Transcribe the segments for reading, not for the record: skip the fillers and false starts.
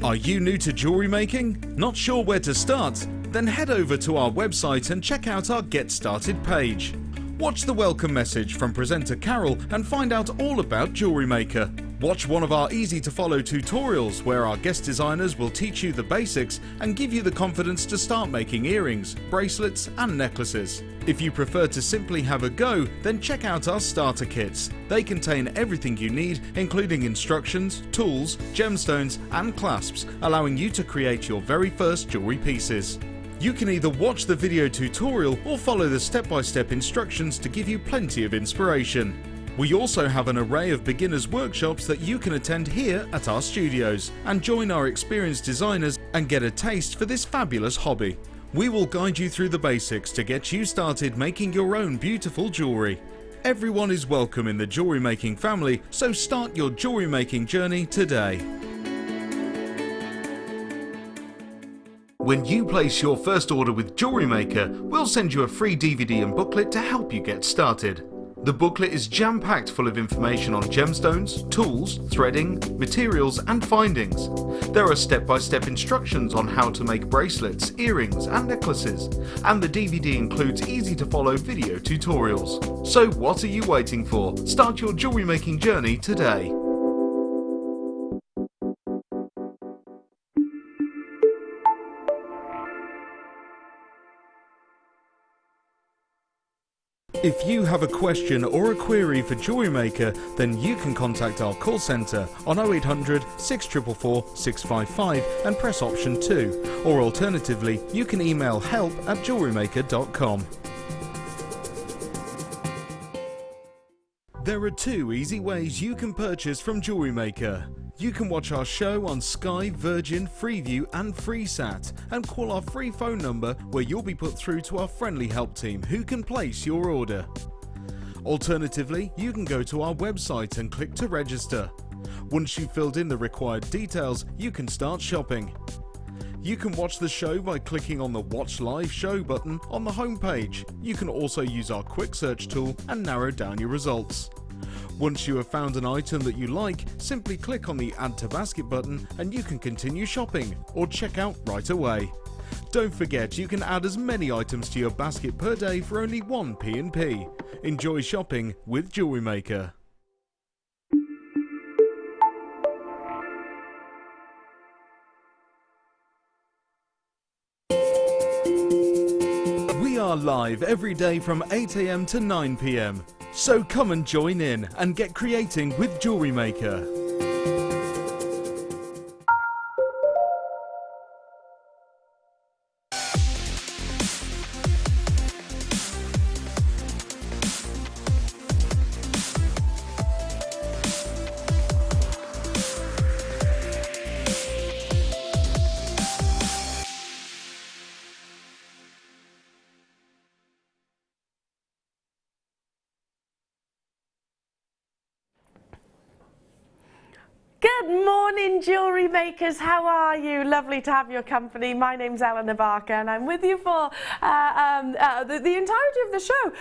Are you new to jewellery making? Not sure where to start? Then head over to our website and check out our Get Started page. Watch the welcome message from presenter Carol and find out all about Jewellery Maker. Watch one of our easy to follow tutorials where our guest designers will teach you the basics and give you the confidence to start making earrings, bracelets and necklaces. If you prefer to simply have a go, then check out our starter kits. They contain everything you need, including instructions, tools, gemstones and clasps, allowing you to create your very first jewellery pieces. You can either watch the video tutorial or follow the step-by-step instructions to give you plenty of inspiration. We also have an array of beginners workshops that you can attend here at our studios and join our experienced designers and get a taste for this fabulous hobby. We will guide you through the basics to get you started making your own beautiful jewellery. Everyone is welcome in the jewellery making family, so start your jewellery making journey today. When you place your first order with Jewellery Maker, we'll send you a free DVD and booklet to help you get started. The booklet is jam-packed full of information on gemstones, tools, threading, materials and findings. There are step-by-step instructions on how to make bracelets, earrings and necklaces, and the DVD includes easy-to-follow video tutorials. So what are you waiting for? Start your jewellery making journey today. If you have a question or a query for Jewellery Maker, then you can contact our call centre on 0800 644 655 and press option 2, or alternatively you can email help@jewellerymaker.com. There are 2 easy ways you can purchase from Jewellery Maker. You can watch our show on Sky, Virgin, Freeview and FreeSat and call our free phone number where you'll be put through to our friendly help team who can place your order. Alternatively, you can go to our website and click to register. Once you've filled in the required details, you can start shopping. You can watch the show by clicking on the Watch Live Show button on the home page. You can also use our quick search tool and narrow down your results. Once you have found an item that you like, simply click on the Add to Basket button and you can continue shopping or check out right away. Don't forget you can add as many items to your basket per day for only 1 P&P. Enjoy shopping with Jewellery Maker. We are live every day from 8 AM to 9 PM. So come and join in and get creating with Jewellery Maker. Good morning, Jewellery Makers. How are you? Lovely to have your company. My name's Elle and I'm with you for the entirety of the show.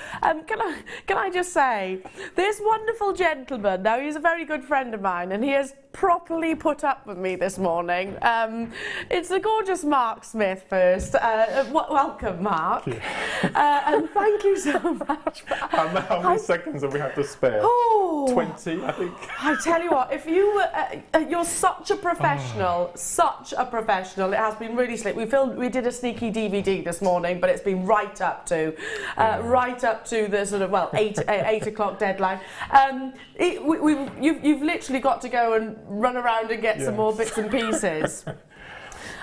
Can I just say, this wonderful gentleman, now he's a very good friend of mine and he has properly put up with me this morning. It's the gorgeous Mark Smith first. Welcome, Mark. And thank you so much. How many seconds have we had to spare? Oh, 20, I think. I tell you what, if you you're such a professional, such a professional. It has been really slick. We did a sneaky DVD this morning, but it's been right up to the sort of 8 o'clock deadline. You've literally got to go and run around and get some more bits and pieces.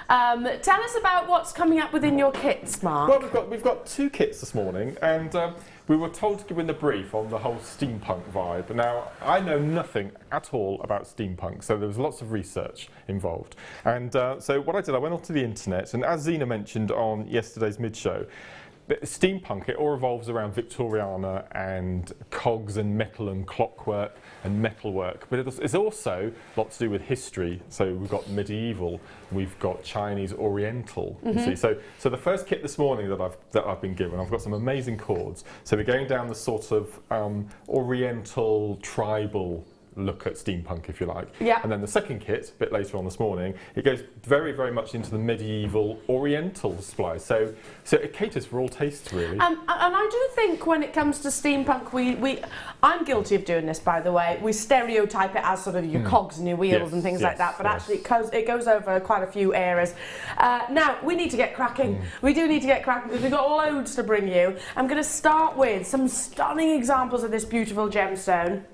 Tell us about what's coming up within your kits, Mark. Well, we've got 2 kits this morning, and we were told to give in the brief on the whole steampunk vibe. Now, I know nothing at all about steampunk, so there was lots of research involved. And so what I did, I went onto the internet, and as Zena mentioned on yesterday's mid-show, steampunk, it all revolves around Victoriana and cogs and metal and clockwork and metalwork, but it's also a lot to do with history. So we've got medieval, we've got Chinese Oriental. You see, so the first kit this morning that I've been given, I've got some amazing cords. So we're going down the sort of Oriental tribal look at steampunk, if you like. Yeah. And then the second kit, a bit later on this morning, it goes very, very much into the medieval oriental supply. So it caters for all tastes, really. And I do think when it comes to steampunk, I'm guilty of doing this, by the way. We stereotype it as sort of your cogs and your wheels and things like that, but actually it goes over quite a few eras. Now, we need to get cracking. We do need to get cracking because we've got loads to bring you. I'm going to start with some stunning examples of this beautiful gemstone.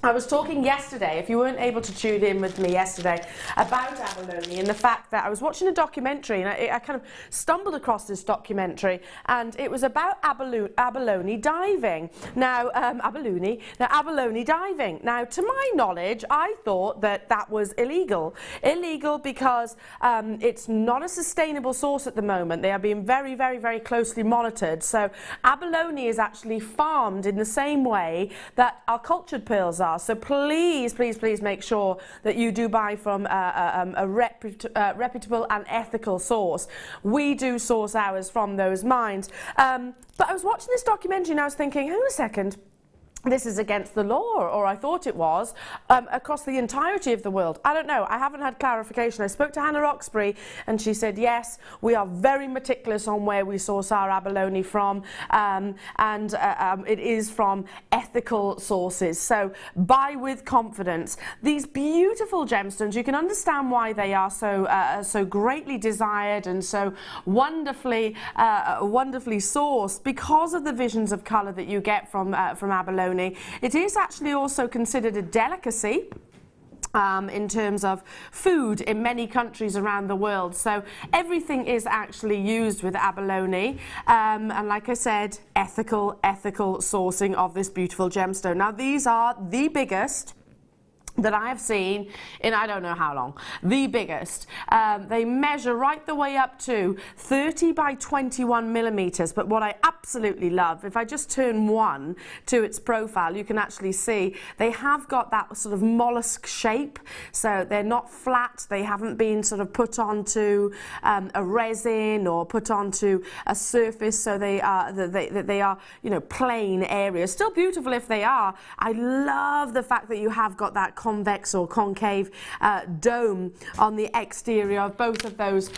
I was talking yesterday, if you weren't able to tune in with me yesterday, about abalone and the fact that I was watching a documentary and I kind of stumbled across this documentary, and it was about abalone diving. Now, abalone diving. Now, to my knowledge, I thought that was illegal. Illegal because it's not a sustainable source at the moment. They are being very, very, very closely monitored. So abalone is actually farmed in the same way that our cultured pearls are. So please, please, please make sure that you do buy from a reputable and ethical source. We do source ours from those mines. But I was watching this documentary and I was thinking, hang on a second. This is against the law, or I thought it was, across the entirety of the world. I don't know. I haven't had clarification. I spoke to Hannah Roxbury and she said, yes, we are very meticulous on where we source our abalone from, and it is from ethical sources. So buy with confidence. These beautiful gemstones, you can understand why they are so greatly desired and so wonderfully sourced, because of the visions of colour that you get from abalone. It is actually also considered a delicacy in terms of food in many countries around the world. So everything is actually used with abalone, and like I said, ethical sourcing of this beautiful gemstone. Now, these are the biggest that I have seen in I don't know how long. The biggest. They measure right the way up to 30 by 21 millimeters. But what I absolutely love, if I just turn one to its profile, you can actually see they have got that sort of mollusk shape. So they're not flat. They haven't been sort of put onto a resin or put onto a surface. So they are plain areas. Still beautiful if they are. I love the fact that you have got that convex or concave dome on the exterior of both of those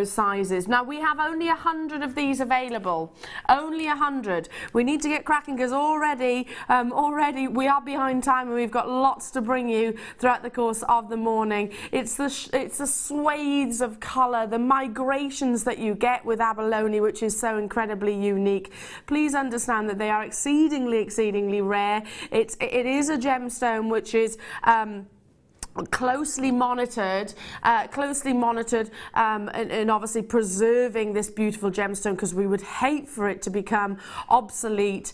sizes. Now, we have only 100 of these available. Only 100. We need to get cracking because already we are behind time and we've got lots to bring you throughout the course of the morning. It's the swathes of colour, the migrations that you get with abalone, which is so incredibly unique. Please understand that they are exceedingly rare. It is a gemstone which is closely monitored and obviously preserving this beautiful gemstone, because we would hate for it to become obsolete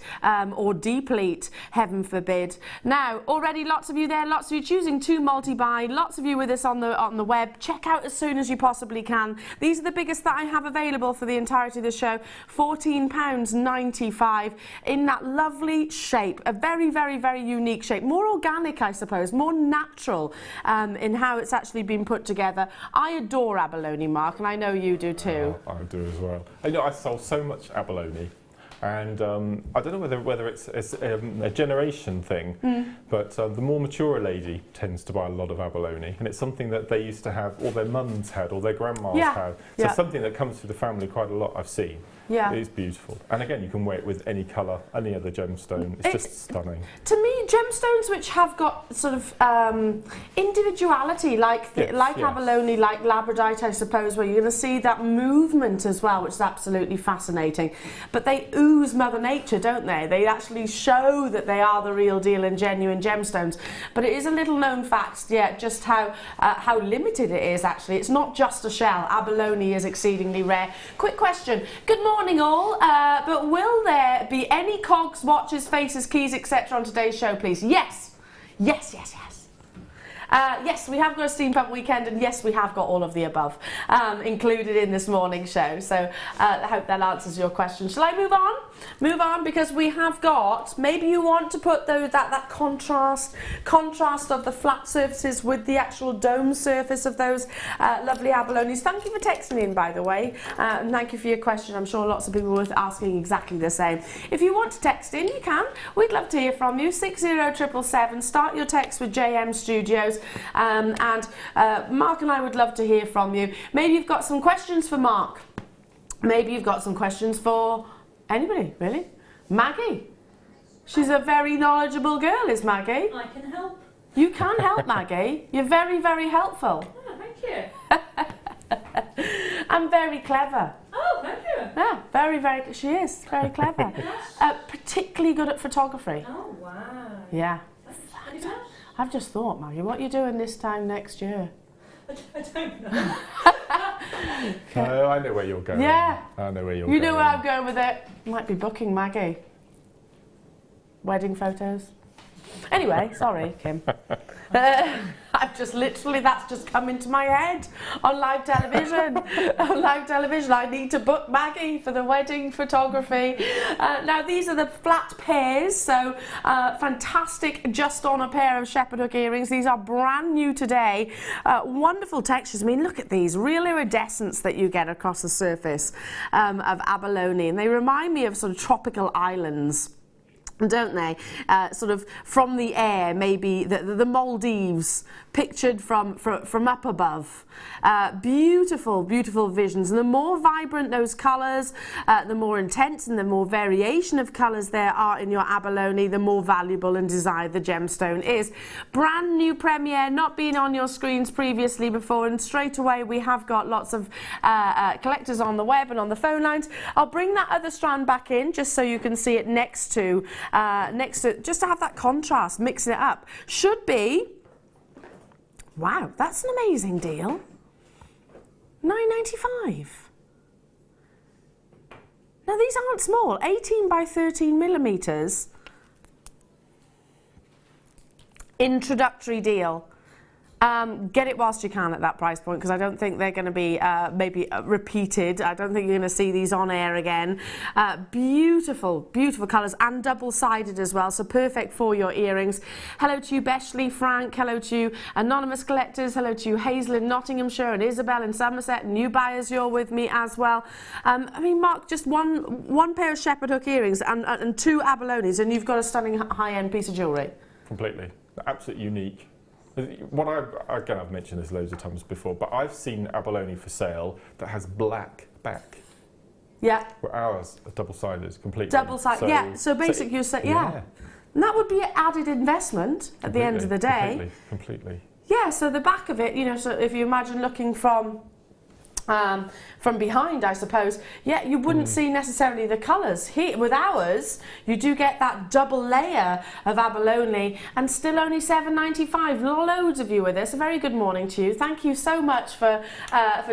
or deplete, heaven forbid. Now, already lots of you there, lots of you choosing to multi-buy, lots of you with us on the web. Check out as soon as you possibly can. These are the biggest that I have available for the entirety of the show. £14.95 in that lovely shape, a very, very, very unique shape, more organic, I suppose, more natural in how it's actually been put together. I adore abalone, Mark, and I know you do too. I do as well. I sold so much abalone, and I don't know whether it's a generation thing, but the more mature lady tends to buy a lot of abalone, and it's something that they used to have, or their mums had, or their grandmas had. So it's something that comes through the family quite a lot, I've seen. Yeah. It is beautiful. And again, you can wear it with any colour, any other gemstone. It's just stunning. To me, gemstones which have got sort of individuality, like abalone, like labradorite, I suppose, where you're going to see that movement as well, which is absolutely fascinating. But they ooze Mother Nature, don't they? They actually show that they are the real deal and genuine gemstones. But it is a little known fact, just how limited it is, actually. It's not just a shell. Abalone is exceedingly rare. Quick question. Good morning, all. But will there be any cogs, watches, faces, keys, etc. on today's show, please? Yes. Yes, yes, yes. Yes, we have got a steampunk weekend, and yes, we have got all of the above included in this morning's show. So I hope that answers your question. Shall I move on? Move on, because we have got, maybe you want to put that contrast of the flat surfaces with the actual dome surface of those lovely abalones. Thank you for texting in, by the way, and thank you for your question. I'm sure lots of people were asking exactly the same. If you want to text in, you can. We'd love to hear from you. 60777. Start your text with JM Studios, and Mark and I would love to hear from you. Maybe you've got some questions for Mark. Maybe you've got some questions for anybody, really. Maggie. She's a very knowledgeable girl, is Maggie. I can help. You can help, Maggie. You're very, very helpful. Oh, thank you. And very clever. Oh, thank you. Yeah, very, very, she is very clever. Yes. Particularly good at photography. Oh, wow. Yeah. That's pretty good. I've just thought, Maggie, what are you doing this time next year? I don't know. No, I know where you're going. Yeah. I know where you're going. You know where I'm going with it. Might be booking Maggie. Wedding photos. Anyway, sorry, Kim. I've just literally, that's just come into my head on live television. On live television, I need to book Maggie for the wedding photography. Now, these are the flat pairs, so fantastic, just on a pair of shepherd hook earrings. These are brand new today. Wonderful textures. I mean, look at these, real iridescence that you get across the surface of abalone, and they remind me of sort of tropical islands, don't they? Sort of from the air, maybe the Maldives pictured from up above. Beautiful, beautiful visions. And the more vibrant those colours, the more intense and the more variation of colours there are in your abalone, the more valuable and desired the gemstone is. Brand new premiere, not been on your screens previously before, and straight away we have got lots of collectors on the web and on the phone lines. I'll bring that other strand back in just so you can see it next to, just to have that contrast, mixing it up. Should be, wow, that's an amazing deal. £9.95. Now these aren't small, 18 by 13 millimeters. Introductory deal. Get it whilst you can at that price point, because I don't think they're going to be maybe repeated. I don't think you're going to see these on air again. Beautiful, beautiful colours, and double-sided as well, so perfect for your earrings. Hello to you, Beshley, Frank. Hello to you, Anonymous Collectors. Hello to you, Hazel in Nottinghamshire, and Isabel in Somerset, and new buyers, you're with me as well. I mean, Mark, just one pair of shepherd hook earrings and two abalones, and you've got a stunning high-end piece of jewellery. Completely. Absolutely unique. I've mentioned this loads of times before, but I've seen abalone for sale that has black back. Yeah. Where ours are double-sided, completely. Double-sided, yeah. So basically you're saying, yeah. And that would be an added investment at the end of the day. Completely. Yeah, so the back of it, you know, so if you imagine looking from behind, I suppose, yeah, you wouldn't see necessarily the colours. Here, with ours, you do get that double layer of abalone, and still only £7.95. Loads of you with us. A very good morning to you. Thank you so much for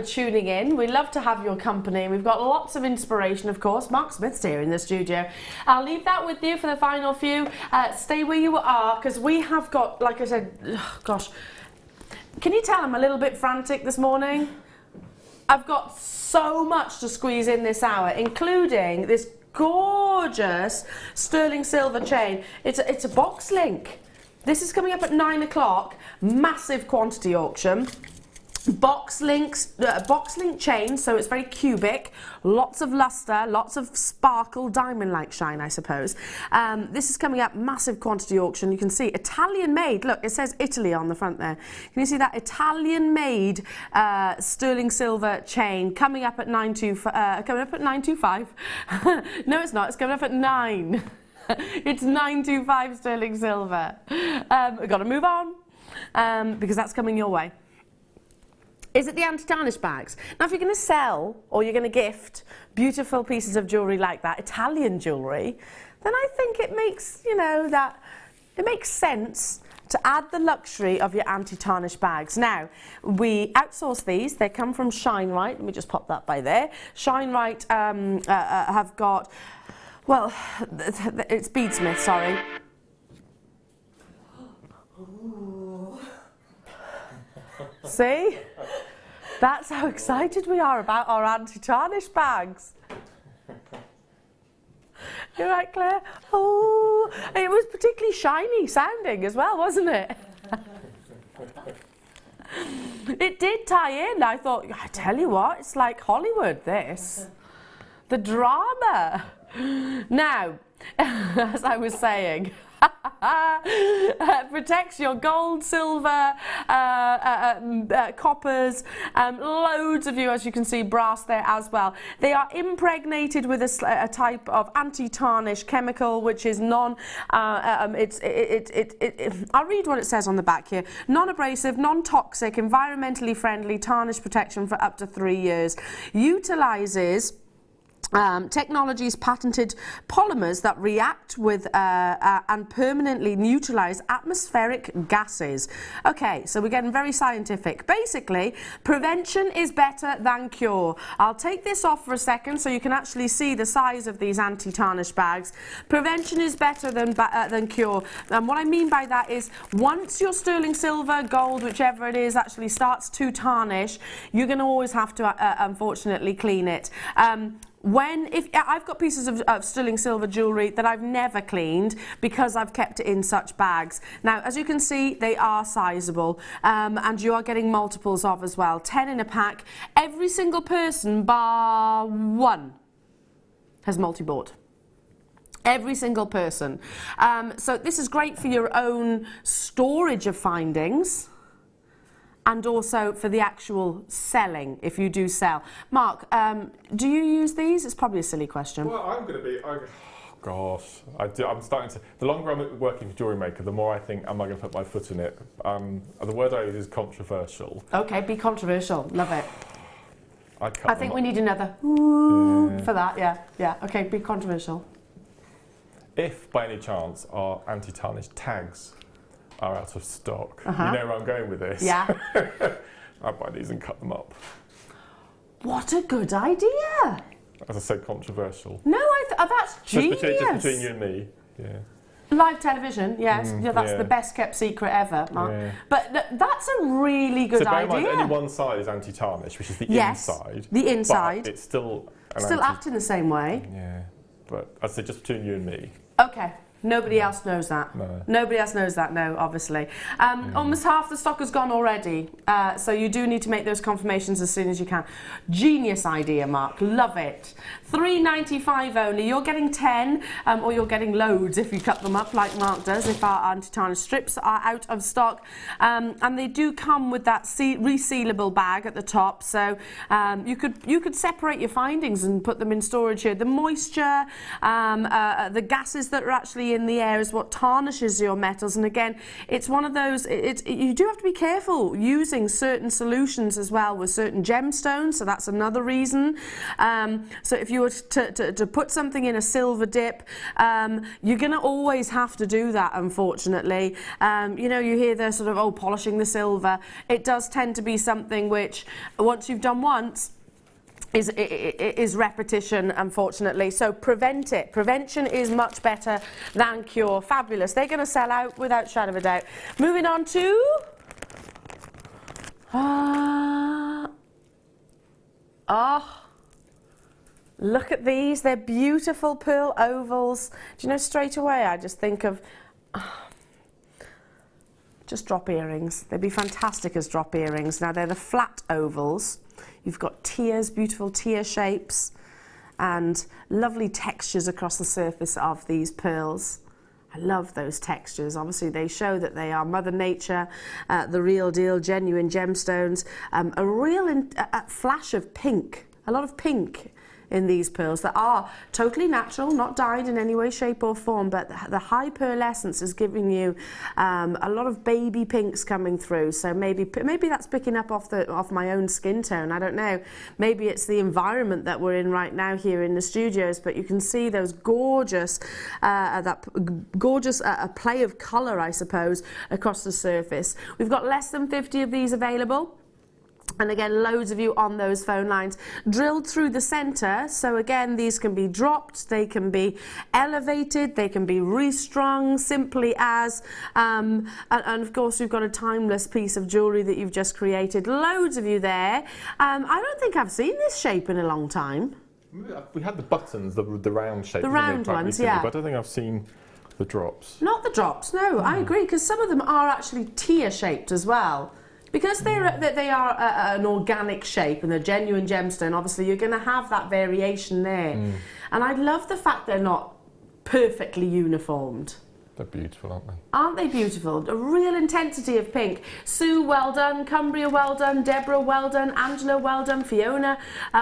tuning in. We love to have your company. We've got lots of inspiration, of course. Mark Smith's here in the studio. I'll leave that with you for the final few. Stay where you are, because we have got, like I said, oh, gosh, can you tell I'm a little bit frantic this morning? I've got so much to squeeze in this hour, including this gorgeous sterling silver chain. It's a box link. This is coming up at 9 o'clock. Massive quantity auction. Box link chain, so it's very cubic, lots of luster, lots of sparkle, diamond-like shine, I suppose. This is coming up, massive quantity auction. You can see Italian made. Look, it says Italy on the front there. Can you see that Italian made sterling silver chain coming up at 925? No, it's not. It's coming up at 9. It's 925 sterling silver. We've got to move on because that's coming your way. Is it the anti-tarnish bags? Now, if you're going to sell or you're going to gift beautiful pieces of jewellery like that, Italian jewellery, then I think it makes, you know, that it makes sense to add the luxury of your anti-tarnish bags. Now, we outsource these. They come from Shine Right. Let me just pop that by there. Shine Right have got, well, it's Beadsmith, sorry. See? That's how excited we are about our anti-tarnish bags. You're right, Claire. Oh, it was particularly shiny sounding as well, wasn't it? It did tie in. I thought, I tell you what, it's like Hollywood, this. The drama. Now, as I was saying, protects your gold, silver, coppers, loads of you, as you can see, brass there as well. They are impregnated with a type of anti-tarnish chemical, which is I'll read what it says on the back here. Non-abrasive, non-toxic, environmentally friendly tarnish protection for up to 3 years. Utilises technologies patented polymers that react with and permanently neutralize atmospheric gases. Okay, so we're getting very scientific. Basically, prevention is better than cure. I'll take this off for a second so you can actually see the size of these anti-tarnish bags. Prevention is better than cure. And what I mean by that is once your sterling silver, gold, whichever it is, actually starts to tarnish, you're going to always have to unfortunately clean it. If I've got pieces of sterling silver jewellery that I've never cleaned because I've kept it in such bags. Now, as you can see, they are sizable, and you are getting multiples of as well. 10 in a pack. Every single person, bar one, has multi-bought. Every single person. So this is great for your own storage of findings. And also for the actual selling, if you do sell. Mark, do you use these? It's probably a silly question. Well, I'm going to be... gosh, I'm starting to... The longer I'm working for Jewellery Maker, the more I think, am I going to put my foot in it? The word I use is controversial. Okay, be controversial. Love it. I think we need another ooh for that, yeah. Yeah, okay, be controversial. If, by any chance, our anti-tarnish tags are out of stock. You know where I'm going with this. Yeah. I'll buy these and cut them up. What a good idea. As I said, controversial. No, that's genius. Just between you and me. Yeah. Live television, yes. That's the best kept secret ever, Mark. Yeah. But that's a really good idea. So bear in mind, only one side is anti-tarnish, which is the inside. The inside. But it's still... acting the same way. Yeah. But I'd say just between you and me. Okay. Nobody else knows that. No. Nobody else knows that, no, obviously. Almost half the stock has gone already, so you do need to make those confirmations as soon as you can. Genius idea, Mark. Love it. $3.95 only. You're getting 10, or you're getting loads if you cut them up like Mark does, if our anti-tarnish strips are out of stock. And they do come with that resealable bag at the top, so you could separate your findings and put them in storage here. The moisture, the gases that are actually in the air is what tarnishes your metals, and again, it's one of those, you do have to be careful using certain solutions as well with certain gemstones, so that's another reason. So if you were to put something in a silver dip, you're going to always have to do that, unfortunately. You know, you hear the sort of, polishing the silver. It does tend to be something which, once you've done once, is repetition, unfortunately. So prevent it. Prevention is much better than cure. Fabulous. They're going to sell out without shadow of a doubt. Moving on to... look at these. They're beautiful pearl ovals. Do you know, straight away I just think of... just drop earrings. They'd be fantastic as drop earrings. Now, they're the flat ovals. You've got tiers, beautiful tier shapes, and lovely textures across the surface of these pearls. I love those textures. Obviously, they show that they are Mother Nature, the real deal, genuine gemstones. A real flash of pink, a lot of pink in these pearls that are totally natural, not dyed in any way, shape or form, but the high pearlescence is giving you a lot of baby pinks coming through. So maybe that's picking up off my own skin tone. I don't know. Maybe it's the environment that we're in right now here in the studios, but you can see those gorgeous, play of colour, I suppose, across the surface. We've got less than 50 of these available. And again, loads of you on those phone lines. Drilled through the centre, so again, these can be dropped, they can be elevated, they can be restrung, simply as, and of course, we've got a timeless piece of jewellery that you've just created. Loads of you there. I don't think I've seen this shape in a long time. We had the buttons, the round shape. The round ones, recently, yeah. But I don't think I've seen the drops. Not the drops, no, I agree, because some of them are actually tear shaped as well. Because they are an organic shape and a genuine gemstone, obviously you're going to have that variation there. And I love the fact they're not perfectly uniformed. They're beautiful, aren't they? Aren't they beautiful? A real intensity of pink. Sue, well done. Cumbria, well done. Deborah, well done. Angela, well done. Fiona,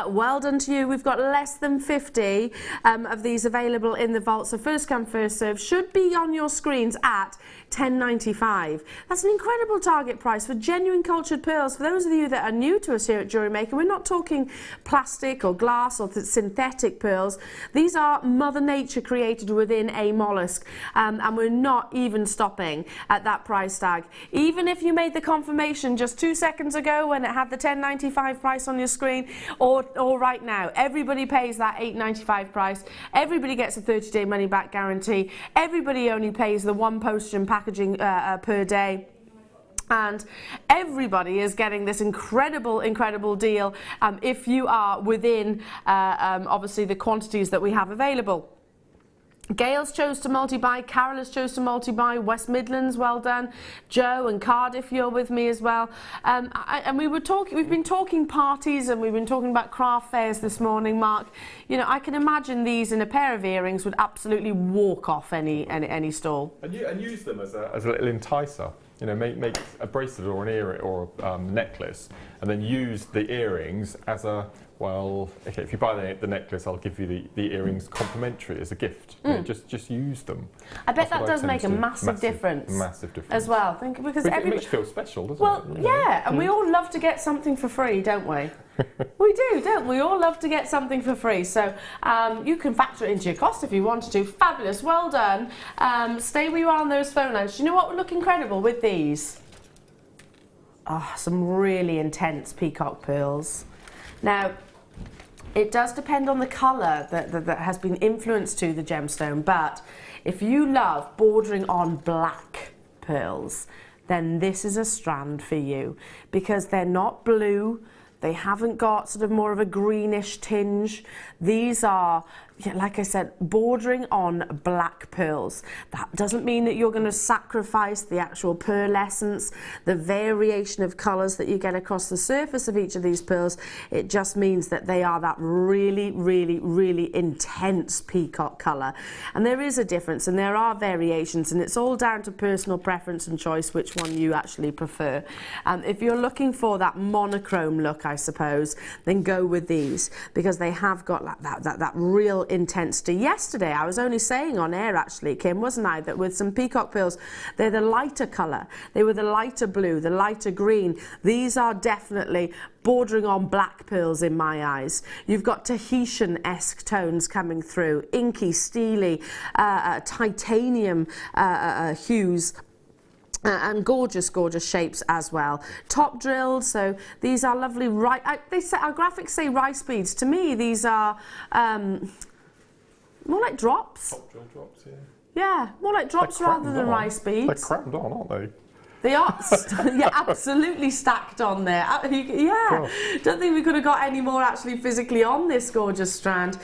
well done to you. We've got less than 50 of these available in the vault. So first come, first serve. Should be on your screens at $10.95. That's an incredible target price for genuine cultured pearls. For those of you that are new to us here at Jewellery Maker, we're not talking plastic or glass or synthetic pearls. These are Mother Nature created within a mollusk, and we're not even stopping at that price tag. Even if you made the confirmation just 2 seconds ago when it had the $10.95 price on your screen, or right now, everybody pays that $8.95 price. Everybody gets a 30-day money-back guarantee. Everybody only pays the one postage and packaging per day. And everybody is getting this incredible deal if you are within obviously the quantities that we have available. Gail's chose to multi-buy, Carol has chose to multi-buy, West Midlands, well done, Joe and Cardiff, you're with me as well. And we've been talking parties and we've been talking about craft fairs this morning, Mark. You know, I can imagine these in a pair of earrings would absolutely walk off any stall. And use them as a little enticer. You know, make a bracelet or an earring or a necklace, and then use the earrings as a, well, okay, if you buy the necklace, I'll give you the earrings complimentary as a gift. You know, just use them. I bet that does make a massive difference. Massive difference. As well. Because it makes you feel special, doesn't it? Well, yeah, and we all love to get something for free, don't we? We do, don't we? We all love to get something for free. So you can factor it into your cost if you wanted to. Fabulous, well done. Stay where you are on those phone lines. Do you know what would look incredible with these? Oh, some really intense peacock pearls. Now, it does depend on the colour that has been influenced to the gemstone, but if you love bordering on black pearls, then this is a strand for you, because they're not blue. They haven't got sort of more of a greenish tinge. These are, like I said, bordering on black pearls. That doesn't mean that you're going to sacrifice the actual pearl essence, the variation of colours that you get across the surface of each of these pearls. It just means that they are that really intense peacock colour. And there is a difference and there are variations, and it's all down to personal preference and choice which one you actually prefer. If you're looking for that monochrome look, I suppose, then go with these, because they have got like that real intensity. Yesterday I was only saying on air, actually, Kim, wasn't I, that with some peacock pearls, they're the lighter colour. They were the lighter blue, the lighter green. These are definitely bordering on black pearls in my eyes. You've got Tahitian-esque tones coming through, inky, steely, titanium hues. And gorgeous shapes as well. Top drilled, so these are lovely. Our graphics say rice beads. To me, these are more like drops. Top drill drops, yeah. Yeah, more like drops rather than rice beads. They're crammed on, aren't they? They are, yeah, absolutely stacked on there. Yeah, Gosh. Don't think we could have got any more actually physically on this gorgeous strand,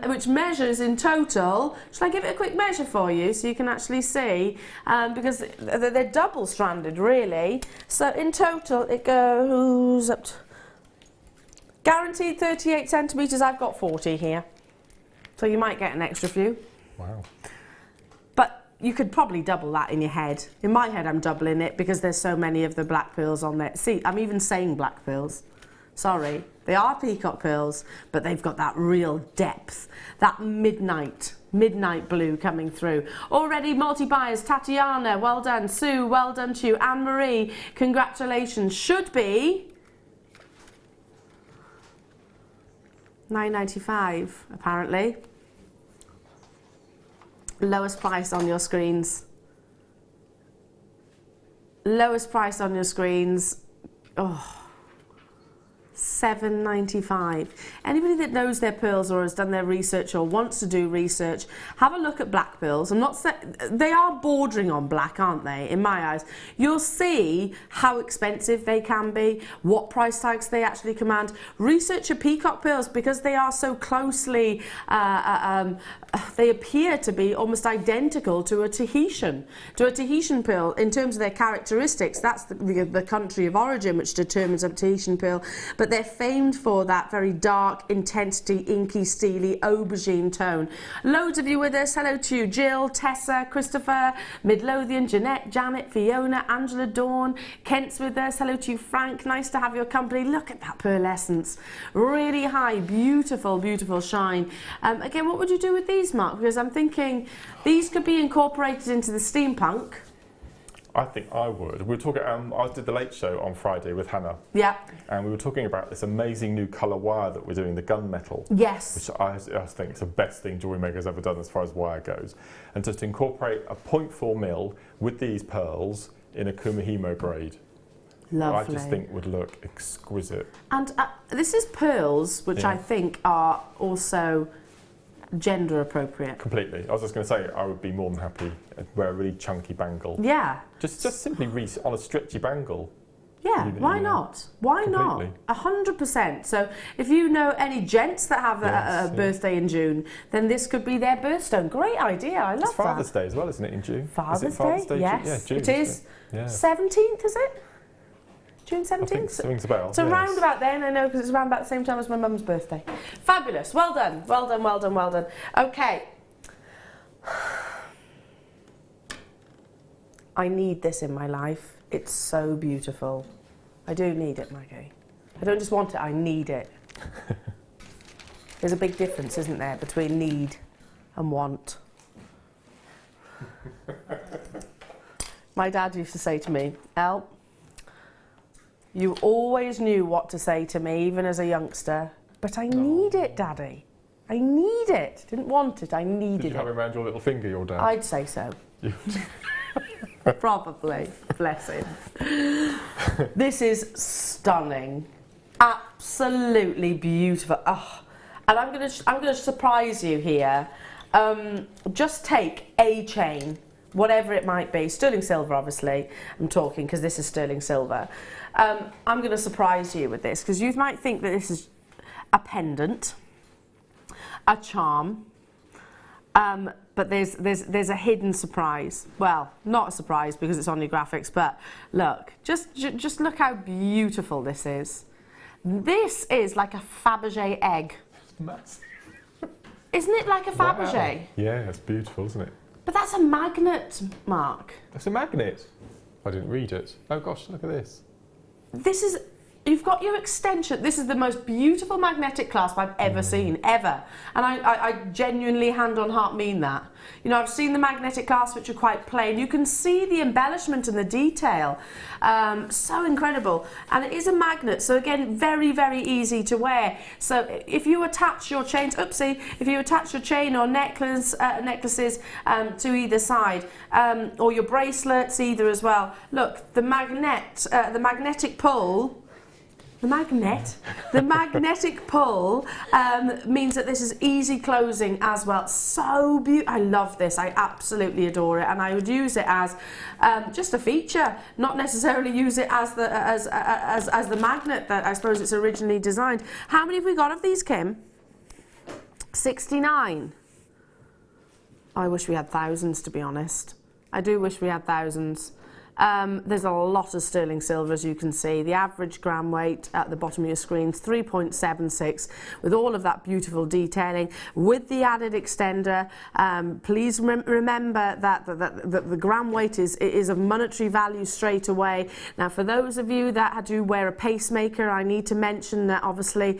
which measures in total. Shall I give it a quick measure for you so you can actually see? Because they're double stranded, really. So in total, it goes up to guaranteed 38 centimetres. I've got 40 here, so you might get an extra few. Wow. You could probably double that in your head. In my head, I'm doubling it because there's so many of the black pearls on there. See, I'm even saying black pearls. Sorry. They are peacock pearls, but they've got that real depth, that midnight blue coming through. Already multi-buyers, Tatiana, well done. Sue, well done to you. Anne-Marie, congratulations. Should be $9.95, apparently. Lowest price on your screens. Lowest price on your screens. Oh, $7.95. Anybody that knows their pearls or has done their research or wants to do research, have a look at black pearls. I'm not saying they are bordering on black, aren't they? In my eyes, you'll see how expensive they can be, what price tags they actually command. Research your peacock pearls because they are so closely. They appear to be almost identical to a Tahitian pearl in terms of their characteristics. That's the country of origin which determines a Tahitian pearl. But they're famed for that very dark, intensity, inky, steely, aubergine tone. Loads of you with us. Hello to you, Jill, Tessa, Christopher, Midlothian, Jeanette, Janet, Fiona, Angela, Dawn, Kent's with us. Hello to you, Frank. Nice to have your company. Look at that pearlescence. Really high, beautiful, beautiful shine. Again, what would you do with these, Mark? Because I'm thinking these could be incorporated into the steampunk. I think I would. We were talking. I did the Late Show on Friday with Hannah. Yeah. And we were talking about this amazing new colour wire that we're doing, the gunmetal. Yes. Which I think is the best thing Jewellery Maker's ever done as far as wire goes. And just to incorporate a 0.4 mil with these pearls in a kumihimo braid. Lovely. I just think would look exquisite. And this is pearls, which I think are also gender appropriate. Completely. I was just going to say, I would be more than happy to wear a really chunky bangle. Yeah. Just simply on a stretchy bangle. Yeah, why not? Why not? 100%. So if you know any gents that have a birthday in June, then this could be their birthstone. Great idea. I love that. It's Father's Day as well, isn't it, in June? Father's Day? Yes. Yeah, June, it is. Yeah. 17th, is it? June 17th? I think it rings a bell. So round about then, I know, because it's around about the same time as my mum's birthday. Fabulous. Well done. Well done, well done, well done. Okay. I need this in my life. It's so beautiful. I do need it, Maggie. I don't just want it, I need it. There's a big difference, isn't there, between need and want. My dad used to say to me, Elle, you always knew what to say to me, even as a youngster, but I need it, Daddy. I need it. Didn't want it, I needed it. Did you have it around your little finger, your dad? I'd say so. Probably. Bless him. This is stunning. Absolutely beautiful. Oh, and I'm gonna surprise you here. Just take a chain, whatever it might be, sterling silver obviously, I'm talking because this is sterling silver. I'm going to surprise you with this because you might think that this is a pendant, a charm, but there's a hidden surprise. Well, not a surprise because it's on your graphics, but look, just look how beautiful this is. This is like a Fabergé egg. It's massive. Isn't it like a Fabergé? Wow. Yeah, it's beautiful, isn't it? But that's a magnet, Mark. That's a magnet. I didn't read it. Oh gosh, look at this. This is, you've got your extension. This is the most beautiful magnetic clasp I've ever seen, ever. And I genuinely, hand on heart, mean that. You know, I've seen the magnetic clasps which are quite plain. You can see the embellishment and the detail. So incredible. And it is a magnet, so again, very, very easy to wear. So if you attach your chains, if you attach your chain or necklaces to either side, or your bracelets either as well, look, the magnetic pull. The magnetic pull means that this is easy closing as well. So beautiful. I love this. I absolutely adore it, and I would use it as just a feature, not necessarily use it as the magnet that I suppose it's originally designed. How many have we got of these, Kim? 69. I wish we had thousands, to be honest. I do wish we had thousands. There's a lot of sterling silver, as you can see. The average gram weight at the bottom of your screen is 3.76, with all of that beautiful detailing. With the added extender, please remember that the gram weight is of monetary value straight away. Now, for those of you that do wear a pacemaker, I need to mention that obviously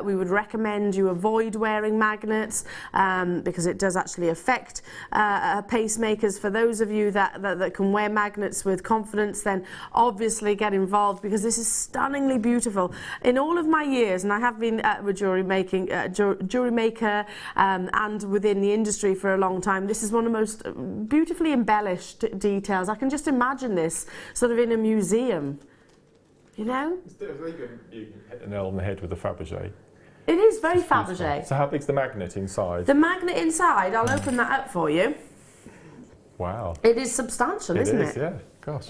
we would recommend you avoid wearing magnets because it does actually affect pacemakers. For those of you that can wear magnets with confidence, then obviously get involved because this is stunningly beautiful. In all of my years, and I have been with jewellery maker and within the industry for a long time, this is one of the most beautifully embellished details. I can just imagine this sort of in a museum. You know? You hit an Elle on the head with a Fabergé. It is very It's beautiful. Fabergé. So how big's the magnet inside? The magnet inside, I'll open that up for you. Wow. It is substantial, isn't it? Yeah. Gosh.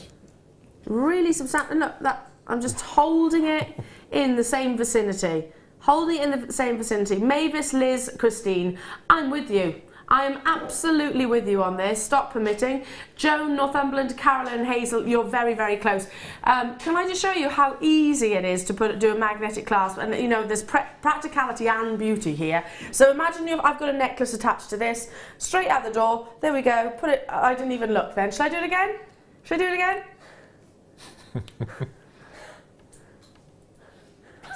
Really substantial. Look, I'm just holding it in the same vicinity. Holding it in the same vicinity. Mavis, Liz, Christine, I'm with you. I am absolutely with you on this. Stop permitting. Joan, Northumberland, Carolyn, Hazel, you're very, very close. Can I just show you how easy it is to do a magnetic clasp? And you know, there's practicality and beauty here. So imagine I've got a necklace attached to this, straight out the door. There we go. Put it. I didn't even look then. Shall I do it again? Shall I do it again?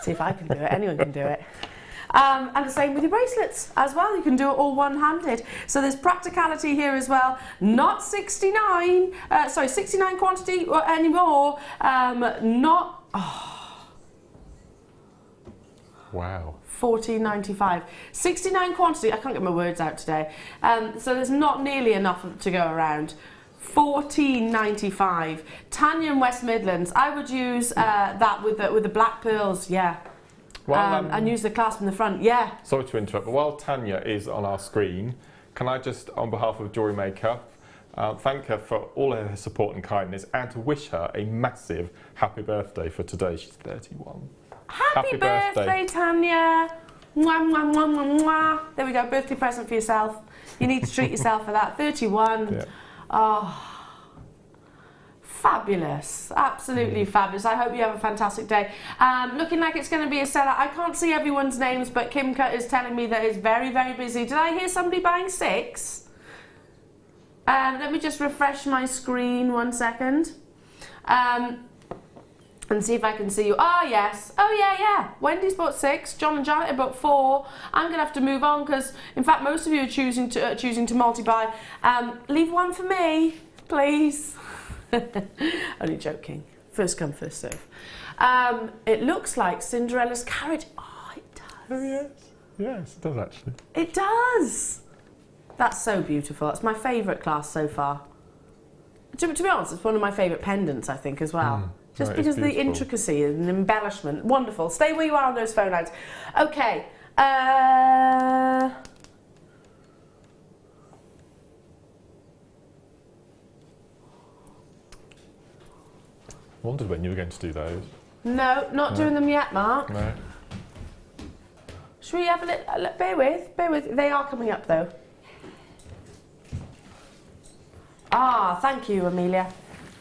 See if I can do it. Anyone can do it. And the same with your bracelets as well. You can do it all one-handed. So there's practicality here as well. Not 69 quantity anymore. Wow. 14.95. 69 quantity. I can't get my words out today. So there's not nearly enough to go around. 14.95. Tanya in West Midlands. I would use that with the black pearls. Yeah. Well, and use the clasp in the front. Yeah. Sorry to interrupt, but while Tanya is on our screen, can I just, on behalf of Jewellery Maker, thank her for all her support and kindness, and to wish her a massive happy birthday for today. She's 31. Happy birthday, Tanya. Mwah, mwah, mwah, mwah, mwah. There we go, birthday present for yourself. You need to treat yourself for that. 31. Yeah. Oh, fabulous. Absolutely fabulous. I hope you have a fantastic day. Looking like it's going to be a seller. I can't see everyone's names, but Kimka is telling me that it's very, very busy. Did I hear somebody buying 6? Let me just refresh my screen 1 second. And see if I can see you. Ah, yes. Oh, yeah. Wendy's bought 6. John and Janet have bought 4. I'm going to have to move on because, in fact, most of you are choosing to multi-buy. Leave 1 for me, please. Only joking. First come, first serve. It looks like Cinderella's carriage. Oh, it does. Oh, yes. Yes, it does actually. It does. That's so beautiful. That's my favourite class so far. To be honest, it's one of my favourite pendants, I think, as well. Just because of the intricacy and embellishment. Wonderful. Stay where you are on those phone lines. Okay. Wondered when you were going to do those. No, not doing them yet, Mark. No. Should we have a little... Bear with. They are coming up, though. Ah, thank you, Amelia.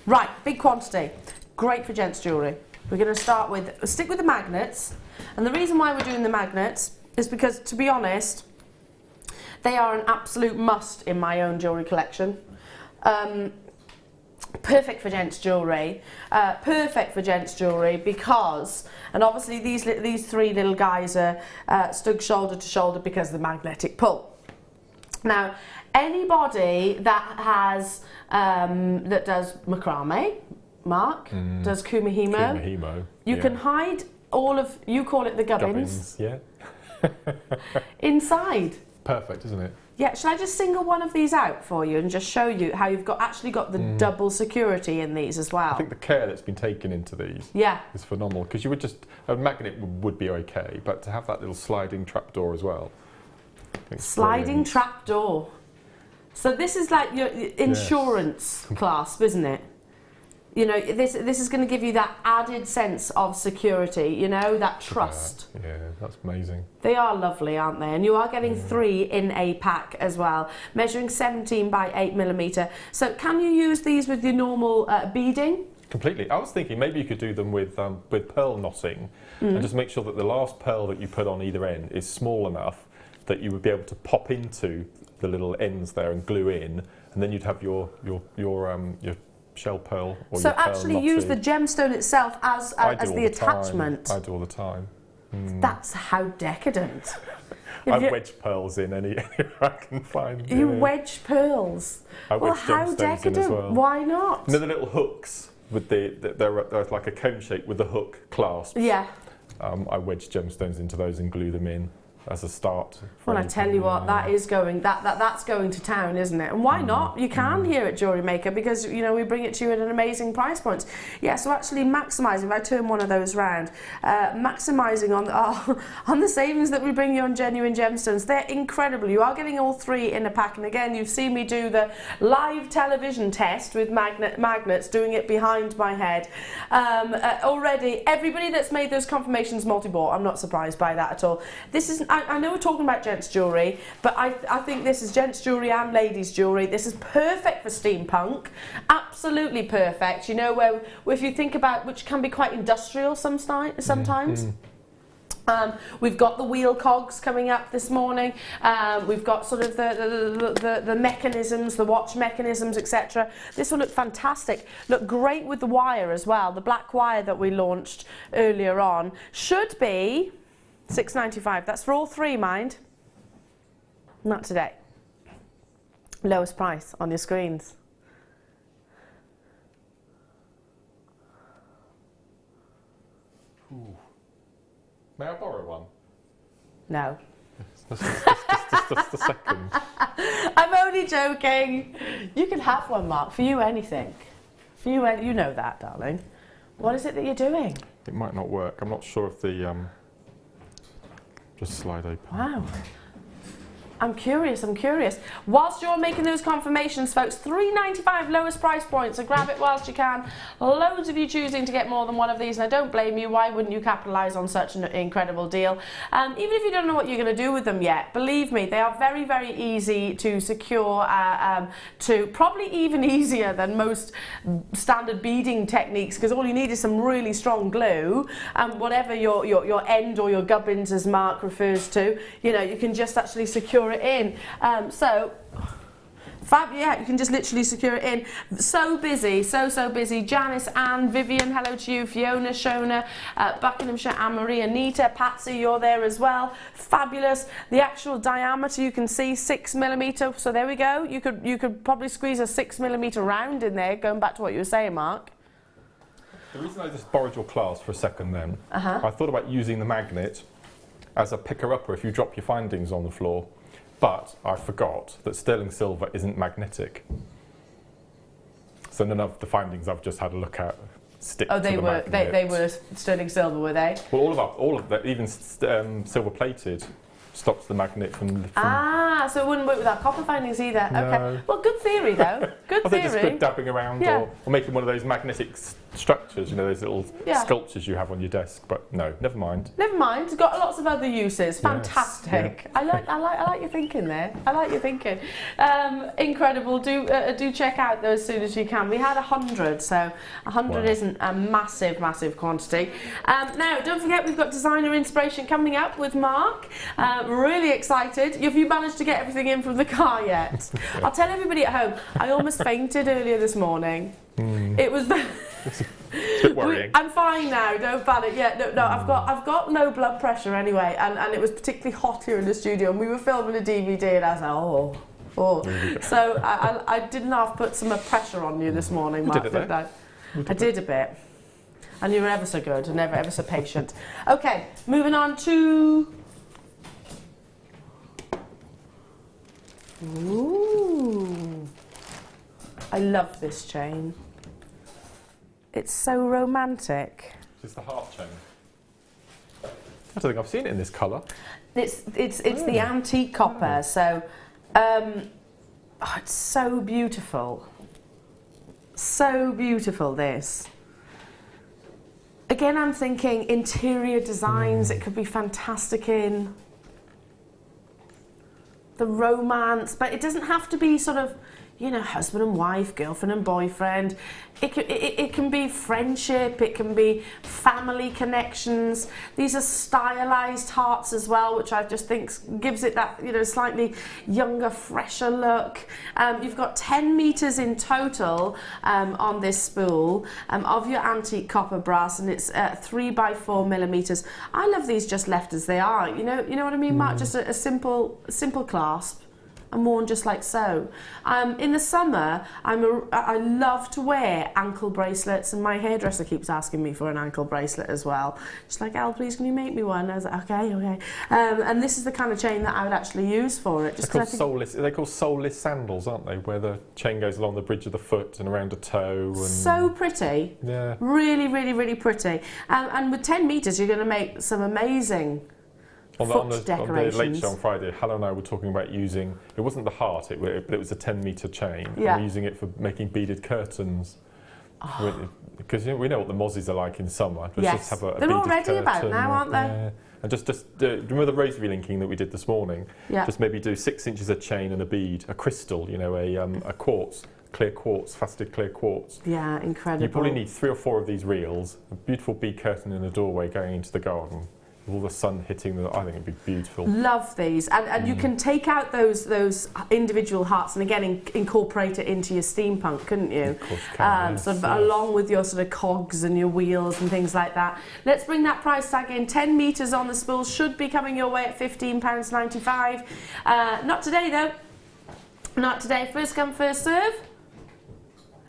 Right, big quantity. Great for gents jewellery. We're going to stick with the magnets. And the reason why we're doing the magnets is because, to be honest, they are an absolute must in my own jewellery collection. Perfect for gents jewellery. Because, and obviously these 3 little guys are stood shoulder to shoulder because of the magnetic pull. Now, anybody that has that does macrame, Mark, does kumihimo. You can hide all of, you call it the gubbins. Yeah. Inside. Perfect, isn't it? Yeah, shall I just single one of these out for you and just show you how you've actually got the double security in these as well? I think the care that's been taken into these is phenomenal, because you would just, a magnet would be okay, but to have that little sliding trapdoor as well. Sliding trapdoor. So this is like your insurance clasp, isn't it? You know, this is going to give you that added sense of security, you know, that trust. Yeah, that's amazing. They are lovely, aren't they? And you are getting 3 in a pack as well, measuring 17 by 8mm. So can you use these with your normal beading? Completely. I was thinking maybe you could do them with pearl knotting and just make sure that the last pearl that you put on either end is small enough that you would be able to pop into the little ends there and glue in, and then you'd have your shell pearl or so your pearl actually knotting. Use the gemstone itself as the attachment. I do all the time. That's how decadent. I wedge pearls in anywhere I can find. You wedge pearls. Well, how decadent? In as well. Why not? You know the little hooks with they're like a cone shape with the hook clasps. Yeah. I wedge gemstones into those and glue them in. as a start. Well, I tell you what, that's going to town, isn't it? And why not? You can here at Jewellery Maker, because you know we bring it to you at an amazing price point. Yeah, so actually maximising. If I turn one of those round, maximising on the savings that we bring you on genuine gemstones. They're incredible. You are getting all three in a pack, and again, you've seen me do the live television test with magnets, doing it behind my head. Already, everybody that's made those confirmations multi-bought. I'm not surprised by that at all. This is. I know we're talking about gents jewellery, but I think this is gents jewellery and ladies jewellery. This is perfect for steampunk, absolutely perfect. You know, where if you think about, which can be quite industrial sometimes. We've got the wheel cogs coming up this morning. We've got sort of the mechanisms, the watch mechanisms, etc. This will look fantastic. Look great with the wire as well. The black wire that we launched earlier on should be $6.95. That's for all three, mind. Not today. Lowest price on your screens. Ooh. May I borrow one? No. Just a second. I'm only joking. You can have one, Mark. For you, anything. For you, you know that, darling. What is it that you're doing? It might not work. I'm not sure if the just slide open. Wow. I'm curious. Whilst you're making those confirmations, folks, $3.95 lowest price point, so grab it whilst you can. Loads of you choosing to get more than one of these, and I don't blame you. Why wouldn't you capitalise on such an incredible deal? Even if you don't know what you're going to do with them yet, believe me, they are very, very easy to secure, probably even easier than most standard beading techniques, because all you need is some really strong glue, and whatever your end or your gubbins, as Mark refers to, you know, you can just actually secure it in. Yeah, you can just literally secure it in. So busy, so busy. Janice, Anne, Vivian, hello to you. Fiona, Shona, Buckinghamshire, Anne-Marie, Anita, Patsy, you're there as well. Fabulous. The actual diameter you can see 6mm. So there we go. You could probably squeeze a 6mm round in there. Going back to what you were saying, Mark. The reason I just borrowed your class for a second then, I thought about using the magnet as a picker-upper if you drop your findings on the floor. But I forgot that sterling silver isn't magnetic. So none of the findings I've just had a look at stick to the magnet. They were sterling silver, were they? Well, all of that, even silver plated, stops the magnet from so it wouldn't work with our copper findings either. No. Okay. Well, good theory though. Good I think theory. it's good dabbing around or making one of those magnetic structures, you know, those little sculptures you have on your desk. But no, never mind. Never mind. It's got lots of other uses. Fantastic. Yes, I like your thinking there. I like your thinking. Incredible. Do check out those as soon as you can. We had 100, so 100 isn't a massive quantity. Now, don't forget we've got designer inspiration coming up with Mark. Really excited. Have you managed to get everything in from the car yet? I'll tell everybody at home. I almost fainted earlier this morning. It was. It's a bit worrying. I'm fine now, don't panic. Yeah, no, I've got low blood pressure anyway, and it was particularly hot here in the studio, and we were filming a DVD, and I was like, oh. So I didn't half put some pressure on you this morning, Mark, didn't I? I did a bit. And you were ever so good and ever so patient. Okay, moving on to... Ooh. I love this chain. It's so romantic. It's the heart chain. I don't think I've seen it in this colour. It's the antique copper, so it's so beautiful. So beautiful, this. Again, I'm thinking interior designs, it could be fantastic in. The romance, but it doesn't have to be sort of, you know, husband and wife, girlfriend and boyfriend. It can be friendship, it can be family connections. These are stylized hearts as well, which I just think gives it that, you know, slightly younger, fresher look. You've got 10 meters in total on this spool of your antique copper brass, and it's 3 by 4 millimeters. I love these just left as they are. You know what I mean, Mark? Just a simple clasp. and worn just like so. In the summer, I love to wear ankle bracelets, and my hairdresser keeps asking me for an ankle bracelet as well. She's like, Elle, please can you make me one? I was like, okay. And this is the kind of chain that I would actually use for it. Just they're called soulless sandals, aren't they? Where the chain goes along the bridge of the foot and around a toe. And so pretty. Yeah. Really, really, really pretty. And with 10 metres, you're going to make some amazing on the late show on Friday, Helen and I were talking about using, it wasn't the heart, but it was a 10-metre chain. Yeah. And we're using it for making beaded curtains. Because we know what the mozzies are like in summer. Let's just have a they're beaded already curtain. about now, aren't they? Yeah. And just remember the rosary linking that we did this morning? Yeah. Just maybe do 6 inches of chain and a bead, a crystal, you know, a quartz, clear quartz, faceted clear quartz. Yeah, incredible. You probably need 3 or 4 of these reels, a beautiful bead curtain in the doorway going into the garden. All the sun hitting them, I think it'd be beautiful. Love these, and you can take out those individual hearts and again incorporate it into your steampunk, couldn't you? Of course you can, yes, sort of yes. Along with your sort of cogs and your wheels and things like that. Let's bring that price tag in. 10 metres on the spool should be coming your way at £15.95. Not today though. Not today. First come, first serve.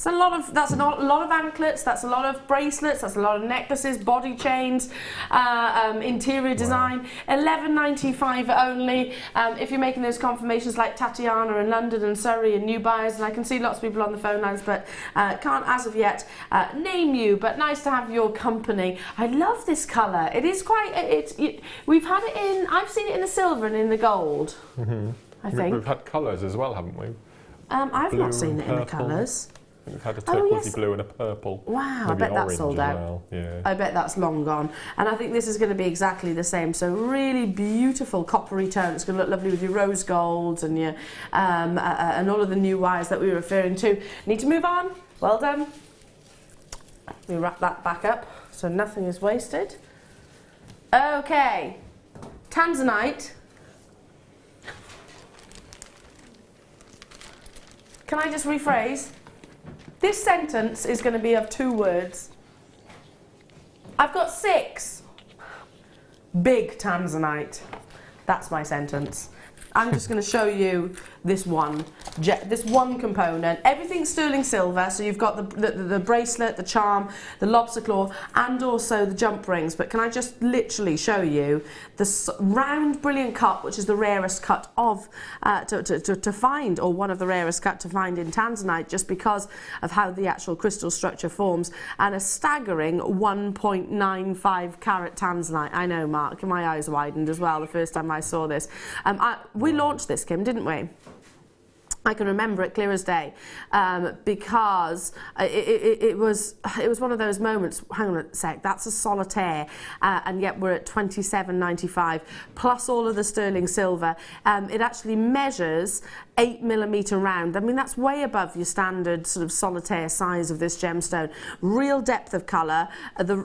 It's that's a lot of anklets, that's a lot of bracelets, that's a lot of necklaces, body chains, interior design. Wow. £11.95 only. If you're making those confirmations like Tatiana in London and Surrey and new buyers, and I can see lots of people on the phone lines, but can't as of yet name you, but nice to have your company. I love this colour. It is quite, we've had it in, I've seen it in the silver and in the gold, I think. We've had colours as well, haven't we? I've Blue not seen it in the colours. We've had a turquoisey blue and a purple. Wow, Maybe I bet that's sold out. well. Yeah. I bet that's long gone. And I think this is going to be exactly the same. So really beautiful coppery tone. It's going to look lovely with your rose golds and your and all of the new wires that we were referring to. Need to move on. Well done. We wrap that back up so nothing is wasted. Okay, tanzanite. Can I just rephrase? This sentence is going to be of 2 words. I've got 6 big tanzanite. That's my sentence. I'm just going to show you this one component. Everything's sterling silver, so you've got the bracelet, the charm, the lobster claw, and also the jump rings. But can I just literally show you the round brilliant cut, which is the rarest cut of to find, or one of the rarest cut to find in tanzanite, just because of how the actual crystal structure forms, and a staggering 1.95 carat tanzanite. I know, Mark, my eyes widened as well the first time I saw this. We launched this, Kim, didn't we? I can remember it clear as day, because it was one of those moments. Hang on a sec, that's a solitaire, and yet we're at £27.95 plus all of the sterling silver. It actually measures 8mm round. I mean, that's way above your standard sort of solitaire size of this gemstone. Real depth of colour.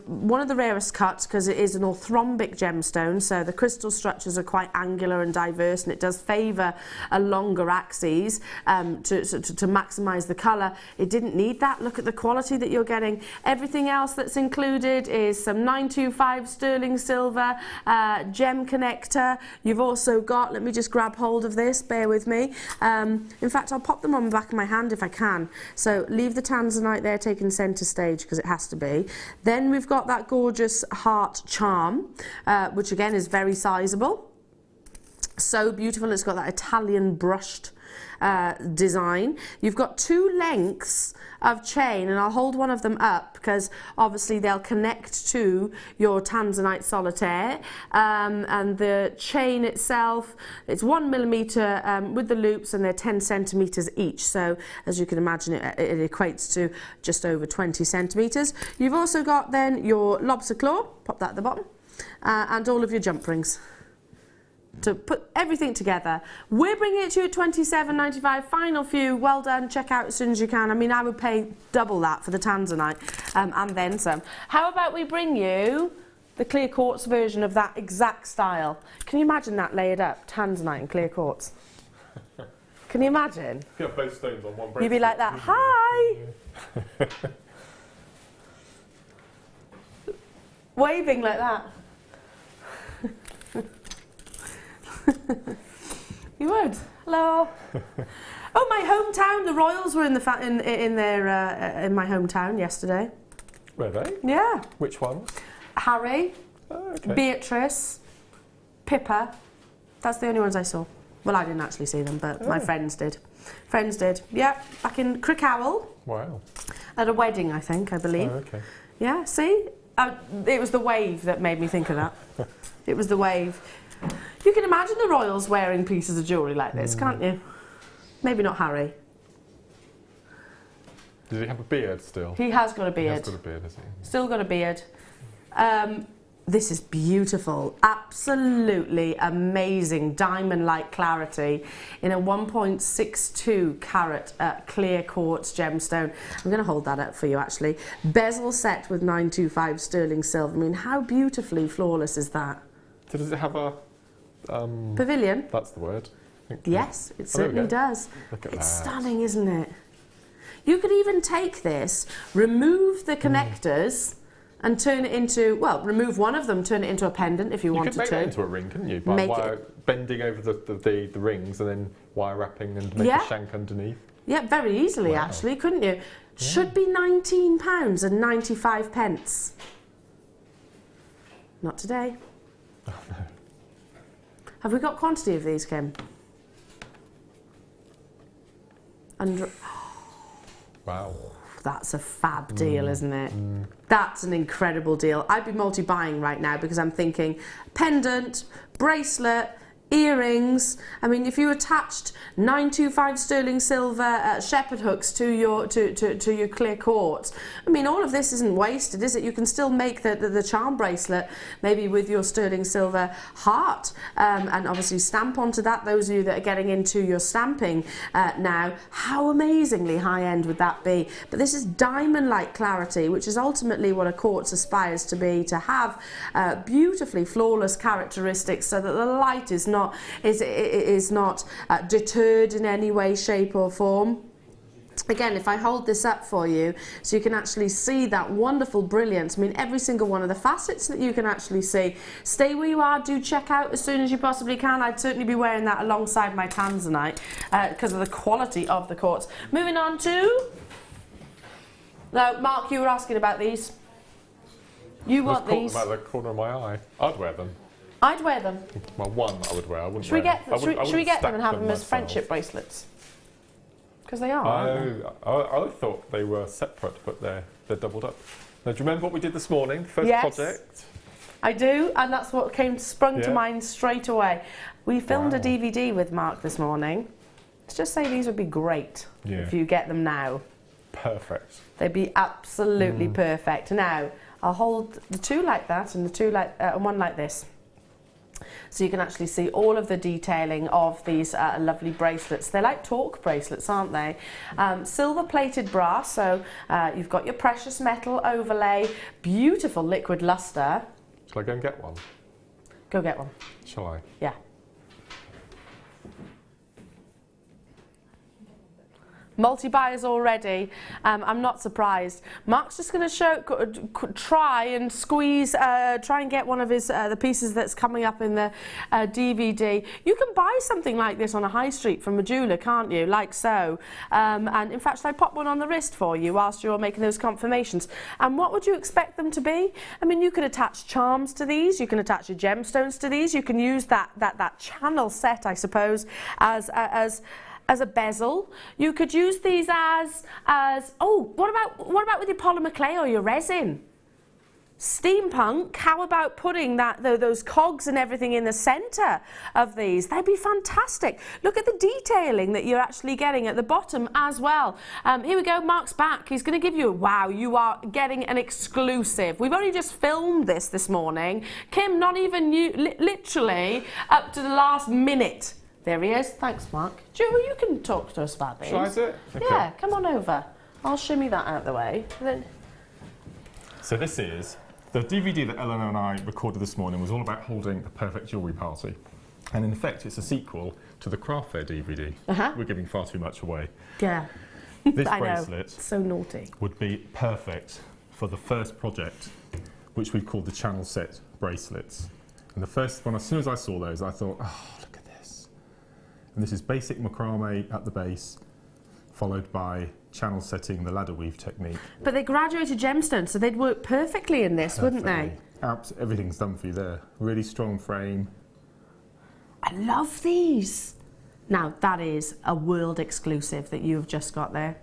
One of the rarest cuts, because it is an orthorhombic gemstone, so the crystal structures are quite angular and diverse, and it does favour a longer axis to maximise the colour. It didn't need that. Look at the quality that you're getting. Everything else that's included is some 925 sterling silver, gem connector. You've also got, let me just grab hold of this, bear with me. In fact, I'll pop them on the back of my hand if I can. So leave the tanzanite there taking centre stage, because it has to be. Then we've got that gorgeous heart charm, which again is very sizable. So beautiful. It's got that Italian brushed design. You've got 2 lengths of chain, and I'll hold one of them up because obviously they'll connect to your tanzanite solitaire, and the chain itself, it's 1mm with the loops, and they're 10 centimetres each, so as you can imagine it equates to just over 20 centimetres. You've also got then your lobster claw, pop that at the bottom, and all of your jump rings. To put everything together. We're bringing it to you at £27.95. Final few. Well done. Check out as soon as you can. I mean, I would pay double that for the tanzanite, and then some. How about we bring you the clear quartz version of that exact style? Can you imagine that layered up? Tanzanite and clear quartz. Can you imagine? You have both stones on one bracelet. You'd be like that. Hi! Waving like that. You would. Hello. Oh, my hometown. The Royals were in my hometown yesterday. Were they? Yeah. Which ones? Harry, Oh, okay. Beatrice, Pippa. That's the only ones I saw. Well, I didn't actually see them, but my friends did. Friends did. Yeah, back in Crickhowell. Wow. At a wedding, I believe. Oh, okay. Yeah, see? It was the wave that made me think of that. It was the wave. You can imagine the Royals wearing pieces of jewellery like this, can't you? Maybe not Harry. Does he have a beard still? He has got a beard. He has got a beard, has he? Still got a beard. This is beautiful. Absolutely amazing diamond-like clarity in a 1.62 carat clear quartz gemstone. I'm going to hold that up for you, actually. Bezel set with 925 sterling silver. I mean, how beautifully flawless is that? So does it have a... Pavilion? That's the word. Yes, it there we certainly go. does. Look at It's that. stunning, isn't it? You could even take this, remove the connectors, and turn it into, well, remove one of them, turn it into a pendant if you wanted could make to. that into a ring, couldn't you? By Make wire, bending over the rings and then wire wrapping and make a shank underneath. Yeah, very easily, Wow. actually, couldn't you? Should be £19.95. Not today. Oh, no. Have we got quantity of these, Kim? Wow. That's a fab deal, isn't it? That's an incredible deal. I'd be multi-buying right now because I'm thinking pendant, bracelet, earrings. I mean, if you attached 925 sterling silver shepherd hooks to your clear quartz, I mean, all of this isn't wasted, is it? You can still make the charm bracelet maybe with your sterling silver heart, and obviously stamp onto that. Those of you that are getting into your stamping now, how amazingly high end would that be? But this is diamond-like clarity, which is ultimately what a quartz aspires to be, to have beautifully flawless characteristics, so that the light is not deterred in any way, shape or form. Again, if I hold this up for you so you can actually see that wonderful brilliance, I mean, every single one of the facets that you can actually see. Stay where you are, do check out as soon as you possibly can. I'd certainly be wearing that alongside my tanzanite because of the quality of the quartz. Moving on to... Now, Mark, you were asking about these. You want these? Just caught them out of the corner of my eye. I'd wear them. I'd wear them. Well, one I would wear. I wouldn't Should we wear get them. should we get stack them and have them as myself. friendship bracelets? Because they are. Aren't they? I thought they were separate, but they're doubled up. Now, do you remember what we did this morning? The first Yes. project? I do, and that's what sprung to Yeah. mind straight away. We filmed a Wow. DVD with Mark this morning. Let's just say these would be great if you get them now. Perfect. They'd be absolutely perfect. Now, I'll hold the two like that and the two like and one like this. So you can actually see all of the detailing of these lovely bracelets. They're like torque bracelets, aren't they? Silver plated brass, so you've got your precious metal overlay, beautiful liquid luster. Shall I go and get one? Go get one. Shall I? Yeah. Multi-buyers already. I'm not surprised. Mark's just going to try and squeeze, try and get one of his the pieces that's coming up in the DVD. You can buy something like this on a high street from a jeweller, can't you? Like so. And in fact, shall I pop one on the wrist for you whilst you're making those confirmations? And what would you expect them to be? I mean, you could attach charms to these. You can attach your gemstones to these. You can use that channel set, I suppose, as a bezel. You could use these as what about with your polymer clay or your resin? Steampunk, how about putting those cogs and everything in the centre of these? They'd be fantastic. Look at the detailing that you're actually getting at the bottom as well. Here we go, Mark's back. He's going to give you, wow, you are getting an exclusive. We've only just filmed this morning. Kim, not even you, literally up to the last minute. There he is. Thanks, Mark. Joe, you can talk to us about these. Shall I do it? Okay. Yeah, come on over. I'll shimmy that out of the way. Then... So this is the DVD that Eleanor and I recorded this morning was all about holding the perfect jewellery party. And in effect, it's a sequel to the craft fair DVD. We're giving far too much away. Yeah. This I know. bracelet So naughty. would be perfect for the first project, which we've called the channel set bracelets. And the first one, as soon as I saw those, I thought, oh, look at this. And this is basic macrame at the base, followed by channel setting, the ladder weave technique. But they graduated gemstone, so they'd work perfectly in this, wouldn't they? Everything's done for you there. Really strong frame. I love these. Now, that is a world exclusive that you've just got there.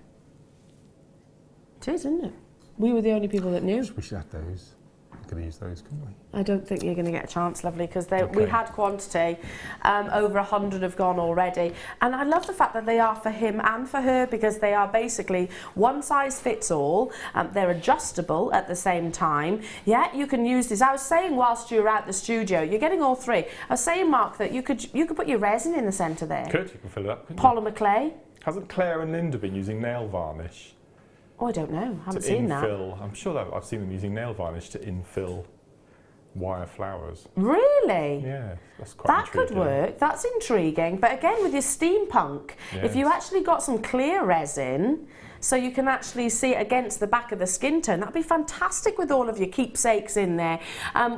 It is, isn't it? We were the only people that knew. We should have those. We could use those, couldn't we? I don't think you're going to get a chance, lovely, because we Okay. had quantity. Over 100 have gone already. And I love the fact that they are for him and for her, because they are basically one size fits all. They're adjustable at the same time. Yeah, you can use these. I was saying whilst you were at the studio, you're getting all three. I was saying, Mark, that you could put your resin in the centre there. You can fill it up, couldn't Polymer clay. Hasn't Claire and Linda been using nail varnish? Oh, I don't know. Haven't to seen that. infill, I'm sure that I've seen them using nail varnish to infill wire flowers. Really? Yeah, that's quite That intriguing. could work. That's intriguing. But again, with your steampunk, if you actually got some clear resin, so you can actually see it against the back of the skin tone, that'd be fantastic with all of your keepsakes in there.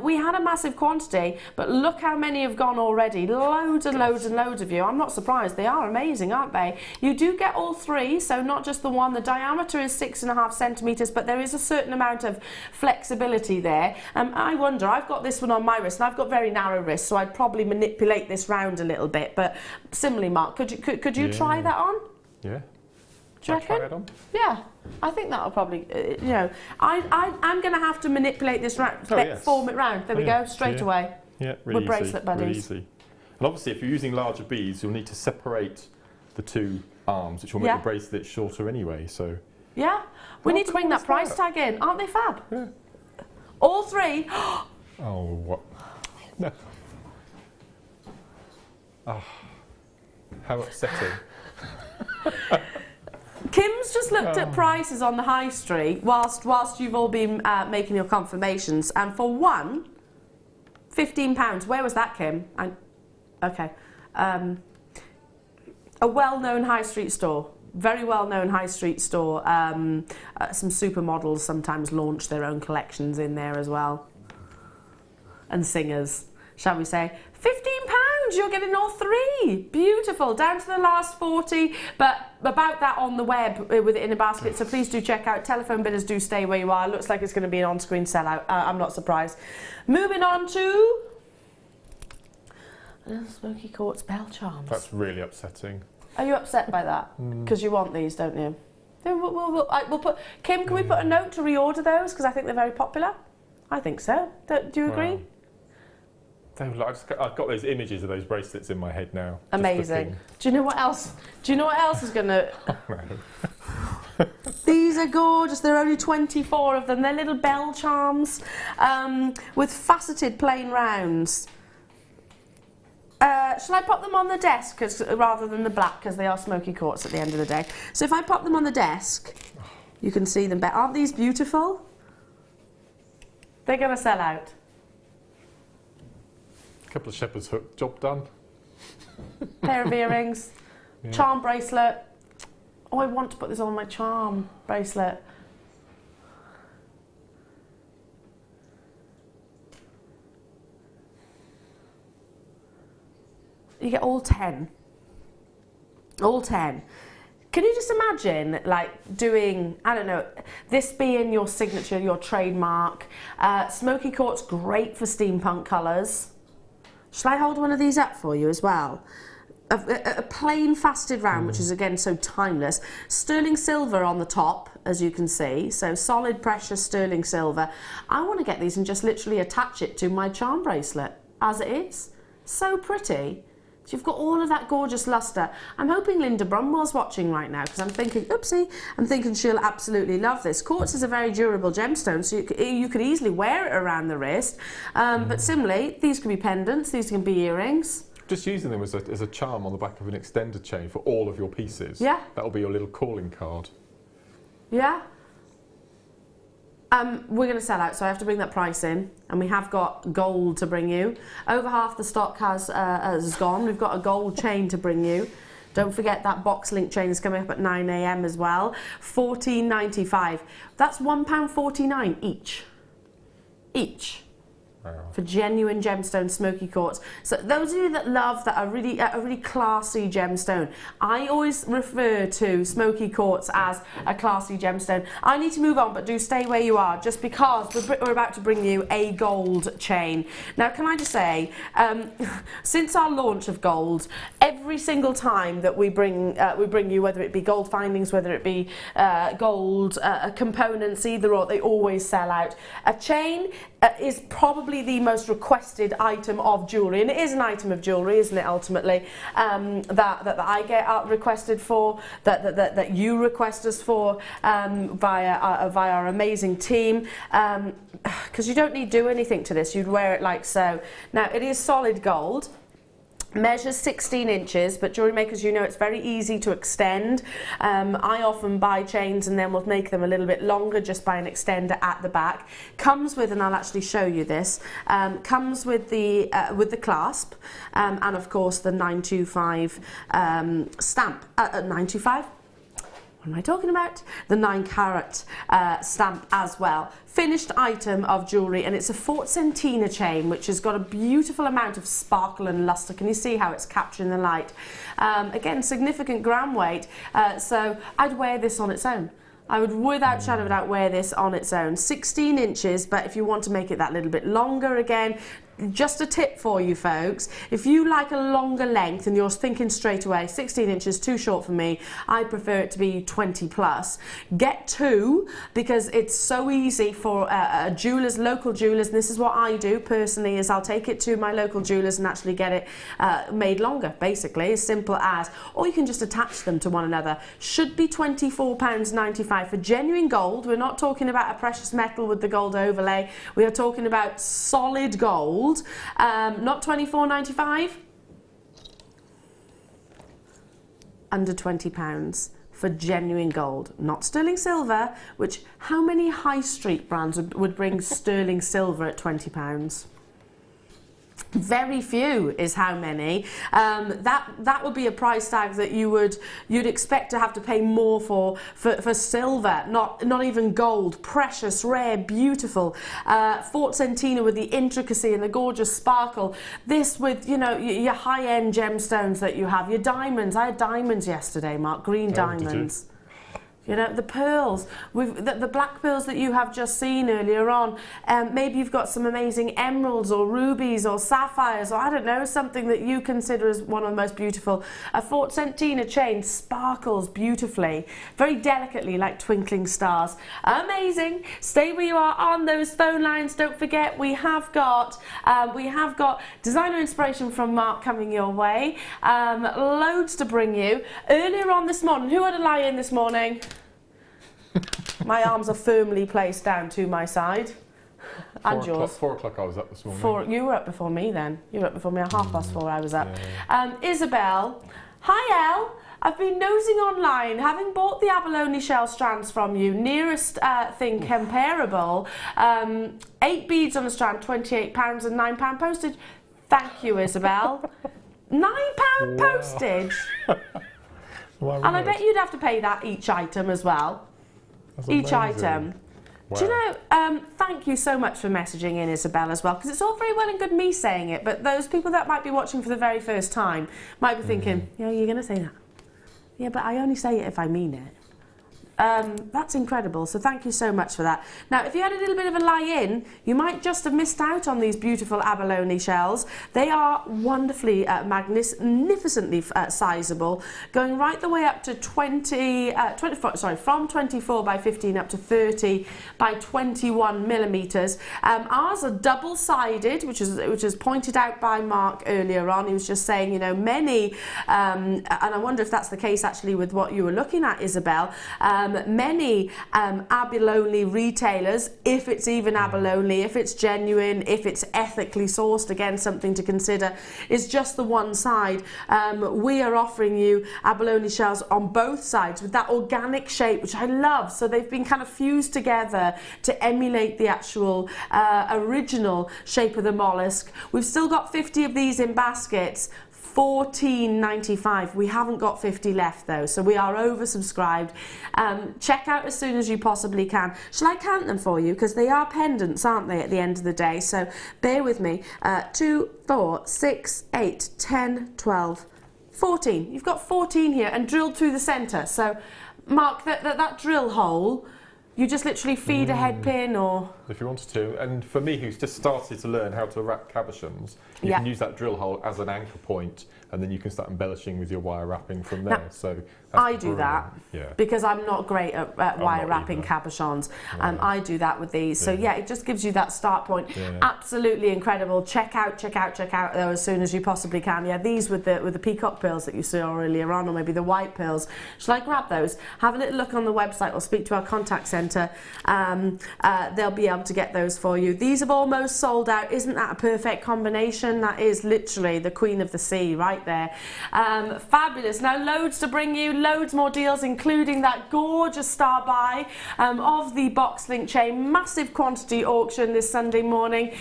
We had a massive quantity, but look how many have gone already. Loads and loads and loads of you. I'm not surprised. They are amazing, aren't they? You do get all three, so not just the one. The diameter is 6.5 centimetres, but there is a certain amount of flexibility there. I wonder, I've got this one on my wrist, and I've got very narrow wrists, so I'd probably manipulate this round a little bit. But similarly, Mark, could you try that on? Yeah. Do you reckon? Try it on? Yeah, I think that'll probably, you know, I'm going to have to manipulate this round, form it round. There we go, straight away. Yeah, really We're bracelet buddies. Really easy. And obviously, if you're using larger beads, you'll need to separate the two arms, which will make the bracelet shorter anyway. So. Yeah, we need to bring that price tag in. Aren't they fab? Yeah. All three. Oh, what? No. Oh, how upsetting. Kim's just looked at prices on the high street whilst you've all been making your confirmations, and for one, £15. Where was that, Kim? Okay. A well-known high street store. Very well-known high street store. Some supermodels sometimes launch their own collections in there as well. And singers, shall we say. £15, you're getting all three. Beautiful, down to the last 40, but about that on the web with it in a basket, so please do check out. Telephone bidders do stay where you are. Looks like it's going to be an on-screen sellout. I'm not surprised. Moving on to Smoky Quartz bell charms. That's really upsetting. Are you upset by that? Because you want these, don't you? Then we'll put. Kim, can we put a note to reorder those? Because I think they're very popular. I think so. Do you agree? I've got those images of those bracelets in my head now. Amazing. Do you know what else? Do you know what else is going to... These are gorgeous. There are only 24 of them. They're little bell charms with faceted plain rounds. Shall I pop them on the desk rather than the black, because they are smoky quartz at the end of the day? So if I pop them on the desk, you can see them better. Aren't these beautiful? They're going to sell out. Couple of shepherd's hook, job done. Pair of earrings, charm bracelet. Oh, I want to put this on my charm bracelet. You get all 10. All 10. Can you just imagine, like, doing, I don't know, this being your signature, your trademark. Smoky quartz, great for steampunk colours. Shall I hold one of these up for you as well? A plain faceted round, which is again so timeless. Sterling silver on the top, as you can see. So solid precious sterling silver. I want to get these and just literally attach it to my charm bracelet as it is. So pretty. So you've got all of that gorgeous lustre. I'm hoping Linda Brumwell's watching right now, because I'm thinking, oopsie, I'm thinking she'll absolutely love this. Quartz is a very durable gemstone, so you could easily wear it around the wrist. But similarly, these can be pendants, these can be earrings. Just using them as a charm on the back of an extended chain for all of your pieces. Yeah. That'll be your little calling card. Yeah. We're going to sell out, so I have to bring that price in, and we have got gold to bring you. Over half the stock has gone. We've got a gold chain to bring you. Don't forget that box link chain is coming up at 9 AM as well. £14.95. That's £1.49 each. Each. For genuine gemstone smoky quartz. So those of you that love that are really a really classy gemstone, I always refer to smoky quartz as a classy gemstone. I need to move on, but do stay where you are, just because we're about to bring you a gold chain. Now, can I just say, since our launch of gold, every single time that we bring you, whether it be gold findings, whether it be gold components, either or, they always sell out. A chain is probably the most requested item of jewellery, and it is an item of jewellery, isn't it, ultimately, that I get requested for, that you request us for via our amazing team, because you don't need to do anything to this, you'd wear it like so. Now, it is solid gold. Measures 16 inches, but jewellery makers, you know, it's very easy to extend. I often buy chains and then we'll make them a little bit longer just by an extender at the back. Comes with, and I'll actually show you this, comes with the clasp, and of course the 925 stamp. 925? What am I talking about? The 9 carat stamp as well. Finished item of jewellery, and it's a Fort Centina chain, which has got a beautiful amount of sparkle and lustre. Can you see how it's capturing the light? Again, significant gram weight, so I'd wear this on its own. I would, without shadow of a doubt, wear this on its own. 16 inches, but if you want to make it that little bit longer, again, just a tip for you folks, if you like a longer length and you're thinking straight away 16 inches too short for me, I prefer it to be 20 plus, get 2, because it's so easy for jewelers, local jewelers, and this is what I do personally, is I'll take it to my local jewelers and actually get it made longer, basically, as simple as, or you can just attach them to one another. Should be £24.95 for genuine gold. We're not talking about a precious metal with the gold overlay, we are talking about solid gold. Not £24.95, under £20 for genuine gold, not sterling silver, which how many high street brands would bring sterling silver at £20? Very few is how many. That would be a price tag that you'd expect to have to pay more for silver, not even gold. Precious, rare, beautiful. Fort Centina with the intricacy and the gorgeous sparkle. This with, you know, your high-end gemstones that you have, your diamonds. I had diamonds yesterday, Mark, green diamonds. You know, the pearls, the black pearls that you have just seen earlier on, maybe you've got some amazing emeralds or rubies or sapphires, or I don't know, something that you consider as one of the most beautiful. A Fort Centina chain sparkles beautifully, very delicately like twinkling stars. Amazing. Stay where you are on those phone lines. Don't forget, we have got designer inspiration from Mark coming your way. Loads to bring you. Earlier on this morning, who had a lie-in this morning? My arms are firmly placed down to my side. And yours. 4 o'clock I was up this morning. You were up before me then. You were up before me at 4:30 I was up. Yeah. Isabel. Hi Elle. I've been nosing online, having bought the abalone shell strands from you, nearest thing comparable. 8 beads on a strand, £28 and £9 postage. Thank you, Isabel. £9 postage? And I bet you'd have to pay that each item as well. That's each amazing. item. Wow. Do you know, thank you so much for messaging in, Isabel, as well, because it's all very well and good me saying it, but those people that might be watching for the very first time might be thinking, yeah, you're going to say that. Yeah, but I only say it if I mean it. That's incredible, so thank you so much for that. Now, if you had a little bit of a lie-in, you might just have missed out on these beautiful abalone shells. They are wonderfully magnificently sizable, going right the way up to from 24 by 15 up to 30 by 21 millimeters. Ours are double-sided, which is pointed out by Mark earlier on. He was just saying, you know, many, and I wonder if that's the case actually with what you were looking at, Isabel. Many abalone retailers, if it's even abalone, if it's genuine, if it's ethically sourced, again something to consider, is just the one side. We are offering you abalone shells on both sides with that organic shape, which I love. So they've been kind of fused together to emulate the actual original shape of the mollusk. We've still got 50 of these in baskets. 14.95. We haven't got 50 left though, so we are oversubscribed. Check out as soon as you possibly can. Shall I count them for you? Because they are pendants, aren't they, at the end of the day? So bear with me. 2, 4, 6, 8, 10, 12, 14. You've got 14 here and drilled through the centre. So Mark, that drill hole, you just literally feed a head pin or... If you wanted to. And for me, who's just started to learn how to wrap cabochons, you can use that drill hole as an anchor point, and then you can start embellishing with your wire wrapping from there. Now, so I do that because I'm not great at wire wrapping either. cabochons. I do that with these. So yeah, it just gives you that start point. Absolutely incredible. Check out though as soon as you possibly can. Yeah, these with the peacock pearls that you saw earlier on, or maybe the white pearls. Shall I grab those? Have a little look on the website or speak to our contact centre. They'll be able to get those for you. These have almost sold out. Isn't that a perfect combination? That is literally the queen of the sea right there. Fabulous. Now loads to bring you, loads more deals, including that gorgeous star buy of the box link chain. Massive quantity auction this Sunday morning.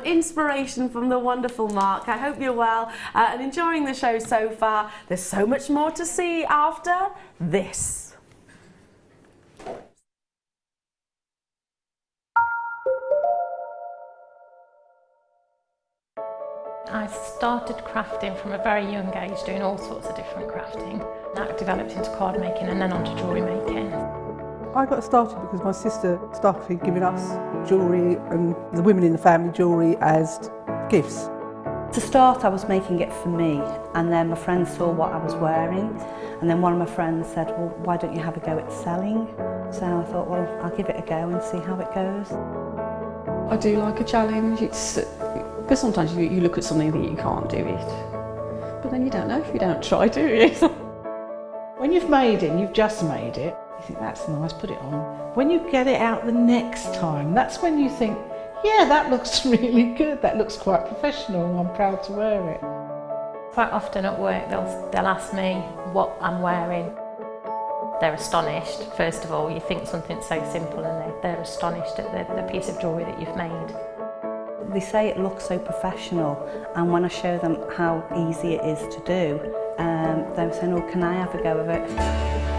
Inspiration from the wonderful Mark. I hope you're well and enjoying the show so far. There's so much more to see after this. I started crafting from a very young age, doing all sorts of different crafting. That developed into card making and then onto jewellery making. I got started because my sister started giving us jewellery and the women in the family jewellery as gifts. To start, I was making it for me, and then my friends saw what I was wearing, and then one of my friends said, well, why don't you have a go at selling? So I thought, well, I'll give it a go and see how it goes. I do like a challenge. Because sometimes you look at something and think you can't do it, but then you don't know if you don't try, do you? When you've made it and you've just made it, you think that's nice, put it on. When you get it out the next time, that's when you think, yeah, that looks really good, that looks quite professional and I'm proud to wear it. Quite often at work they'll ask me what I'm wearing. They're astonished. First of all, you think something so simple and they're astonished at the piece of jewellery that you've made. They say it looks so professional, and when I show them how easy it is to do, they're saying, oh, can I have a go of it?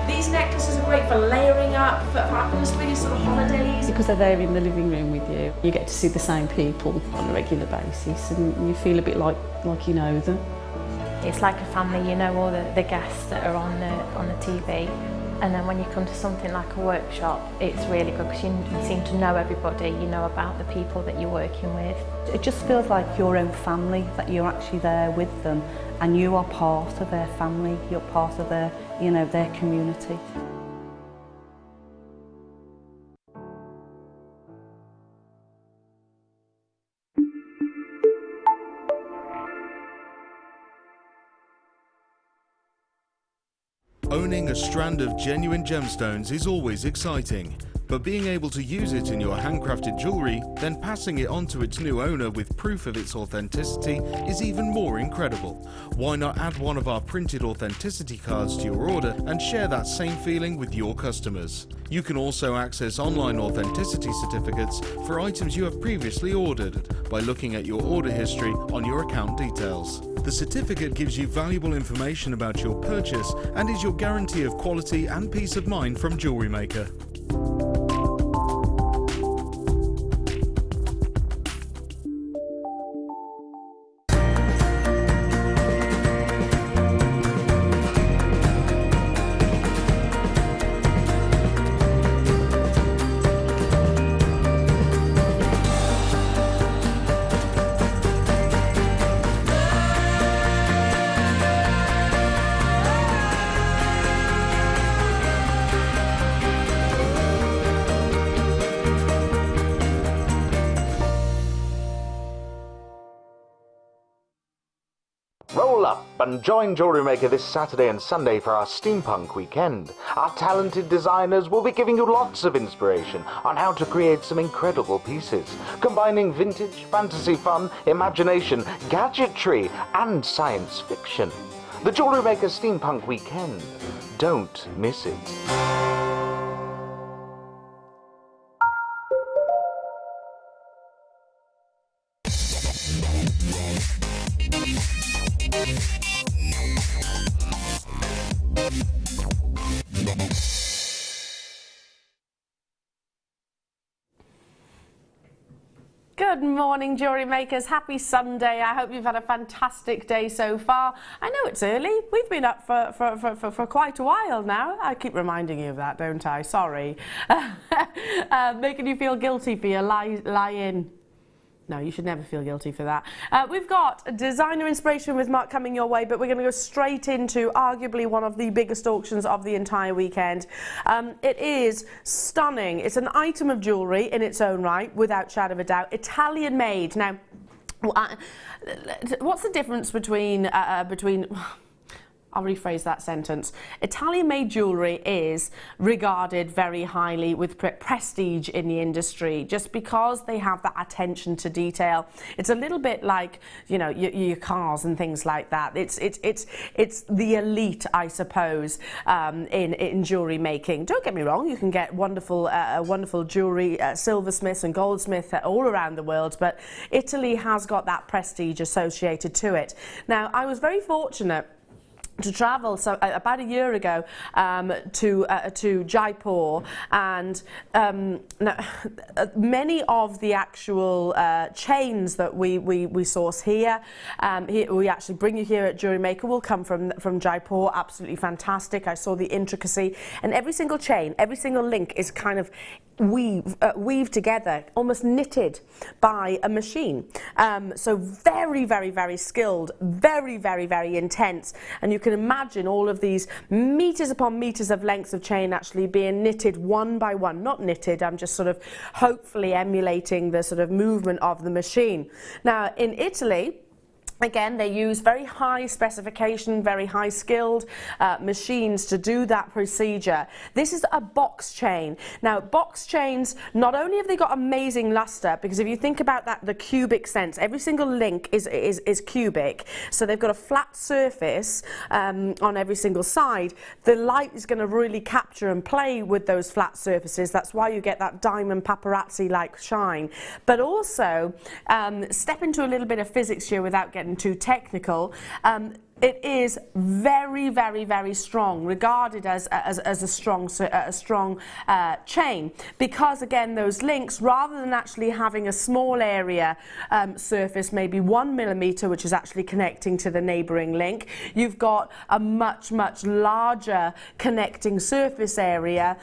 These necklaces are great for layering up, for atmosphere, sort of holidays. Because they're there in the living room with you, you get to see the same people on a regular basis and you feel a bit like you know them. It's like a family, you know all the guests that are on the TV. And then when you come to something like a workshop, it's really good because you seem to know everybody, you know about the people that you're working with. It just feels like your own family, that you're actually there with them and you are part of their family, you're part of their, you know, their community. Owning a strand of genuine gemstones is always exciting, but being able to use it in your handcrafted jewellery, then passing it on to its new owner with proof of its authenticity is even more incredible. Why not add one of our printed authenticity cards to your order and share that same feeling with your customers? You can also access online authenticity certificates for items you have previously ordered by looking at your order history on your account details. The certificate gives you valuable information about your purchase and is your guarantee of quality and peace of mind from Jewellery Maker. Roll up and join Jewellery Maker this Saturday and Sunday for our Steampunk weekend. Our talented designers will be giving you lots of inspiration on how to create some incredible pieces, combining vintage, fantasy fun, imagination, gadgetry and science fiction. The Jewellery Maker Steampunk weekend. Don't miss it. Good morning, jewellery makers. Happy Sunday. I hope you've had a fantastic day so far. I know it's early. We've been up for quite a while now. I keep reminding you of that, don't I? Sorry. Making you feel guilty for your lie-in. No, you should never feel guilty for that. We've got designer inspiration with Mark coming your way, but we're going to go straight into arguably one of the biggest auctions of the entire weekend. It is stunning. It's an item of jewellery in its own right, without shadow of a doubt. Italian made. Now, what's the difference between I'll rephrase that sentence. Italian-made jewellery is regarded very highly with prestige in the industry just because they have that attention to detail. It's a little bit like, you know, your cars and things like that. It's the elite, I suppose, in jewellery making. Don't get me wrong, you can get wonderful jewellery, silversmiths and goldsmiths all around the world, but Italy has got that prestige associated to it. Now, I was very fortunate to travel about a year ago to Jaipur, and many of the actual chains that we source here, we actually bring you here at Jewellery Maker, will come from Jaipur. Absolutely fantastic. I saw the intricacy, and every single chain, every single link is kind of weaved together, almost knitted by a machine. So very, very, very skilled, very, very, very intense, and you can imagine all of these meters upon meters of lengths of chain actually being knitted one by one. Not knitted, I'm just sort of hopefully emulating the sort of movement of the machine. Now in Italy, again, they use very high specification, very high skilled machines to do that procedure. This is a box chain. Now, box chains, not only have they got amazing luster, because if you think about that, the cubic sense, every single link is cubic. So they've got a flat surface on every single side. The light is going to really capture and play with those flat surfaces. That's why you get that diamond paparazzi-like shine. But also, step into a little bit of physics here without getting too technical. It is very, very, very strong, regarded as a strong chain, because again those links, rather than actually having a small area surface, maybe 1 millimeter, which is actually connecting to the neighbouring link, you've got a much larger connecting surface area.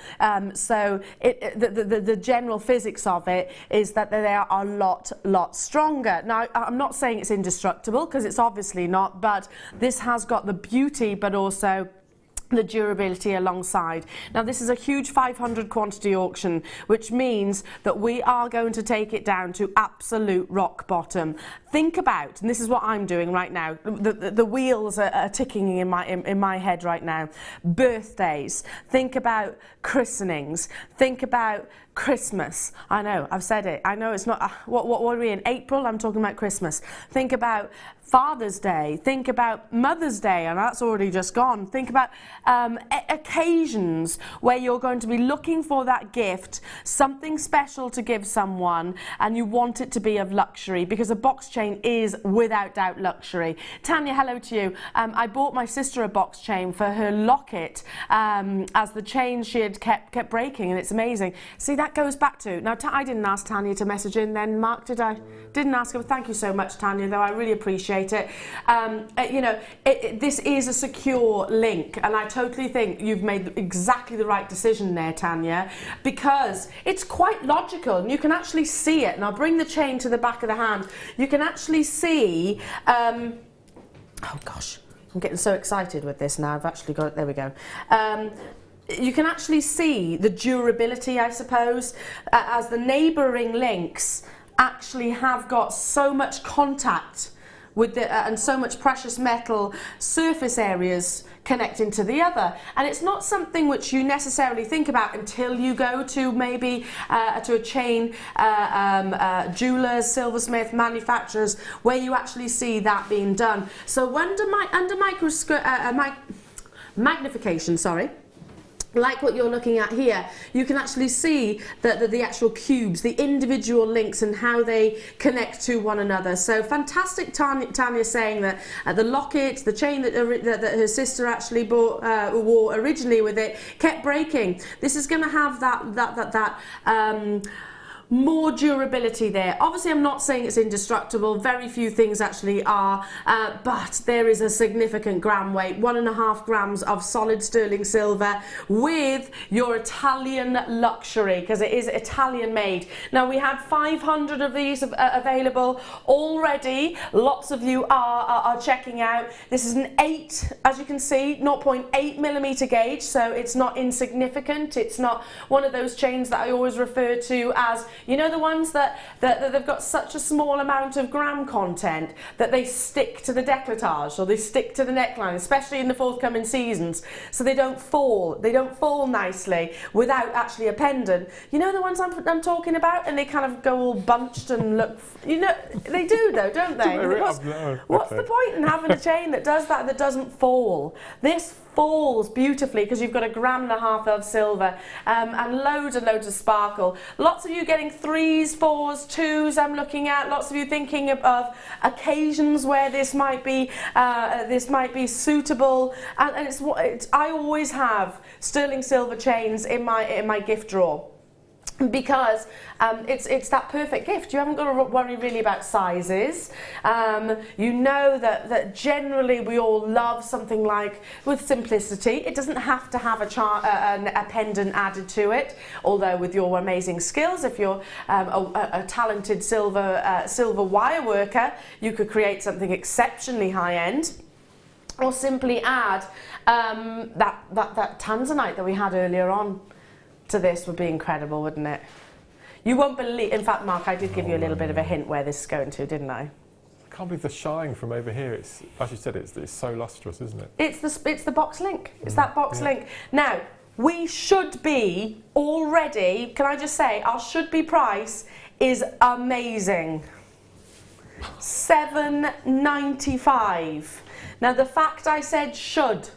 So the general physics of it is that they are a lot stronger. Now, I'm not saying it's indestructible, because it's obviously not, but this has got the beauty but also the durability alongside. Now, this is a huge 500 quantity auction, which means that we are going to take it down to absolute rock bottom. Think about, and this is what I'm doing right now, the wheels are ticking in my head right now. Birthdays, think about christenings, think about Christmas. I know, I've said it. I know it's not, what are we in? April? I'm talking about Christmas. Think about Father's Day. Think about Mother's Day, and that's already just gone. Think about occasions where you're going to be looking for that gift, something special to give someone, and you want it to be of luxury, because a box chain is without doubt luxury. Tanya, hello to you. I bought my sister a box chain for her locket, as the chain she had kept breaking, and it's amazing. See, that goes back to, now I didn't ask Tanya to message in then, Mark, did I? Didn't ask her. Thank you so much, Tanya, though I really appreciate it. You know, this is a secure link, and I totally think you've made exactly the right decision there, Tanya, because it's quite logical, and you can actually see it. And I'll bring the chain to the back of the hand. You can actually see, oh gosh, I'm getting so excited with this now. I've actually got it, there we go. You can actually see the durability, I suppose, as the neighbouring links actually have got so much contact with the, and so much precious metal surface areas connecting to the other. And it's not something which you necessarily think about until you go to maybe to a chain, jewellers, silversmith, manufacturers, where you actually see that being done. So under microscope, magnification, sorry. like what you're looking at here, you can actually see the actual cubes, the individual links and how they connect to one another. So fantastic. Tanya saying that the locket, the chain that her sister actually bought, wore originally with it, kept breaking. This is going to have that more durability there. Obviously, I'm not saying it's indestructible. Very few things actually are, but there is a significant gram weight, 1.5 grams of solid sterling silver with your Italian luxury, because it is Italian made. Now, we had 500 of these available already. Lots of you are checking out. This is an 8, as you can see, 0.8 millimeter gauge, so it's not insignificant. It's not one of those chains that I always refer to as, you know, the ones that they've got such a small amount of gram content that they stick to the décolletage or they stick to the neckline, especially in the forthcoming seasons, so they don't fall. They don't fall nicely without actually a pendant. You know the ones I'm talking about, and they kind of go all bunched and look. You know they do though, don't they? What's the point in having a chain that does that doesn't fall? This falls beautifully because you've got 1.5 grams of silver and loads and loads of sparkle. Lots of you getting 3s, 4s, 2s. I'm looking at lots of you thinking of occasions where this might be suitable, and it's I always have sterling silver chains in my gift drawer, because it's that perfect gift. You haven't got to worry really about sizes. You know that generally we all love something like with simplicity. It doesn't have to have a pendant added to it, although with your amazing skills, if you're a talented silver wire worker, you could create something exceptionally high-end, or simply add that tanzanite that we had earlier on to this. Would be incredible, wouldn't it? You won't believe. In fact, Mark, I did give you a little bit of a hint where this is going to, didn't I? I can't believe the shine from over here. It's, as you said, it's so lustrous, isn't it? It's the box link. It's that box link. Now we should be already. Can I just say our should be price is amazing. $7.95. Now the fact I said should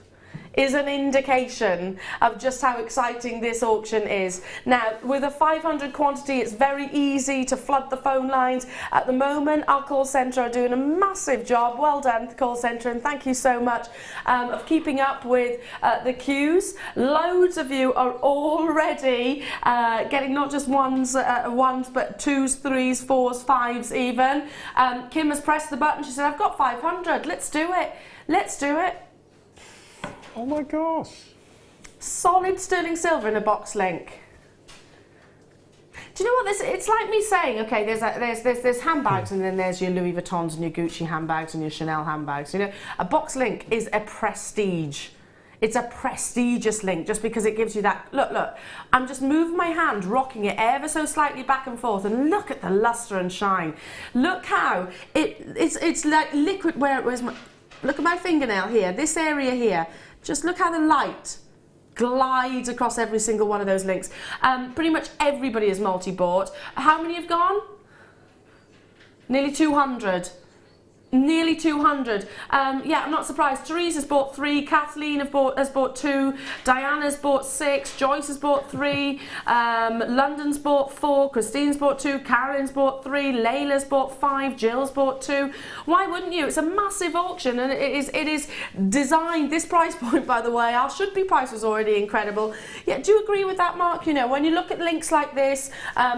is an indication of just how exciting this auction is. Now, with a 500 quantity, it's very easy to flood the phone lines. At the moment, our call centre are doing a massive job. Well done, the call centre, and thank you so much of keeping up with the queues. Loads of you are already getting not just ones, but 2s, 3s, 4s, 5s even. Kim has pressed the button. She said, I've got 500. Let's do it. Let's do it. Oh my gosh. Solid sterling silver in a box link. Do you know what this? It's like me saying, okay, there's handbags, and then there's your Louis Vuittons and your Gucci handbags and your Chanel handbags. You know, a box link is a prestige. It's a prestigious link just because it gives you that. Look. I'm just moving my hand, rocking it ever so slightly back and forth, and look at the luster and shine. Look how it's like liquid. Where's my? Look at my fingernail here. This area here. Just look how the light glides across every single one of those links. Pretty much everybody is multi-bought. How many have gone? Nearly 200. Nearly 200. Yeah, I'm not surprised. Therese has bought 3. Kathleen has bought 2. Diana's bought 6. Joyce has bought 3. London's bought 4. Christine's bought 2. Carolyn's bought 3. Layla's bought 5. Jill's bought 2. Why wouldn't you? It's a massive auction, and it is designed. This price point, by the way, our should be price was already incredible. Yeah, do you agree with that, Mark? You know, when you look at links like this,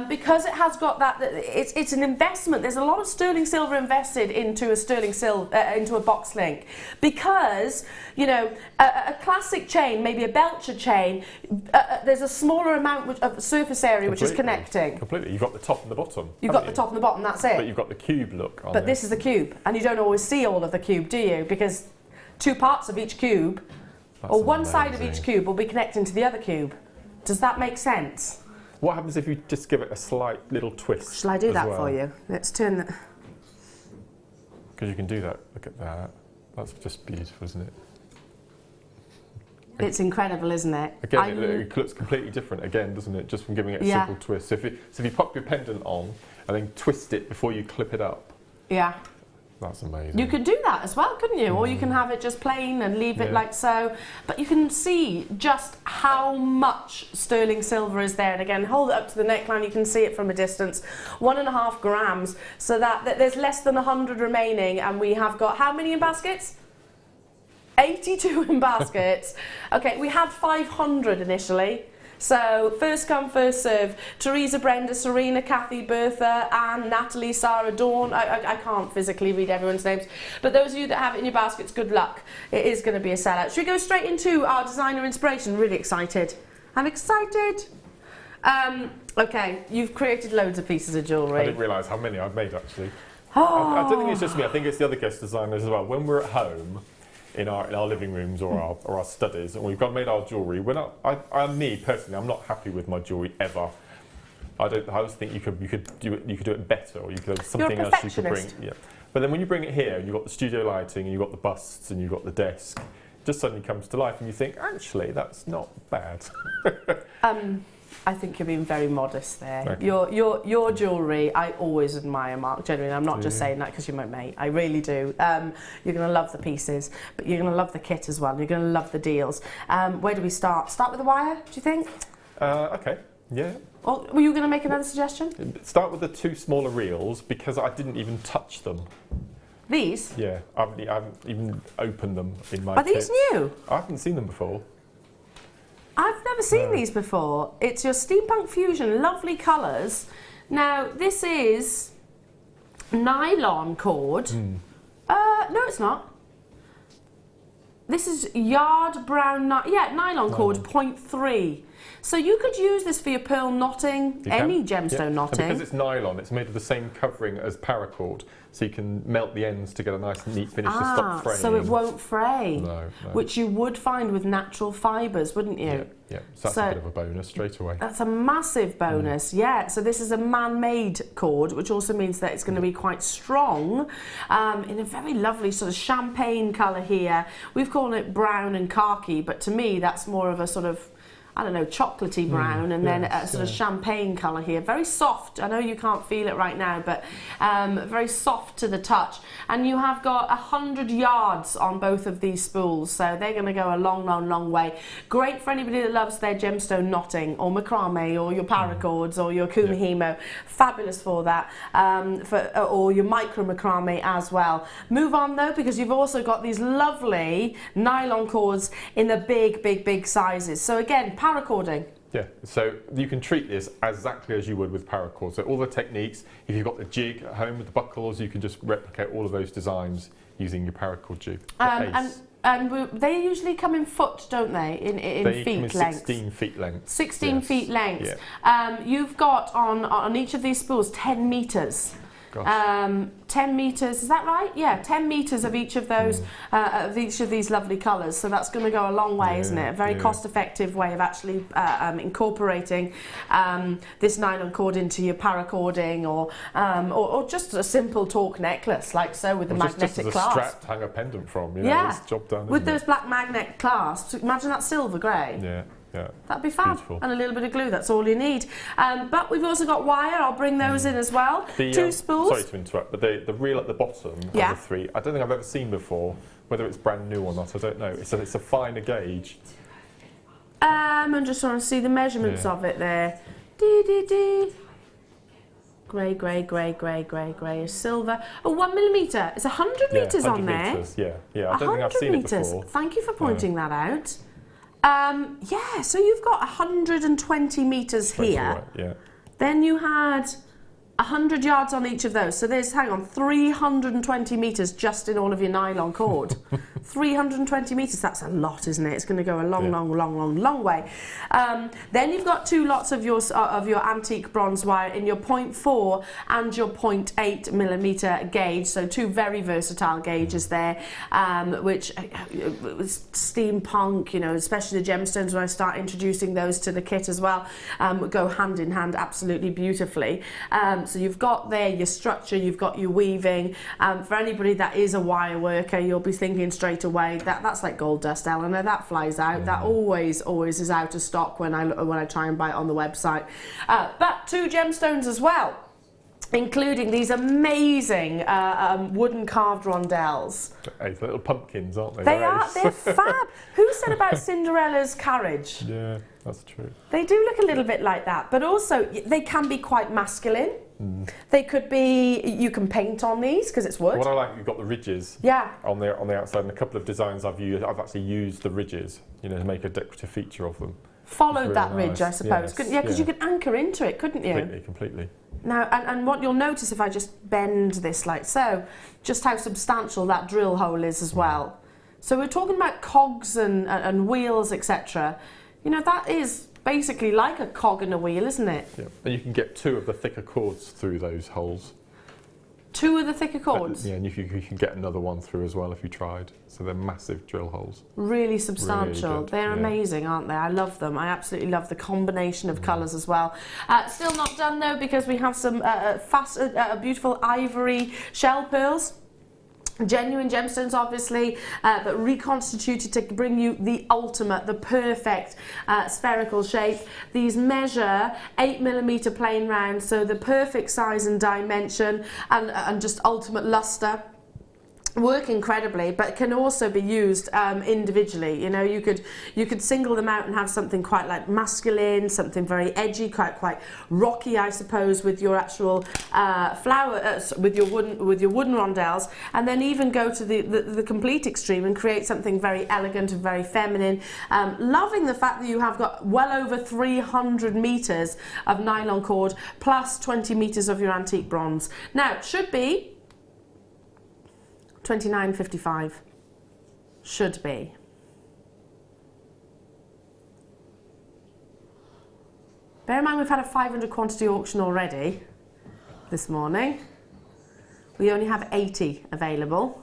because it has got that, it's an investment. There's a lot of sterling silver invested into a sterling silver into a box link, because you know a classic chain, maybe a Belcher chain, there's a smaller amount of surface area which is connecting. Completely. You've got the top and the bottom. You've got the top and the bottom. That's it. But you've got the cube look on But this is the cube, and you don't always see all of the cube, do you? Because 2 parts of each cube, or one side of each cube, will be connecting to the other cube. Does that make sense? What happens if you just give it a slight little twist? Shall I do that for you? Let's turn the. Because you can do that. Look at that. That's just beautiful, isn't it? It's incredible, isn't it? Again, it looks completely different again, doesn't it? Just from giving it a simple twist. So if you pop your pendant on and then twist it before you clip it up. Yeah. That's amazing. You could do that as well, couldn't you? Or you can have it just plain and leave it like so. But you can see just how much sterling silver is there. And again, hold it up to the neckline, you can see it from a distance. 1.5 grams. So that there's less than 100 remaining. And we have got how many in baskets? 82 in baskets. Okay, we had 500 initially. So first come, first serve. Teresa, Brenda, Serena, Kathy, Bertha, Anne, Natalie, Sarah, Dawn. I can't physically read everyone's names. But those of you that have it in your baskets, good luck. It is going to be a sellout. Should we go straight into our designer inspiration? Really excited. I'm excited. Okay, you've created loads of pieces of jewellery. I didn't realise how many I've made actually. I don't think it's just me, I think it's the other guest designers as well. When we're at home, in our living rooms or our studies, and we've made our jewellery. Me personally, I'm not happy with my jewellery ever. I always think you could do it better, or you could have something else you could bring. Yeah. But then when you bring it here, and you've got the studio lighting, and you've got the busts, and you've got the desk, it just suddenly comes to life, and you think, actually, that's not bad. I think you're being very modest there. Okay. Your jewellery, I always admire, Mark, genuinely. I'm not just saying that because you're my mate. I really do. You're going to love the pieces, but you're going to love the kit as well. You're going to love the deals. Where do we start? Start with the wire, do you think? Okay, yeah. Or were you going to make another suggestion? Start with the 2 smaller reels, because I didn't even touch them. These? Yeah, I haven't even opened them in my Are kit. these new? I haven't seen them before. I've never seen these before. It's your Steampunk Fusion, lovely colours. Now, this is nylon cord. No, it's not. This is yard brown, nylon cord, 0.3. So you could use this for your pearl knotting, any gemstone knotting. And because it's nylon, it's made of the same covering as paracord, so you can melt the ends to get a nice neat finish to stop fraying. So it won't fray, no. Which you would find with natural fibres, wouldn't you? Yeah, so that's a bit of a bonus straight away. That's a massive bonus, yeah. So this is a man-made cord, which also means that it's going to be quite strong, in a very lovely sort of champagne colour here. We've called it brown and khaki, but to me that's more of a sort of, I don't know, chocolatey brown, and then a sort of champagne colour here. Very soft. I know you can't feel it right now, but very soft to the touch. And you have got 100 yards on both of these spools, so they're going to go a long, long, long way. Great for anybody that loves their gemstone knotting, or macrame, or your paracords, or your kumihimo. Fabulous for that, or your micro macrame as well. Move on though, because you've also got these lovely nylon cords in the big, big, big sizes. So again, paracording. Yeah, so you can treat this exactly as you would with paracord. So all the techniques, if you've got the jig at home with the buckles, you can just replicate all of those designs using your paracord jig. And they usually come in foot, don't they? In they feet come in length. 16 feet length. 16 feet length. Yeah. You've got on each of these spools 10 metres. 10 metres, is that right? Yeah, 10 metres of each of those, of each of these lovely colours. So that's going to go a long way, isn't it? A very cost-effective way of actually incorporating this nylon cord into your paracording, or just a simple torque necklace, like so, with the magnetic just clasp. Strap to hang a pendant from, you know, it's job done. With those black magnet clasps. Imagine that silver grey. Yeah. That'd be fab. Beautiful. And a little bit of glue, that's all you need. But we've also got wire, I'll bring those in as well. 2 spools. Sorry to interrupt, but the reel at the bottom of the 3, I don't think I've ever seen before. Whether it's brand new or not, I don't know. It's a finer gauge. I'm just trying to see the measurements of it there. Grey, grey, grey, grey, grey, grey is silver. Oh, 1 millimetre. It's 100 metres on there. Meters, yeah. I don't think I've seen it before. Thank you for pointing that out. So you've got 120 metres here. Right, Then you had 100 yards on each of those. So there's, 320 metres just in all of your nylon cord. 320 metres, that's a lot, isn't it? It's going to go a long, long, long, long, long way. Then you've got 2 lots of your antique bronze wire in your 0.4 and your 0.8 millimetre gauge. So 2 very versatile gauges there, which steampunk, especially the gemstones, when I start introducing those to the kit as well, go hand in hand absolutely beautifully. So you've got there your structure, you've got your weaving. For anybody that is a wire worker, you'll be thinking straight away that's like gold dust, Eleanor. That flies out. That always is out of stock when I try and buy it on the website. But 2 gemstones as well. including these amazing wooden carved rondelles. Hey, little pumpkins, aren't they? They're fab. Who said about Cinderella's carriage? Yeah, that's true. They do look a little bit like that, but also they can be quite masculine. They could be, you can paint on these because it's wood. What I like, you've got the ridges on the outside, and a couple of designs I've actually used the ridges, you know, to make a decorative feature of them. Followed that ridge, I suppose. Yes, Because you could anchor into it, couldn't you? Completely. Now, and what you'll notice if I just bend this like so, just how substantial that drill hole is as well. So we're talking about cogs and wheels, etc. You know, that is basically like a cog and a wheel, isn't it? Yeah, and you can get 2 of the thicker cords through those holes. 2 of the thicker cords? Yeah, and you can get another one through as well if you tried. So they're massive drill holes. Really substantial. Really good, they're amazing, aren't they? I love them. I absolutely love the combination of colours as well. Still not done though, because we have some beautiful ivory shell pearls. Genuine gemstones, obviously, but reconstituted to bring you the ultimate, the perfect spherical shape. These measure 8mm plain round, so the perfect size and dimension, and just ultimate luster. Work incredibly, but can also be used individually. You know, you could single them out and have something quite like masculine, something very edgy, quite rocky, I suppose, with your actual with your wooden rondelles, and then even go to the complete extreme and create something very elegant and very feminine. Loving the fact that you have got well over 300 meters of nylon cord plus 20 meters of your antique bronze. Now, it should be $29.55. Should be. Bear in mind we've had a 500 quantity auction already this morning. We only have 80 available.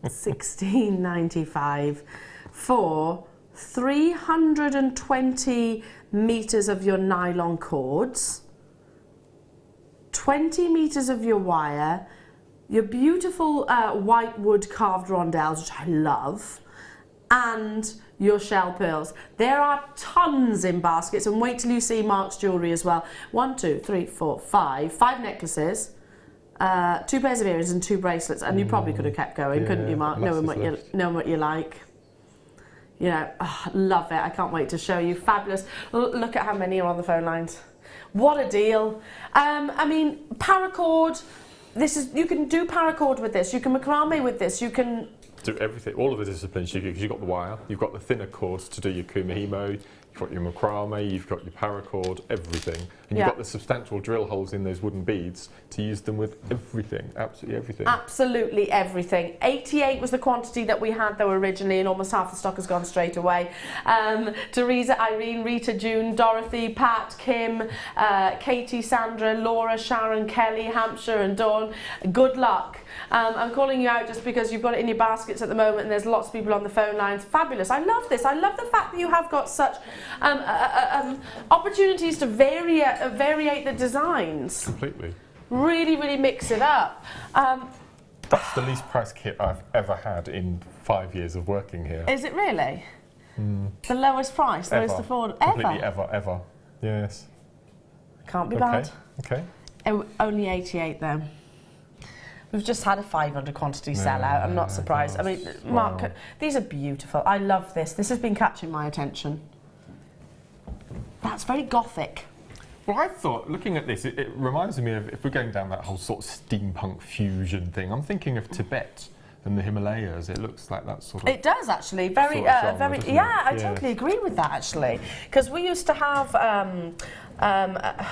$16.95 for 320 meters of your nylon cords, 20 meters of your wire, your beautiful white wood carved rondelles, which I love, and your shell pearls. There are tons in baskets, and wait till you see Mark's jewellery as well. 1, 2, 3, 4, 5 necklaces, 2 pairs of earrings and 2 bracelets, and you probably could have kept going, couldn't you, Mark? Knowing what you like. You know, love it. I can't wait to show you. Fabulous. Look at how many are on the phone lines. What a deal. I mean, paracord, you can do paracord with this, you can macrame with this, you can do everything, all of the disciplines, because you've got the wire, you've got the thinner cords to do your kumihimo, you've got your macrame, you've got your paracord, everything. And you've got the substantial drill holes in those wooden beads to use them with everything, absolutely everything. Absolutely everything. 88 was the quantity that we had though originally, and almost half the stock has gone straight away. Teresa, Irene, Rita, June, Dorothy, Pat, Kim, Katie, Sandra, Laura, Sharon, Kelly, Hampshire and Dawn, good luck. I'm calling you out just because you've got it in your baskets at the moment and there's lots of people on the phone lines. Fabulous. I love this. I love the fact that you have got such opportunities to variate the designs. Completely. Really, really mix it up. That's the least price kit I've ever had in 5 years of working here. Is it really? The lowest price, Ever. lowest affordable? Completely ever. Yes. Can't be bad. Okay. Only 88 though. We've just had a 500 quantity sellout. I'm not surprised. I mean, Mark, these are beautiful. I love this. This has been catching my attention. That's very gothic. Well, I thought, looking at this, it reminds me of, if we're going down that whole sort of steampunk fusion thing, I'm thinking of Tibet and the Himalayas. It looks like that sort of... It does, actually. Very, sort of genre, very. Yeah, I totally agree with that, actually. Because we used to have...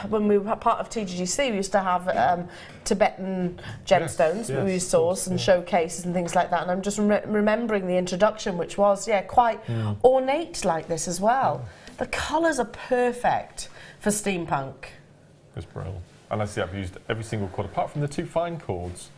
when we were part of TGGC, we used to have Tibetan gemstones we used to source and showcases and things like that. And I'm just remembering the introduction, which was, quite ornate like this as well. The colours are perfect for steampunk. It's brilliant. And I see I've used every single cord, apart from the 2 fine cords.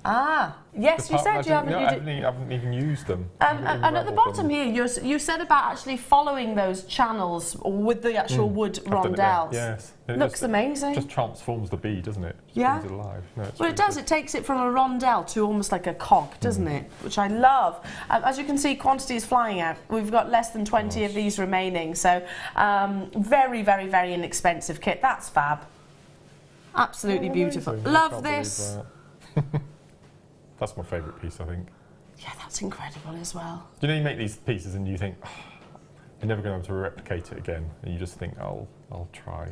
Ah, yes, you said you haven't. I haven't even used them. And at the bottom here, you said about actually following those channels with the actual wood rondelles. Yes, looks amazing. Just transforms the bead, doesn't it? Just yeah. brings it alive. No, well, it does. It takes it from a rondelle to almost like a cog, doesn't it? Which I love. As you can see, quantity is flying out. We've got less than 20 of these remaining, so very, very, very inexpensive kit. That's fab. Absolutely beautiful. Love this. That's my favourite piece, I think. Yeah, that's incredible as well. You know, you make these pieces and you think, oh, you're never going to be able to replicate it again, and you just think, I'll try.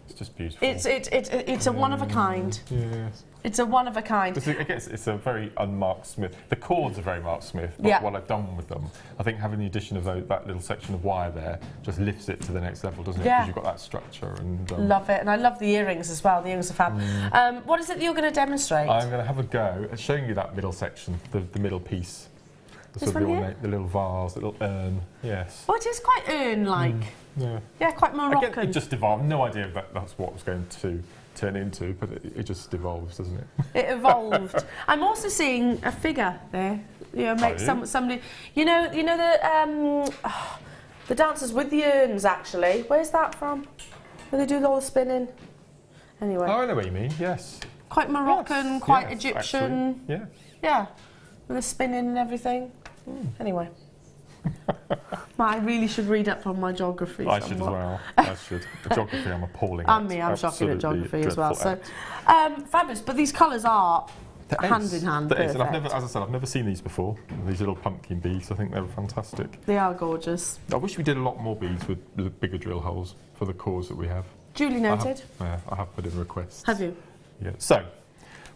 It's just beautiful. It's a one of a kind. Yes. It's a one of a kind. I guess it's a very unmarked Smith. The cords are very marked Smith, but what I've done with them, I think having the addition of that little section of wire there just lifts it to the next level, doesn't it? Because you've got that structure. And love it, and I love the earrings as well. The earrings are fab. What is it that you're going to demonstrate? I'm going to have a go at showing you that middle section, the middle piece. The little vase, the little urn, yes. Oh, it is quite urn-like. Yeah, quite Moroccan. Again, it just evolved. No idea if that's what it was going to turn into, but it just evolves, doesn't it? It evolved. I'm also seeing a figure there. You know, somebody. You know the dancers with the urns. Actually, where's that from? Where they do all the spinning. Anyway. Oh, I know what you mean. Yes. Quite Moroccan, quite Egyptian. Actually, yeah. Yeah, with the spinning and everything. Anyway. I really should read up on my geography. I should as well. I should. Geography, I'm appalling. And me, I'm shocking at geography as well. So, fabulous. But these colours are hand in hand. And as I said, I've never seen these before. These little pumpkin beads. I think they're fantastic. They are gorgeous. I wish we did a lot more beads with bigger drill holes for the cores that we have. Duly noted. I have put in requests. Have you? Yeah. So,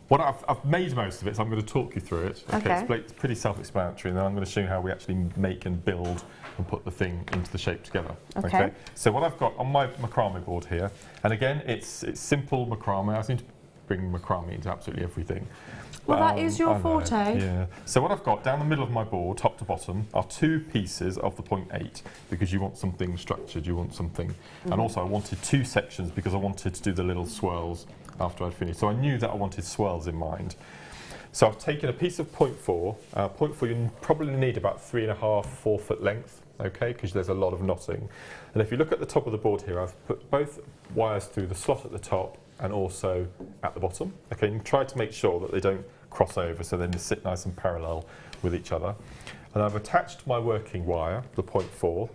what I've made most of it, so I'm going to talk you through it. Okay. It's pretty self-explanatory, and then I'm going to show you how we actually make and build and put the thing into the shape together. Okay. So what I've got on my macrame board here, and again, it's simple macrame. I seem to bring macrame into absolutely everything. Well, that is your forte. Yeah. So what I've got down the middle of my board, top to bottom, are 2 pieces of the 0.8 because you want something structured, you want something. And also I wanted 2 sections because I wanted to do the little swirls after I'd finished. So I knew that I wanted swirls in mind. So I've taken a piece of 0.4. 0.4 you probably need about 3.5, 4 foot length, okay, because there's a lot of knotting. And if you look at the top of the board here, I've put both wires through the slot at the top and also at the bottom. Okay, and try to make sure that they don't cross over, so then they sit nice and parallel with each other. And I've attached my working wire, the 0.4,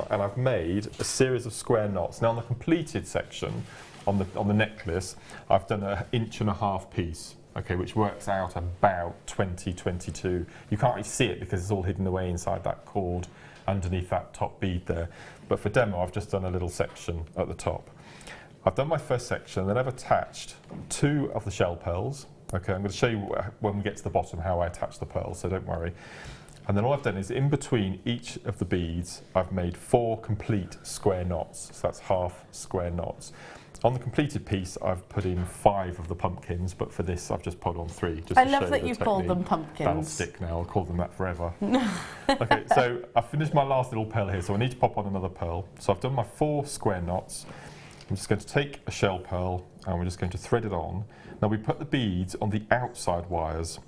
and I've made a series of square knots. Now on the completed section, on the necklace, I've done an 1.5 inch piece, okay, which works out about 22. You can't really see it because it's all hidden away inside that cord underneath that top bead there. But for demo, I've just done a little section at the top. I've done my first section, then I've attached 2 of the shell pearls. Okay, I'm going to show you when we get to the bottom how I attach the pearls, so don't worry. And then all I've done is in between each of the beads, I've made 4 complete square knots. So that's half square knots. On the completed piece, I've put in 5 of the pumpkins, but for this, I've just put on 3. Just I love that you've called them pumpkins. That'll stick now. I'll call them that forever. Okay, so I've finished my last little pearl here, so I need to pop on another pearl. So I've done my 4 square knots. I'm just going to take a shell pearl, and we're just going to thread it on. Now we put the beads on the outside wires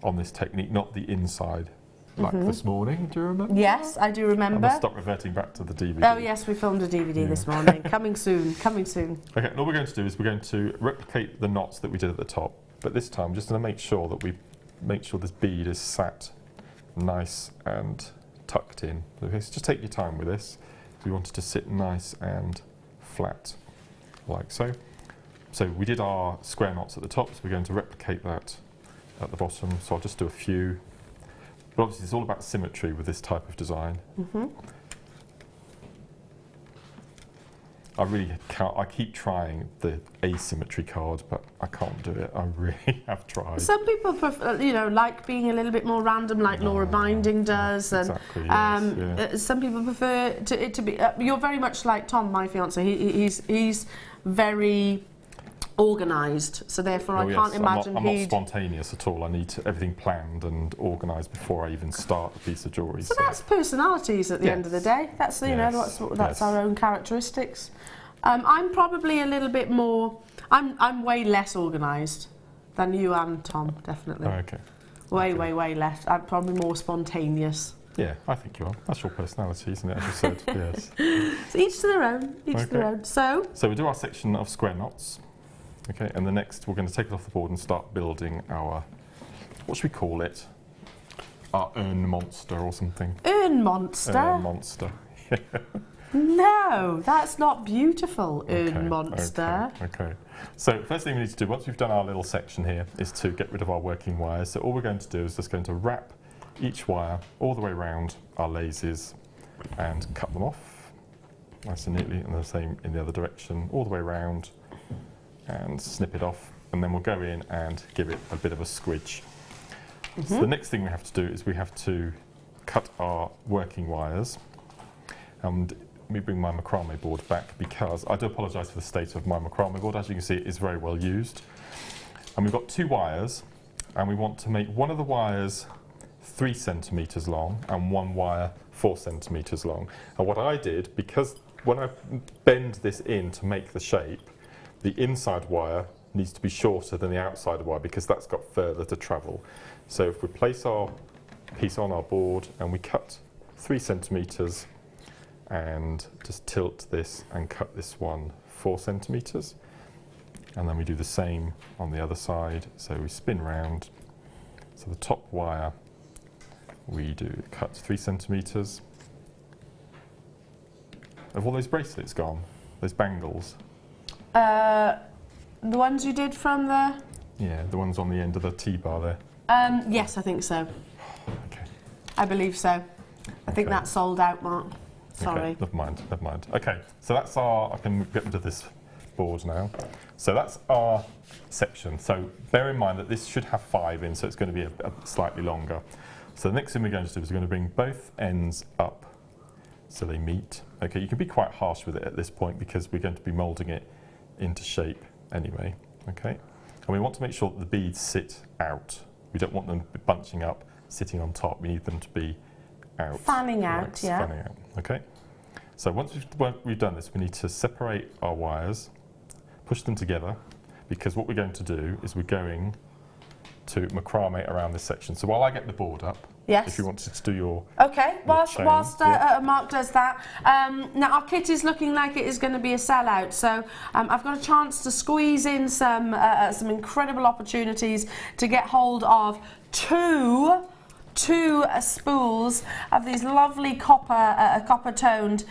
on this technique, not the inside. Like this morning, do you remember? Yes, I do remember. I must stop reverting back to the DVD. Oh yes, we filmed a DVD this morning. Coming soon, coming soon. Okay, and all we're going to do is we're going to replicate the knots that we did at the top, but this time we're just going to make sure that this bead is sat nice and tucked in. Okay, so just take your time with this. We want it to sit nice and flat, like so. So we did our square knots at the top, so we're going to replicate that at the bottom. So I'll just do a few. But obviously it's all about symmetry with this type of design. I keep trying the asymmetry card, but I can't do it. I really have tried. Some people prefer, like being a little bit more random, like Laura Binding does, and exactly, yes, some people prefer it to be. You're very much like Tom, my fiance. He's very organised, so therefore I can't imagine I'm not spontaneous at all. I need everything planned and organised before I even start a piece of jewellery. So that's personalities at the end of the day. That's that's our own characteristics. I'm probably a little bit more. I'm way less organised than you and Tom, definitely. Oh, okay. Way less. I'm probably more spontaneous. Yeah, I think you are. That's your personality, isn't it? As you said, yes. So each to their own, each to their own. So we do our section of square knots. Okay, and the next we're going to take it off the board and start building our, what should we call it? Our urn monster or something. Urn monster? Urn monster. No, that's not beautiful, urn monster. Okay. So first thing we need to do, once we've done our little section here, is to get rid of our working wires. So all we're going to do is just going to wrap each wire all the way around our lasers and cut them off nice and neatly, and the same in the other direction, all the way around, and snip it off, and then we'll go in and give it a bit of a squidge. So the next thing we have to do is we have to cut our working wires. And let me bring my macrame board back, because I do apologise for the state of my macrame board. As you can see, it is very well used. And we've got 2 wires, and we want to make one of the wires 3 centimetres long and one wire 4 centimetres long. And what I did, because when I bend this in to make the shape, the inside wire needs to be shorter than the outside wire, because that's got further to travel. So if we place our piece on our board and we cut 3 centimetres and just tilt this and cut this one 4 centimetres, and then we do the same on the other side. So we spin round. So the top wire we do cut 3 centimetres. Have all those bracelets gone? Those bangles? The ones you did from the... Yeah, the ones on the end of the T-bar there. Yes, I think so. Okay. I believe so. I think that's sold out, Mark. Sorry. Okay, never mind. Okay, so that's I can get rid of this board now. So that's our section. So bear in mind that this should have 5 in, so it's going to be a slightly longer. So the next thing we're going to do is we're going to bring both ends up so they meet. Okay, you can be quite harsh with it at this point, because we're going to be moulding it into shape anyway. Okay, and we want to make sure that the beads sit out. We don't want them bunching up, sitting on top. We need them to be out. Fanning out, yeah. Fanning out, okay. So once we've done this, we need to separate our wires, push them together, because what we're going to do is we're going to macrame around this section. So while I get the board up, if you wanted to do your whilst Mark does that. Now our kit is looking like it is going to be a sellout, so I've got a chance to squeeze in some incredible opportunities to get hold of two spools of these lovely copper toned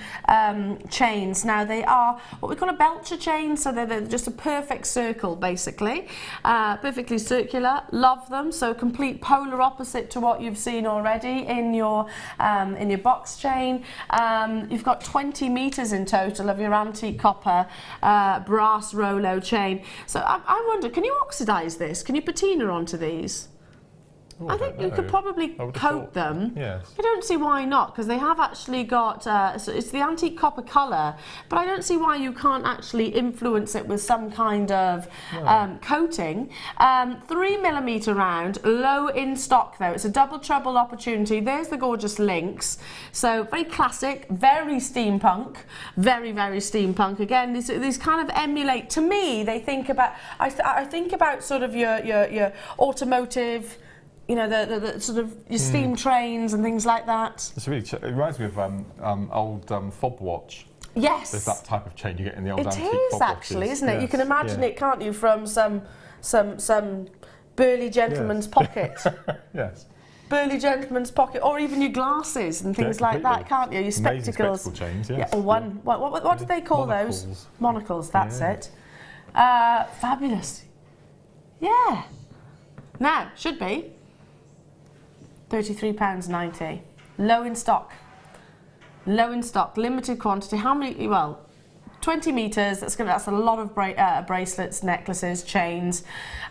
chains. Now they are what we call a belcher chain, so they're just a perfect circle, basically, perfectly circular. Love them. So complete polar opposite to what you've seen already in your box chain. You've got 20 meters in total of your antique copper brass Rolo chain. So I wonder, can you oxidize this? Can you patina onto these? Oh, I think you could probably coat them. Yes. I don't see why not, because they have actually got, so it's the antique copper colour, but I don't see why you can't actually influence it with some kind of coating. 3mm round, low in stock though. It's a double trouble opportunity. There's the gorgeous links. So very classic, very steampunk, very steampunk. Again, these kind of emulate, to me, they think about, I think about sort of your automotive, you know, the sort of your steam trains and things like that. It's really, it reminds me of old fob watch. Yes. There's that type of chain you get in the old antique fob watches. It is actually, isn't it? Yes. You can imagine it, can't you, from some burly gentleman's pocket. Yes. Burly gentleman's pocket, or even your glasses and things like that, can't you? Your spectacles. Amazing spectacle chains, yes. Yeah, or one. What do they call those? Monocles. That's it. Fabulous. Yeah. Now should be £33.90. Low in stock. Low in stock. Limited quantity. How many? Well, 20 meters. That's a lot of bracelets, necklaces, chains,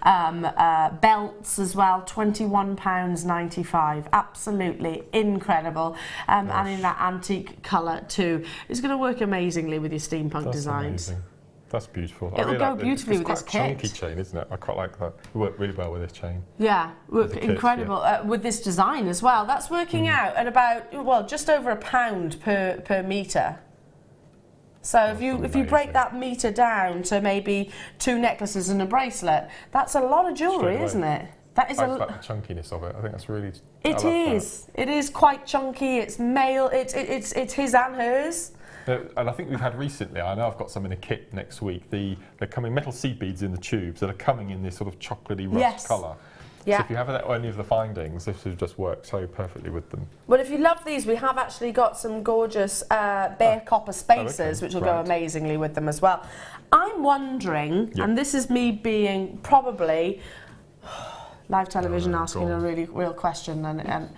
belts as well. £21.95. Absolutely incredible. And in that antique colour too. It's going to work amazingly with your steampunk designs. Amazing. That's beautiful. It'll go beautifully with this kit. It's quite a chunky chain, isn't it? I quite like that. It worked really well with this chain. Yeah, incredible. With this design as well. That's working out at about, well, just over £1 per metre. So if you break that metre down to maybe 2 necklaces and a bracelet, that's a lot of jewellery, isn't it? That is I like the chunkiness of it. I think that's really. It is. It is quite chunky. It's male. It's his and hers. And I think we've had recently, I know I've got some in a kit next week, they're coming metal seed beads in the tubes that are coming in this sort of chocolatey rust colour. Yeah. So if you have any of the findings, this would just work so perfectly with them. Well, if you love these, we have actually got some gorgeous bare copper spacers, which will go amazingly with them as well. I'm wondering, and this is me being probably live television asking a really real question, and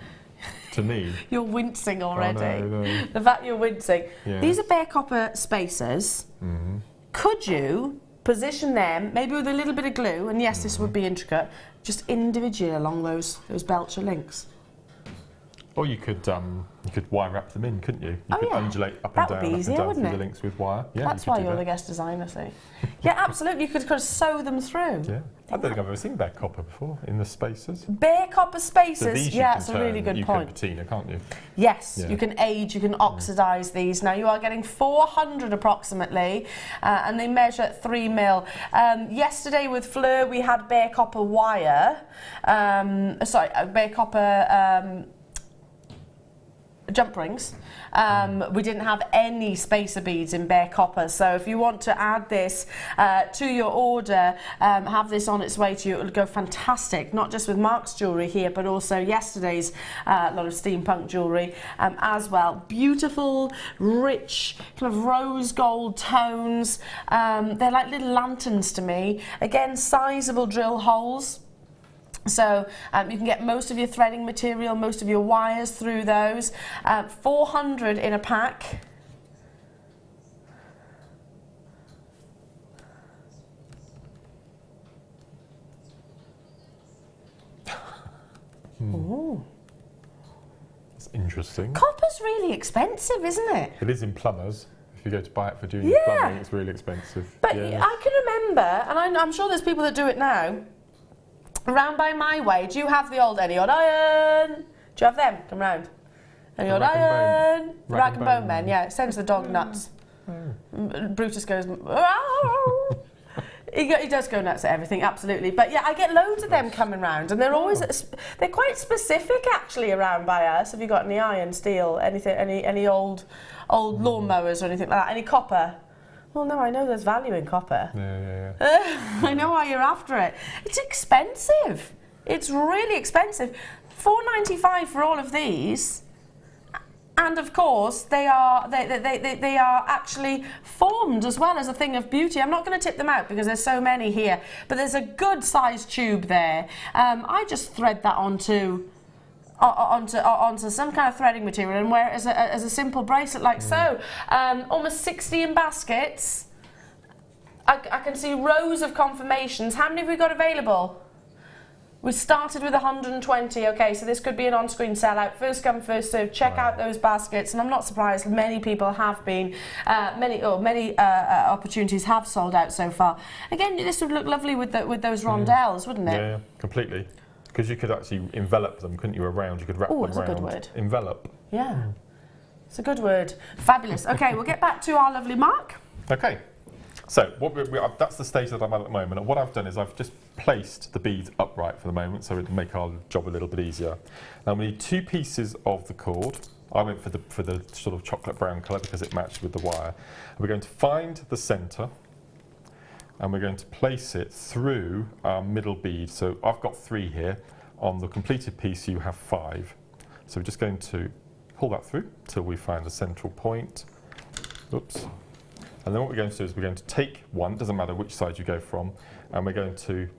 to me, you're wincing already. No. The fact you're wincing. Yeah. These are bare copper spacers. Could you position them, maybe with a little bit of glue, and yes, this would be intricate, just individually along those belcher links? Or you could wire wrap them in, couldn't you? You could undulate up That and would down, be easier, through wouldn't the it? links with wire. Yeah, That's why you're the guest designer, see? Yeah, absolutely. You could kind of sew them through. Yeah, I don't think I've ever seen bare copper before in the spacers. Bare copper spacers, So these yeah, it's a really good point. You can patina, can't you? Yes, you can age, you can oxidise these. Now you are getting 400 approximately, and they measure at 3 mil. Yesterday with Fleur we had bare copper wire, bare copper jump rings. We didn't have any spacer beads in bare copper, so if you want to add this to your order, have this on its way to you, it'll go fantastic, not just with Mark's jewellery here, but also yesterday's lot of steampunk jewellery as well. Beautiful, rich, kind of rose gold tones. They're like little lanterns to me. Again, sizable drill holes. So you can get most of your threading material, most of your wires through those. 400 in a pack. Ooh. That's interesting. Copper's really expensive, isn't it? It is in plumbers. If you go to buy it for doing your plumbing, it's really expensive. But I can remember, and I'm sure there's people that do it now, round by my way, do you have the old any old iron? Do you have them? Come round. Any old iron? Rag and bone men, yeah. It sends the dog nuts. Brutus goes, he does go nuts at everything, absolutely. But yeah, I get loads of them coming round, and they're always, they're quite specific actually around by us. Have you got any iron, steel, anything, any old lawnmowers or anything like that? Any copper? Well, no, I know there's value in copper. Yeah. I know why you're after it. It's expensive. It's really expensive. $4.95 for all of these. And of course, they are actually formed as well as a thing of beauty. I'm not going to tip them out because there's so many here, but there's a good sized tube there. I just thread that onto some kind of threading material and wear it as a simple bracelet like so. Almost 60 in baskets. I can see rows of confirmations. How many have we got available? We started with 120. Okay, so this could be an on-screen sellout. First come, first served. Check out those baskets, and I'm not surprised. Many people have been. Many opportunities have sold out so far. Again, this would look lovely with those rondelles, wouldn't it? Yeah, completely. Because you could actually envelop them, couldn't you, around? You could wrap them around. That's a good word. Envelop. Yeah. It's a good word. Fabulous. Okay, we'll get back to our lovely Mark. Okay. So that's the stage that I'm at the moment. And what I've done is I've just placed the beads upright for the moment, so it'll make our job a little bit easier. Now we need 2 pieces of the cord. I went for the sort of chocolate brown colour because it matched with the wire. And we're going to find the centre, and we're going to place it through our middle bead. So I've got 3 here. On the completed piece you have 5. So we're just going to pull that through till we find the central point. Oops. And then what we're going to do is we're going to take one, doesn't matter which side you go from, and we're going to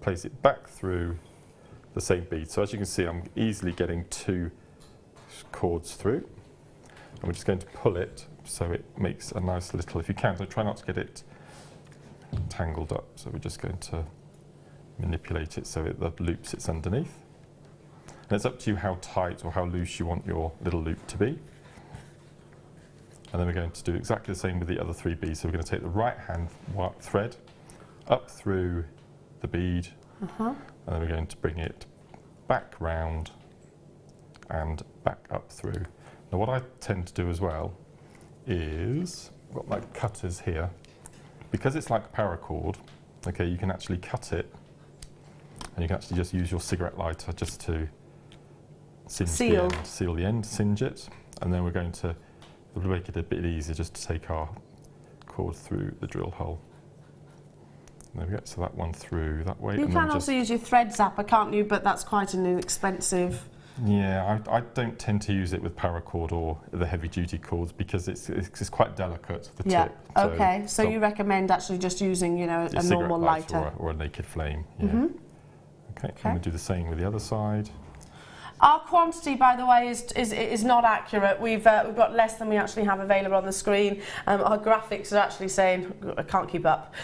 place it back through the same bead. So as you can see, I'm easily getting 2 cords through. And we're just going to pull it so it makes a nice little, if you can, so try not to get it tangled up. So we're just going to manipulate it so the loop sits underneath. And it's up to you how tight or how loose you want your little loop to be. And then we're going to do exactly the same with the other 3 beads. So we're going to take the right hand thread up through the bead, and then we're going to bring it back round and back up through. Now what I tend to do as well is, I've got my cutters here. Because it's like paracord, okay, you can actually cut it, and you can actually just use your cigarette lighter just to seal the end, singe it, and then we're going to make it a bit easier just to take our cord through the drill hole. There we go, so that one through that way. You and can then also use your thread zapper, can't you? But that's quite an inexpensive. Yeah, I don't tend to use it with paracord or the heavy duty cords because it's quite delicate, the tip. Okay, so you recommend actually just using, you know, a normal lighter. Or a naked flame, yeah. Okay, I'm going to do the same with the other side. Our quantity, by the way, is not accurate. We've got less than we actually have available on the screen. Our graphics are actually saying, I can't keep up.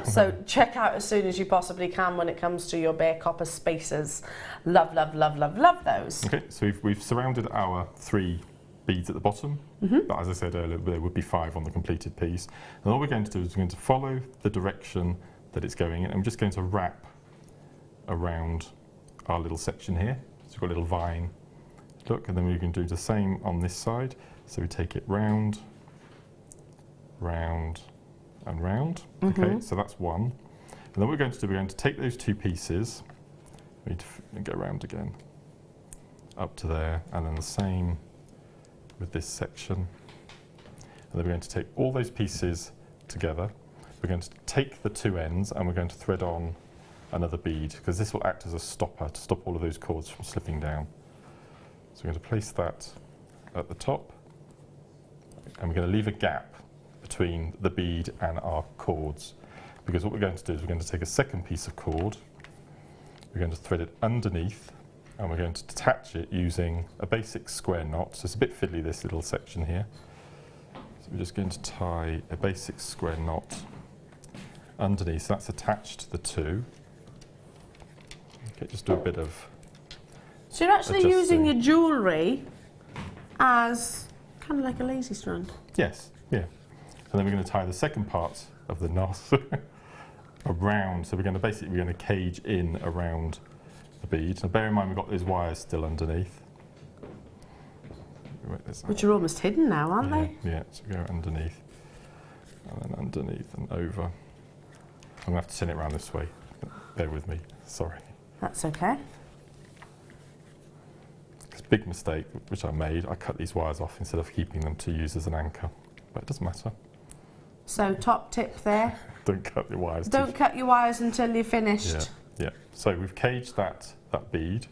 So check out as soon as you possibly can when it comes to your bare copper spacers. Love, love, love, love, love those. Okay, so we've surrounded our 3 beads at the bottom, but as I said earlier, there would be 5 on the completed piece. And all we're going to do is we're going to follow the direction that it's going in, and we're just going to wrap around our little section here. So we've got a little vine look, and then we can do the same on this side. So we take it round, round, and round. Okay, so that's one. And then what we're going to do, we're going to take those 2 pieces, we need to go round again, up to there, and then the same with this section. And then we're going to take all those pieces together. We're going to take the 2 ends and we're going to thread on another bead, because this will act as a stopper to stop all of those cords from slipping down. So we're going to place that at the top, and we're going to leave a gap between the bead and our cords, because what we're going to do is we're going to take a second piece of cord, we're going to thread it underneath, and we're going to attach it using a basic square knot. So it's a bit fiddly, this little section here. So we're just going to tie a basic square knot underneath, so that's attached to the 2. Okay, just do a bit of. So you're actually using your jewellery as kind of like a lazy strand. Yes, yeah. And then we're going to tie the second part of the knot around. So we're going to cage in around the bead. Now bear in mind we've got those wires still underneath. Which are almost hidden now, aren't they? Yeah, so go underneath, and then underneath and over. I'm going to have to turn it around this way. Bear with me, sorry. That's okay. It's a big mistake which I made. I cut these wires off instead of keeping them to use as an anchor, but it doesn't matter. So top tip there. Don't cut your wires. Don't cut your wires until you're finished. Yeah. So we've caged that bead.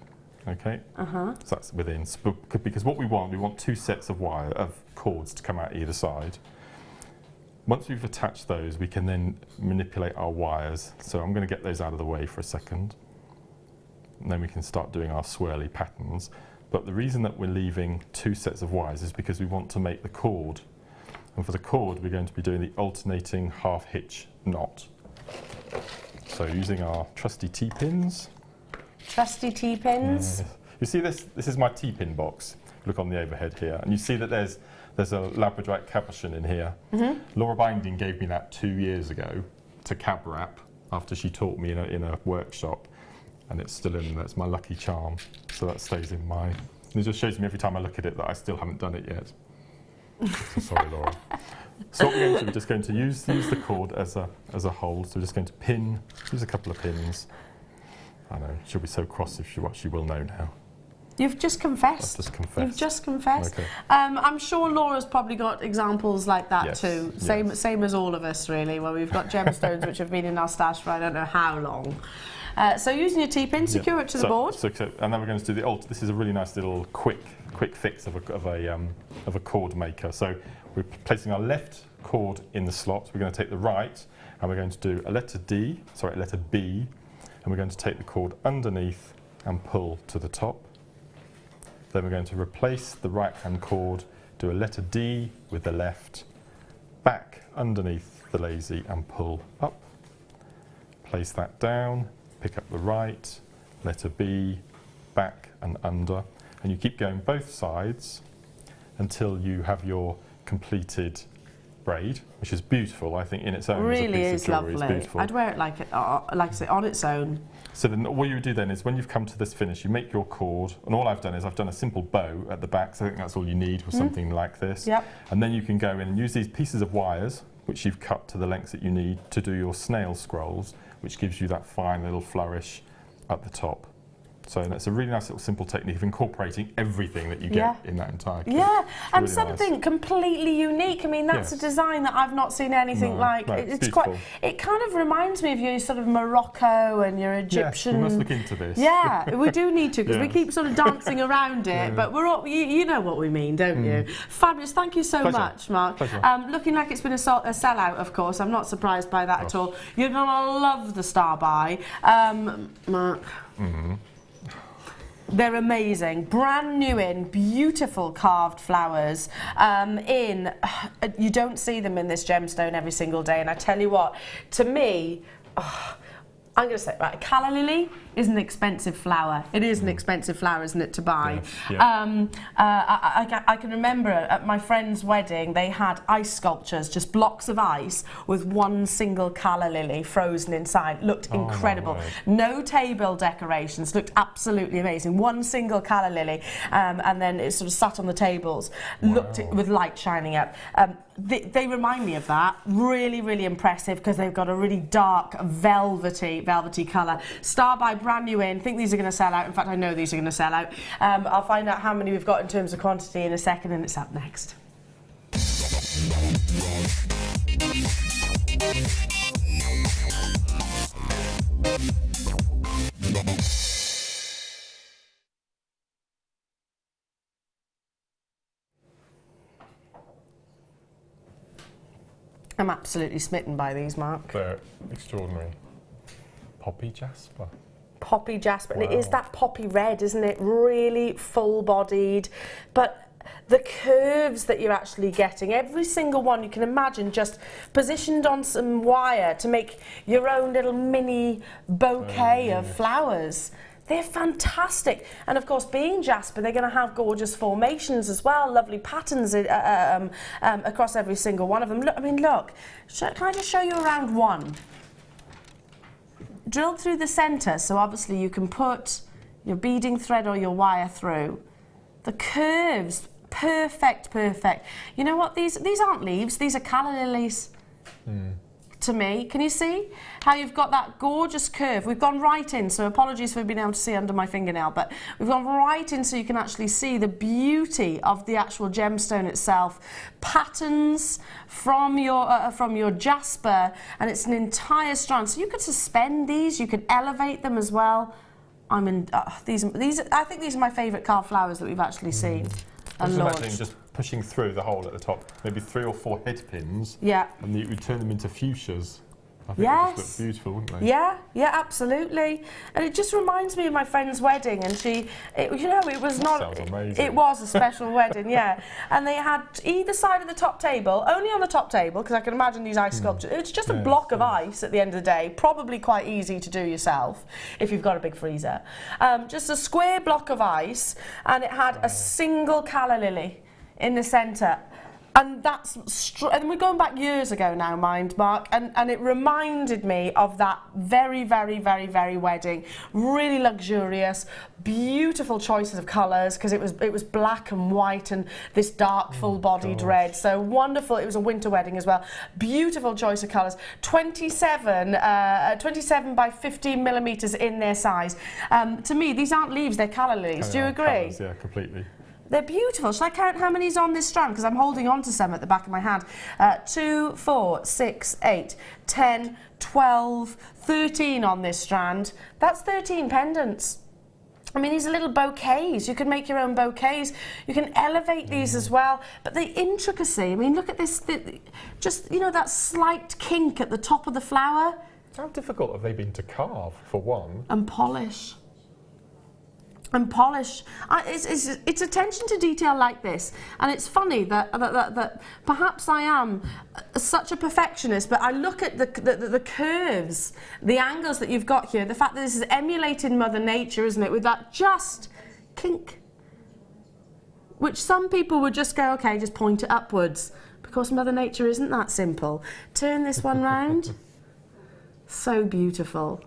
Okay. So that's within, because what we want 2 sets of cords to come out either side. Once we've attached those, we can then manipulate our wires. So I'm going to get those out of the way for a second. And then we can start doing our swirly patterns. But the reason that we're leaving 2 sets of wires is because we want to make the cord. And for the cord, we're going to be doing the alternating half hitch knot. So using our trusty T-pins. Trusty T-pins. You see this? This is my T-pin box. Look on the overhead here, and you see that there's a labradorite cabochon in here. Laura Binding gave me that 2 years ago to cab wrap after she taught me in a workshop, and it's still in there. It's my lucky charm, so that stays in my. It just shows me every time I look at it that I still haven't done it yet. So sorry, Laura. So what we're going to do, we're just going to use the cord as a hold. So we're just going to use a couple of pins. I know, she'll be so cross if she will know now. You've just confessed. I've just confessed. You've just confessed. Okay. I'm sure Laura's probably got examples like that Yes, too. yes. Same as all of us really, where we've got gemstones which have been in our stash for I don't know how long. So using your T-pin, secure it to the board. And then we're going to do the This is a really nice little quick fix of a cord maker. So we're placing our left cord in the slot. We're going to take the right, and we're going to do a letter B, and we're going to take the cord underneath and pull to the top. Then we're going to replace the right-hand cord, do a letter D with the left, back underneath the lazy and pull up. Place that down, pick up the right, letter B, back and under, and you keep going both sides until you have your completed braid, which is beautiful, I think, in its own. Really as a piece is of jewellery. lovely. It's beautiful. I'd wear it like I say, on its own. So then what you would do then is when you've come to this finish, you make your cord, and all I've done is I've done a simple bow at the back, so I think that's all you need for something like this. Yep. And then you can go in and use these pieces of wires, which you've cut to the lengths that you need to do your snail scrolls, which gives you that fine little flourish at the top. So that's a really nice little simple technique of incorporating everything that you get in that entire kit. Yeah, It's and really something nice. Completely unique. I mean, that's a design that I've not seen anything like. No, It's quite. It kind of reminds me of your sort of Morocco and your Egyptian. Yes, we must look into this. Yeah, we do need to, because we keep sort of dancing around it. But we're all, you know what we mean, don't you? Fabulous. Thank you so much, Mark. Looking like it's been a sellout, of course. I'm not surprised by that at all. You're gonna love the Star By, Mark. They're amazing, brand new in, beautiful carved flowers. You don't see them in this gemstone every single day, and I tell you what, to me, I'm going to say, right, calla lily is an expensive flower. It is an expensive flower, isn't it, to buy? Yes, I can remember at my friend's wedding, they had ice sculptures, just blocks of ice with one single calla lily frozen inside. Looked incredible. No table decorations, looked absolutely amazing. One single calla lily, and then it sort of sat on the tables, looked with light shining up. They remind me of that. Really, really impressive, because they've got a really dark, velvety colour. Star By, brand new in. I think these are going to sell out. In fact, I know these are going to sell out. I'll find out how many we've got in terms of quantity in a second, and it's up next. I'm absolutely smitten by these, Mark. They're extraordinary. Poppy Jasper. Poppy Jasper, and it is that poppy red, isn't it? Really full-bodied, but the curves that you're actually getting, every single one you can imagine just positioned on some wire to make your own little mini bouquet of flowers. They're fantastic. And of course, being Jasper, they're going to have gorgeous formations as well, lovely patterns across every single one of them. Look, I mean, look, can I just show you around one? Drilled through the centre, so obviously you can put your beading thread or your wire through. The curves, perfect. You know what, these aren't leaves, these are calla lilies. To me, can you see how you've got that gorgeous curve? We've gone right in, so apologies for being able to see under my fingernail, but we've gone right in so you can actually see the beauty of the actual gemstone itself. Patterns from your Jasper, and it's an entire strand. So you could suspend these, you could elevate them as well. I think these are my favourite carved flowers that we've actually seen. I was imagining just pushing through the hole at the top, maybe 3 or 4 head pins, and you would turn them into fuchsias. I think they just look beautiful, wouldn't they? Yeah, absolutely. And it just reminds me of my friend's wedding, and it was not. Sounds amazing. It was a special wedding, yeah. And they had either side of the top table, only on the top table, because I can imagine these ice sculptures. It's just a block of ice at the end of the day, probably quite easy to do yourself if you've got a big freezer. Just a square block of ice, and it had a single calla lily in the centre. And and we're going back years ago now, mind, Mark, and it reminded me of that very wedding. Really luxurious, beautiful choices of colours, because it was black and white and this dark, full-bodied red. So wonderful. It was a winter wedding as well. Beautiful choice of colours. 27 by 15 millimetres in their size. To me, these aren't leaves; they're calla lilies. Do you agree? Colours, yeah, completely. They're beautiful. Shall I count how many's on this strand? Because I'm holding on to some at the back of my hand. 2, 4, 6, 8, 10, 12, 13 on this strand. That's 13 pendants. I mean, these are little bouquets. You can make your own bouquets. You can elevate these as well. But the intricacy, I mean, look at this, just, you know, that slight kink at the top of the flower. How difficult have they been to carve, for one? And polish. And polish. It's attention to detail like this, and it's funny that perhaps I am such a perfectionist, but I look at the curves, the angles that you've got here, the fact that this is emulated Mother Nature, isn't it, with that just kink, which some people would just go, okay, just point it upwards. because Mother Nature isn't that simple. Turn this one round. So beautiful.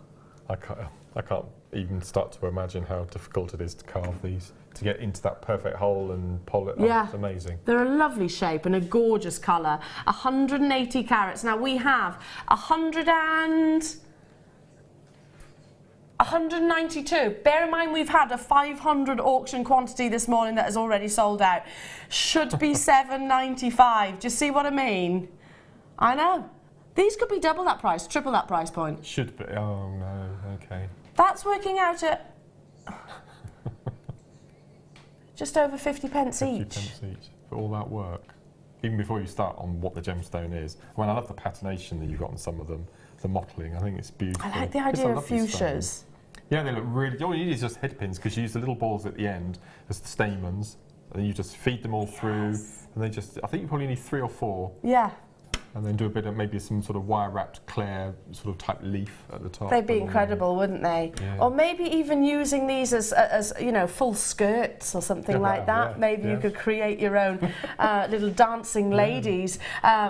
I can't even start to imagine how difficult it is to carve these, to get into that perfect hole and polish it. Yeah. It's amazing. They're a lovely shape and a gorgeous colour. 180 carats. Now we have 192. Bear in mind we've had a 500 auction quantity this morning that has already sold out. Should be 795. Do you see what I mean? I know. These could be double that price, triple that price point. Should be. Oh no. Okay. That's working out at just over 50 pence 50 each. pence each for all that work. Even before you start on what the gemstone is. I mean, I love the patination that you've got on some of them. The mottling, I think it's beautiful. I like the It's a idea of lovely fuchsias. stone. Yeah, they look really. All you need is just head pins because you use the little balls at the end as the stamens, and then you just feed them all through, and they just. I think you probably need 3 or 4. Yeah. And then do a bit of maybe some sort of wire-wrapped Claire sort of type leaf at the top. They'd be incredible, wouldn't they? Yeah. Or maybe even using these as you know, full skirts or something like that. Yeah, maybe you could create your own little dancing ladies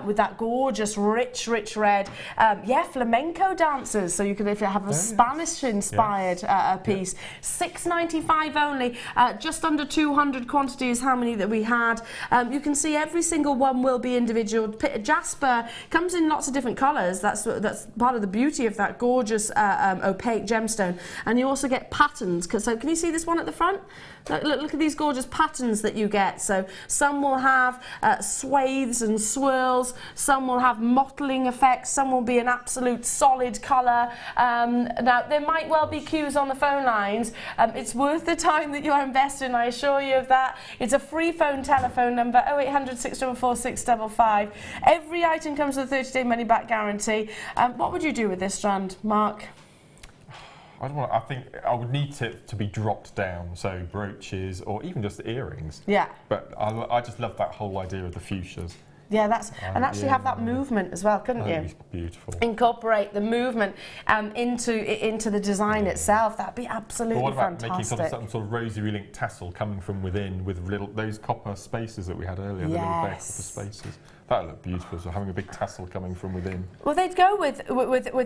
with that gorgeous, rich red. Flamenco dancers. So you could if you have a Spanish-inspired piece. $6.95 only. Just under 200 quantity is how many that we had. You can see every single one will be individual. Jasper comes in lots of different colours. That's part of the beauty of that gorgeous opaque gemstone. And you also get patterns. So can you see this one at the front? Look at these gorgeous patterns that you get. So some will have swathes and swirls. Some will have mottling effects. Some will be an absolute solid colour. Now there might well be queues on the phone lines. It's worth the time that you're investing, I assure you of that. It's a free phone telephone number 0800 644 655. Every item comes with a 30-day money-back guarantee. What would you do with this strand, Mark? I think I would need it to be dropped down, so brooches or even just earrings. Yeah. But I just love that whole idea of the fuchsias. Yeah, and actually have that movement as well, couldn't you? That'd be beautiful. Incorporate the movement into the design itself. That'd be absolutely what about fantastic. making some sort of rosary linked tassel coming from within with those copper spaces that we had earlier, the little bare copper spaces. That would look beautiful, so having a big tassel coming from within. Well, they'd go with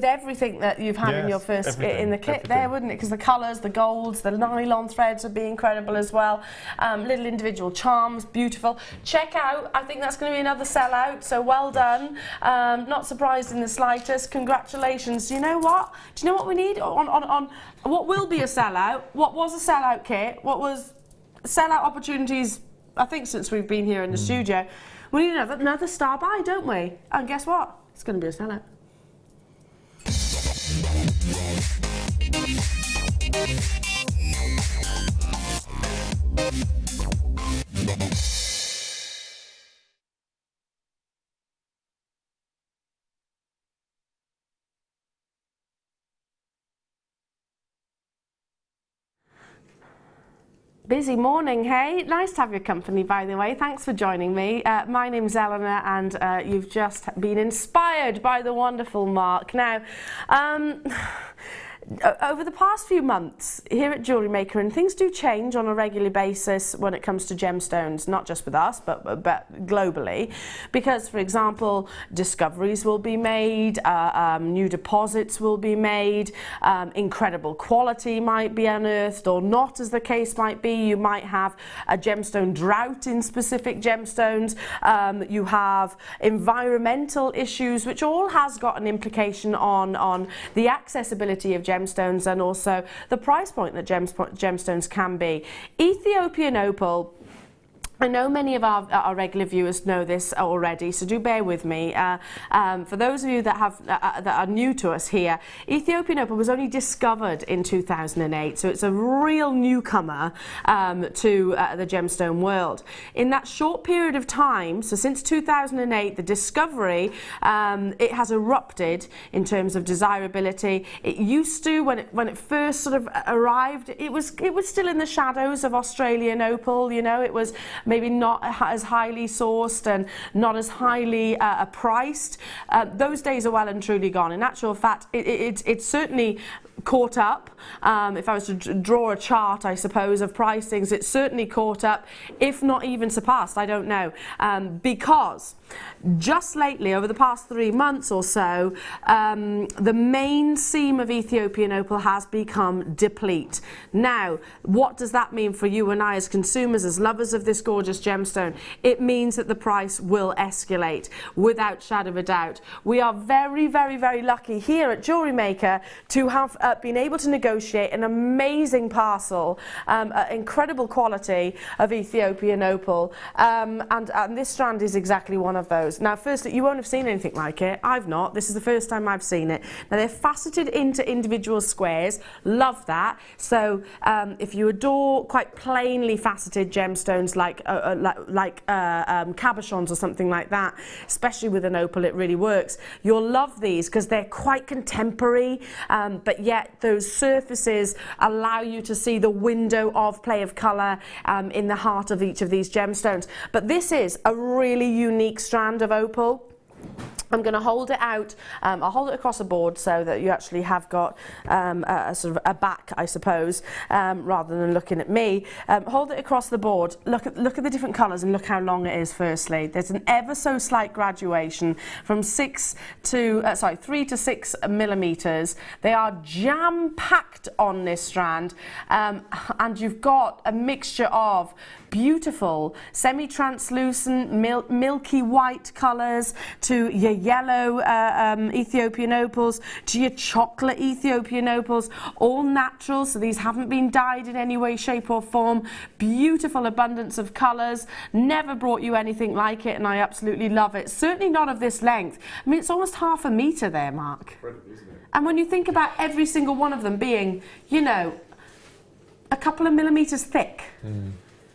everything that you've had in your first in the kit there, wouldn't it? Because the colours, the golds, the nylon threads would be incredible as well. Little individual charms, beautiful. Check out, I think that's going to be another sellout, so well done. Not surprised in the slightest. Congratulations. Do you know what? Do you know what we need on what will be a sellout? What was a sellout kit? What was sellout opportunities, I think, since we've been here in the studio? We need another star buy, don't we? And guess what? It's going to be a sellout. Busy morning, hey? Nice to have your company, by the way. Thanks for joining me. My name's Eleanor, and you've just been inspired by the wonderful Mark. Now, over the past few months here at Jewellery Maker, and things do change on a regular basis when it comes to gemstones, not just with us, but globally, because, for example, discoveries will be made, new deposits will be made, incredible quality might be unearthed or not, as the case might be. You might have a gemstone drought in specific gemstones. You have environmental issues, which all has got an implication on the accessibility of gemstones and also the price point that gemstones can be. Ethiopian opal, I know many of our regular viewers know this already, so do bear with me. For those of you that are new to us here, Ethiopian opal was only discovered in 2008, so it's a real newcomer to the gemstone world. In that short period of time, so since 2008, the discovery, it has erupted in terms of desirability. It used to, when it first sort of arrived, it was still in the shadows of Australian opal. You know, it was maybe not as highly sourced and not as highly priced. Those days are well and truly gone. In actual fact, it's certainly caught up. If I was to draw a chart, I suppose, of pricings, it's certainly caught up, if not even surpassed, I don't know, because just lately, over the past 3 months or so, the main seam of Ethiopian opal has become deplete. Now, what does that mean for you and I as consumers, as lovers of this gorgeous gemstone? It means that the price will escalate, without shadow of a doubt. We are very, very, very lucky here at Jewellery Maker to have been able to negotiate an amazing parcel, incredible quality of Ethiopian opal, and this strand is exactly one of those. Now, firstly, you won't have seen anything like it. I've not. This is the first time I've seen it. Now, they're faceted into individual squares. Love that. So, if you adore quite plainly faceted gemstones like cabochons or something like that, especially with an opal, it really works. You'll love these because they're quite contemporary, but yet those surfaces allow you to see the window of play of colour in the heart of each of these gemstones. But this is a really unique strand of opal. I'm going to hold it out. I'll hold it across the board so that you actually have got a sort of a back, I suppose, rather than looking at me. Hold it across the board. Look at the different colours and look how long it is. Firstly, there's an ever so slight graduation from 3 to 6 millimeters. They are jam-packed on this strand, and you've got a mixture of beautiful semi-translucent milky white colours to your yellow Ethiopian opals, to your chocolate Ethiopian opals, all natural, so these haven't been dyed in any way, shape or form. Beautiful abundance of colours. Never brought you anything like it, and I absolutely love it. Certainly not of this length. I mean, it's almost half a metre there, Mark. Incredible, isn't it? And when you think about every single one of them being, you know, a couple of millimetres thick.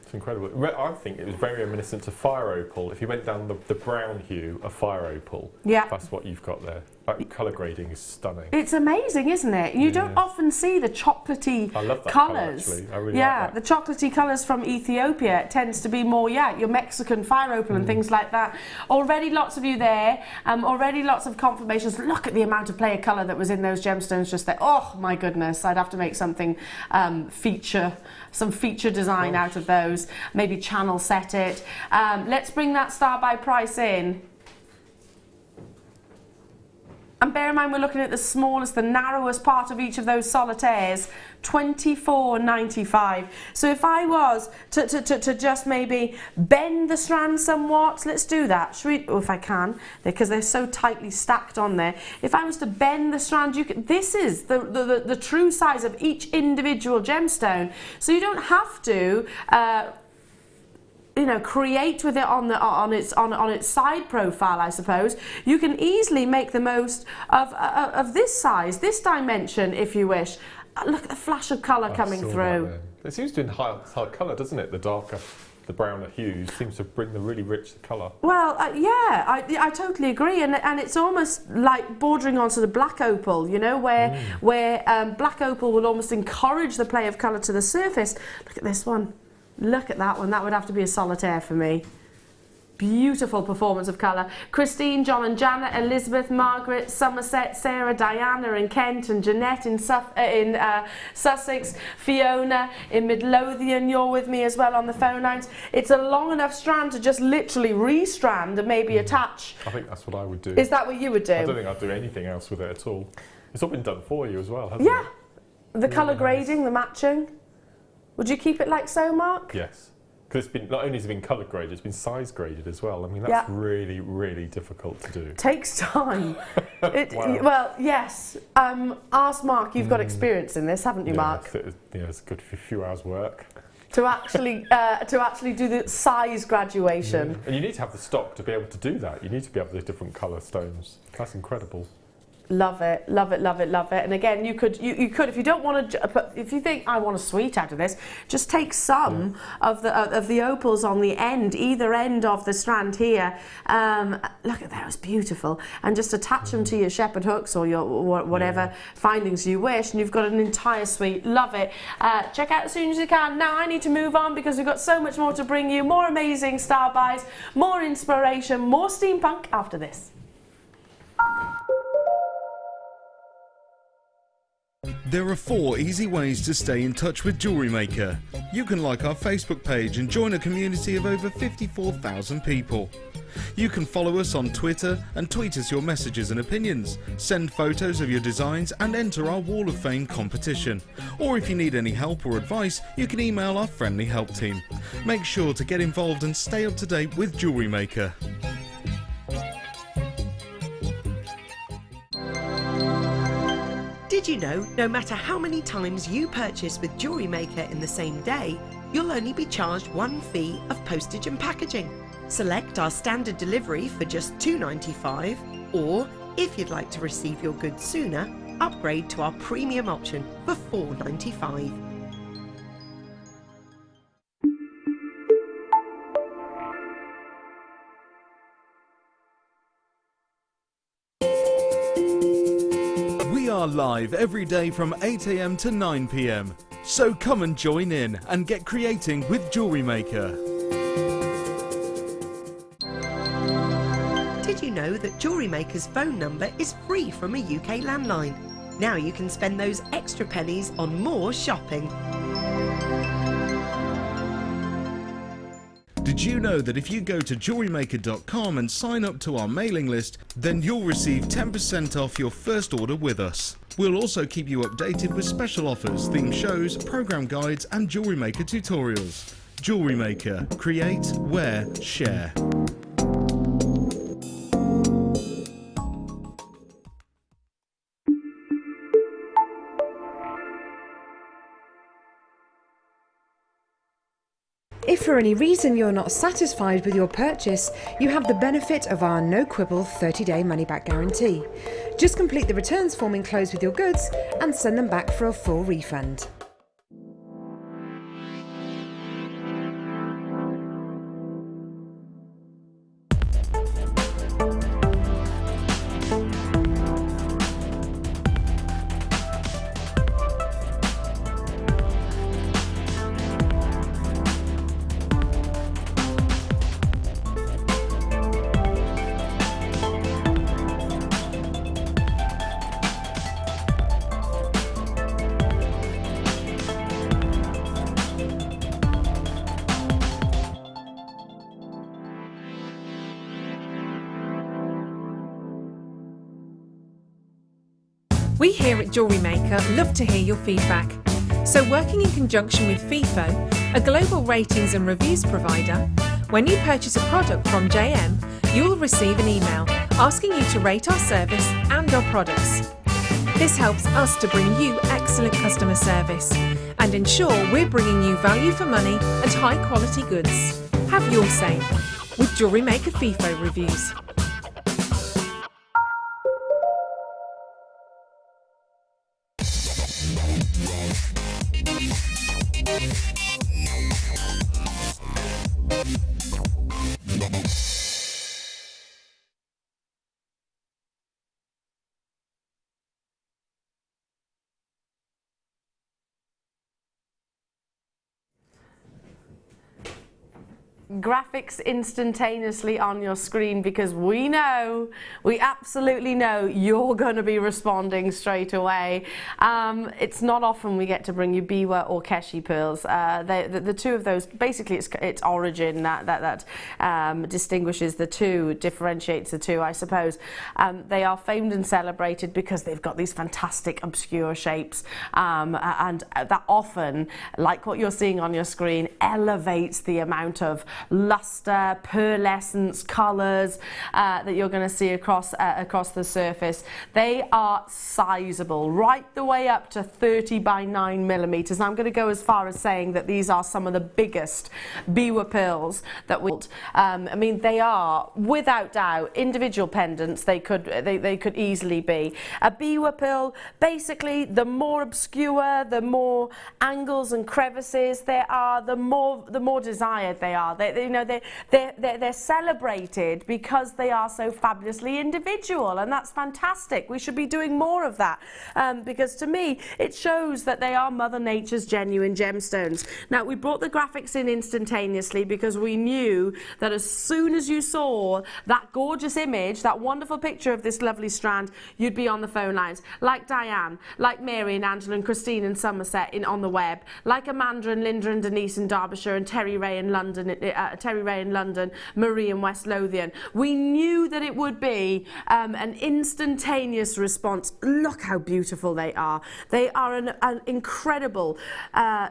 It's incredible. I think it was very reminiscent to fire opal. If you went down the brown hue of fire opal, that's what you've got there. That colour grading is stunning. It's amazing, isn't it? You don't often see the chocolatey colours. I really like that. The chocolatey colours from Ethiopia. It tends to be more, your Mexican fire opal and things like that. Already lots of you there. Already lots of confirmations. Look at the amount of play of colour that was in those gemstones just there. Oh my goodness, I'd have to make something some feature design out of those. Maybe channel set it. Let's bring that star by price in. And bear in mind, we're looking at the smallest, the narrowest part of each of those solitaires, $24.95. So if I was to just maybe bend the strand somewhat, let's do that. Should we? Oh, if I can, because they're so tightly stacked on there. If I was to bend the strand, you can. This is the true size of each individual gemstone. So you don't have to. Create with it on its side profile, I suppose. You can easily make the most of this size, this dimension, if you wish. Look at the flash of colour coming through. It seems to enhance colour, doesn't it? The darker, the browner hues seems to bring the really rich colour. Well, I totally agree, and it's almost like bordering on sort of black opal, you know, where black opal will almost encourage the play of colour to the surface. Look at this one. Look at that one. That would have to be a solitaire for me. Beautiful performance of colour. Christine, John and Janet, Elizabeth, Margaret, Somerset, Sarah, Diana in Kent, and Jeanette in Sussex, Fiona in Midlothian. You're with me as well on the phone lines. It's a long enough strand to just literally restrand and maybe attach. I think that's what I would do. Is that what you would do? I don't think I'd do anything else with it at all. It's all been done for you as well, hasn't it? Yeah. The colour grading, the matching. Would you keep it like so, Mark? Yes. Because it's been, not only has it been colour graded, it's been size graded as well. I mean, that's really, really difficult to do. Takes time. Wow. Well, yes. Ask Mark, you've got experience in this, haven't you, Mark? It's a good few hours work. To actually do the size graduation. Yeah. And you need to have the stock to be able to do that. You need to be able to do different colour stones. That's incredible. Love it, love it, love it, love it. And again, you could if you don't want to, if you think I want a sweet out of this, just take some of the opals on the end, either end of the strand here. Look at that, it's beautiful, and just attach them to your shepherd hooks or your whatever findings you wish, and you've got an entire suite. Love it. Check out as soon as you can. Now I need to move on because we've got so much more to bring you. More amazing star buys, more inspiration, more steampunk after this. There are 4 easy ways to stay in touch with Jewellery Maker. You can like our Facebook page and join a community of over 54,000 people. You can follow us on Twitter and tweet us your messages and opinions, send photos of your designs and enter our Wall of Fame competition. Or if you need any help or advice, you can email our friendly help team. Make sure to get involved and stay up to date with Jewellery Maker. Did you know, no matter how many times you purchase with Jewellery Maker in the same day, you'll only be charged one fee of postage and packaging. Select our standard delivery for just $2.95, or if you'd like to receive your goods sooner, upgrade to our premium option for $4.95. We are live every day from 8 AM to 9 PM. So come and join in and get creating with Jewellery Maker. Did you know that Jewellery Maker's phone number is free from a UK landline? Now you can spend those extra pennies on more shopping. Did you know that if you go to jewellerymaker.com and sign up to our mailing list, then you'll receive 10% off your first order with us. We'll also keep you updated with special offers, theme shows, program guides and Jewellery Maker tutorials. Jewellery Maker. Create, wear, share. If for any reason you're not satisfied with your purchase, you have the benefit of our no quibble 30-day money-back guarantee. Just complete the returns form enclosed with your goods and send them back for a full refund. We here at Jewellery Maker love to hear your feedback. So working in conjunction with FIFO, a global ratings and reviews provider, when you purchase a product from JM, you'll receive an email asking you to rate our service and our products. This helps us to bring you excellent customer service and ensure we're bringing you value for money and high quality goods. Have your say with Jewellery Maker FIFO reviews. Graphics instantaneously on your screen, because we absolutely know you're going to be responding straight away. It's not often we get to bring you Biwa or Keshi pearls. The two of those, basically it's origin that distinguishes the two, differentiates the two, I suppose. They are famed and celebrated because they've got these fantastic obscure shapes, and that often, like what you're seeing on your screen, elevates the amount of luster, pearlescence, colours that you're going to see across the surface. They are sizable, right the way up to 30 by 9 millimeters. Now I'm going to go as far as saying that these are some of the biggest Biwa pearls that we. I mean, they are without doubt individual pendants. They could easily be a Biwa pearl. Basically, the more obscure, the more angles and crevices there are, the more desired they are. They're celebrated because they are so fabulously individual, and that's fantastic. We should be doing more of that because to me it shows that they are Mother Nature's genuine gemstones. Now, we brought the graphics in instantaneously because we knew that as soon as you saw that gorgeous image, that wonderful picture of this lovely strand, you'd be on the phone lines, like Diane, like Mary and Angela and Christine in Somerset on the web, like Amanda and Linda and Denise in Derbyshire, and Terry Ray in London, Marie in West Lothian. We knew that it would be an instantaneous response. Look how beautiful they are. They are an incredible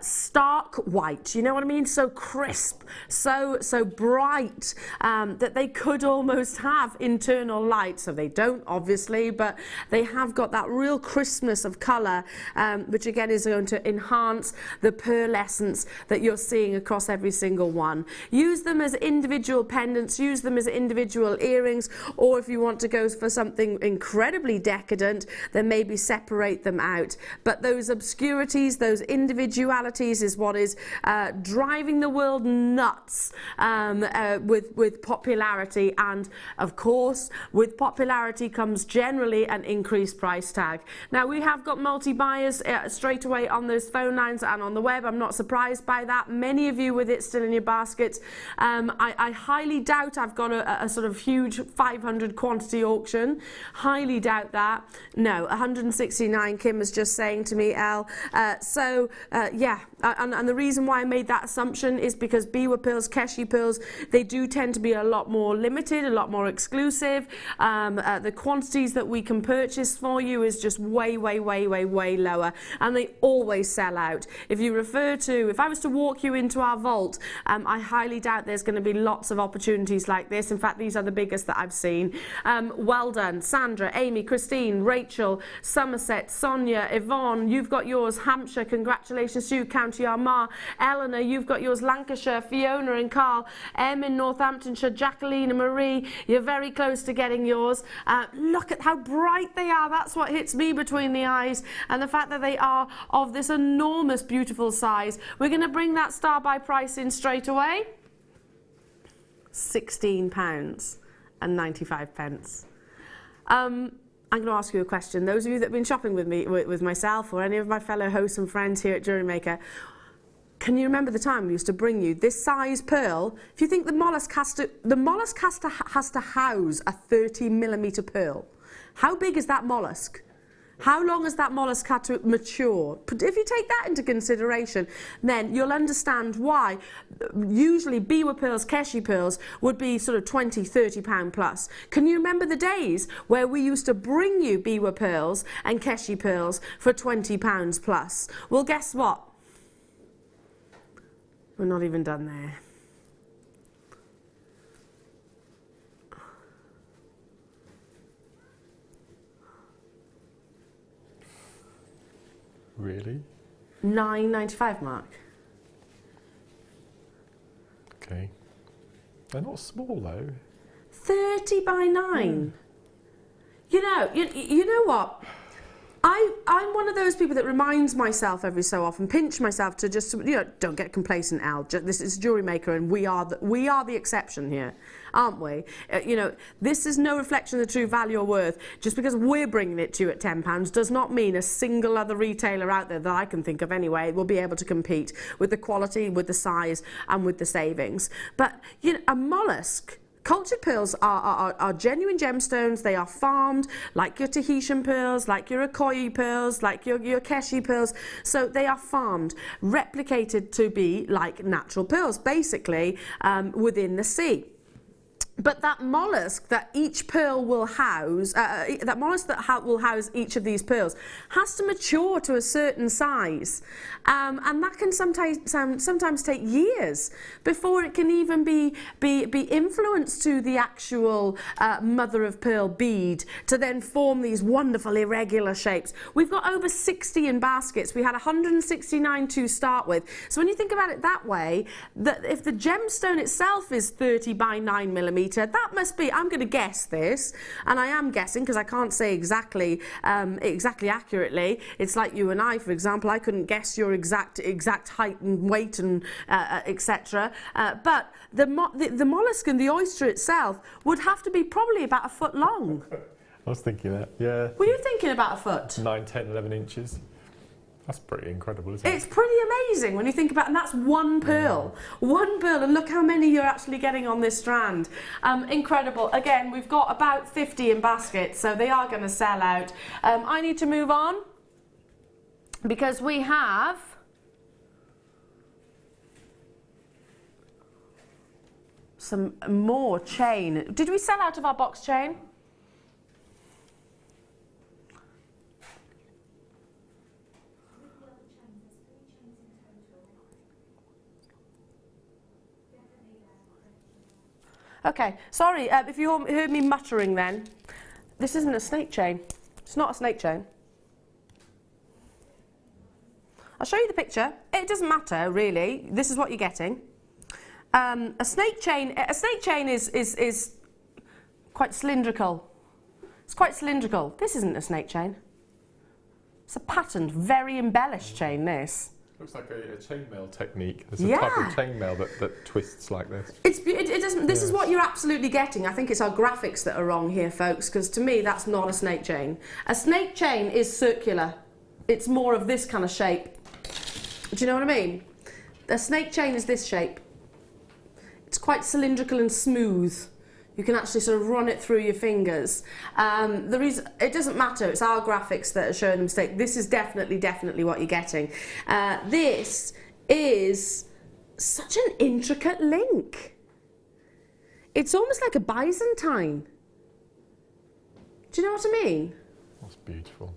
stark white, you know what I mean? So crisp, so bright that they could almost have internal light. So they don't, obviously, but they have got that real crispness of colour, which again is going to enhance the pearlescence that you're seeing across every single one. Use them as individual pendants, use them as individual earrings, or if you want to go for something incredibly decadent, then maybe separate them out. But those obscurities, those individualities is what is driving the world nuts with popularity, and of course with popularity comes generally an increased price tag. Now, we have got multi-buyers straight away on those phone lines and on the web. I'm not surprised by that. Many of you with it still in your baskets. I highly doubt I've got a sort of huge 500 quantity auction. Highly doubt that. No, 169 Kim was just saying to me, Elle. Yeah, and the reason why I made that assumption is because Biwa pearls, Keshi pearls, they do tend to be a lot more limited, a lot more exclusive. The quantities that we can purchase for you is just way lower, and they always sell out. If I was to walk you into our vault, I highly doubt there's going to be lots of opportunities like this. In fact, these are the biggest that I've seen. Well done, Sandra, Amy, Christine, Rachel, Somerset, Sonia, Yvonne, you've got yours. Hampshire, congratulations to you. County Armagh. Eleanor, you've got yours. Lancashire, Fiona and Carl, Em in Northamptonshire, Jacqueline and Marie, you're very close to getting yours. Look at how bright they are. That's what hits me between the eyes, and the fact that they are of this enormous beautiful size. We're going to bring that star by price in straight away. £16.95. I'm going to ask you a question. Those of you that have been shopping with me, with myself or any of my fellow hosts and friends here at Jewellery Maker, can you remember the time we used to bring you this size pearl? If you think the mollusk has to house a 30mm pearl, how big is that mollusk? How long has that mollusk had to mature? If you take that into consideration, then you'll understand why usually Biwa pearls, Keshi pearls would be sort of £20, £30 plus. Can you remember the days where we used to bring you Biwa pearls and Keshi pearls for £20 plus? Well, guess what? We're not even done there. Really? £9.95, Mark. Okay. They're not small though. 30 by 9. You know what? I'm one of those people that reminds myself every so often, pinch myself to just, don't get complacent, Elle. This is Jewellery Maker, and we are the exception here, aren't we? This is no reflection of the true value or worth. Just because we're bringing it to you at £10 does not mean a single other retailer out there that I can think of anyway will be able to compete with the quality, with the size, and with the savings. But a mollusk. Cultured pearls are genuine gemstones. They are farmed, like your Tahitian pearls, like your Ikoyi pearls, like your Keshi pearls. So they are farmed, replicated to be like natural pearls, basically, within the sea. But that mollusk that each pearl will house, will house each of these pearls, has to mature to a certain size, and that can sometimes take years before it can even be influenced to the actual mother of pearl bead to then form these wonderful irregular shapes. We've got over 60 in baskets. We had 169 to start with. So when you think about it that way, that if the gemstone itself is 30 by 9mm, millimetre. That must be, I'm going to guess this, and I am guessing because I can't say exactly accurately. It's like you and I, for example, I couldn't guess your exact height and weight and etc. But the mollusk and the oyster itself would have to be probably about a foot long. I was thinking that, yeah. Were you thinking about a foot? 9, 10, 11 inches. That's pretty incredible, isn't it? It's pretty amazing when you think about it, and that's one pearl. One pearl, and look how many you're actually getting on this strand. Incredible. Again, we've got about 50 in baskets, so they are going to sell out. I need to move on because we have some more chain. Did we sell out of our box chain? Okay, sorry if you heard me muttering then. This isn't a snake chain. It's not a snake chain. I'll show you the picture. It doesn't matter, really. This is what you're getting. A snake chain is quite cylindrical. It's quite cylindrical. This isn't a snake chain. It's a patterned, very embellished chain, this. Looks like a chainmail technique. There's a type of chainmail that twists like this. It doesn't. This is what you're absolutely getting. I think it's our graphics that are wrong here, folks, because to me that's not a snake chain. A snake chain is circular. It's more of this kind of shape. Do you know what I mean? A snake chain is this shape. It's quite cylindrical and smooth. You can actually sort of run it through your fingers. It doesn't matter, it's our graphics that are showing the mistake. This is definitely what you're getting. This is such an intricate link. It's almost like a Byzantine. Do you know what I mean? That's beautiful.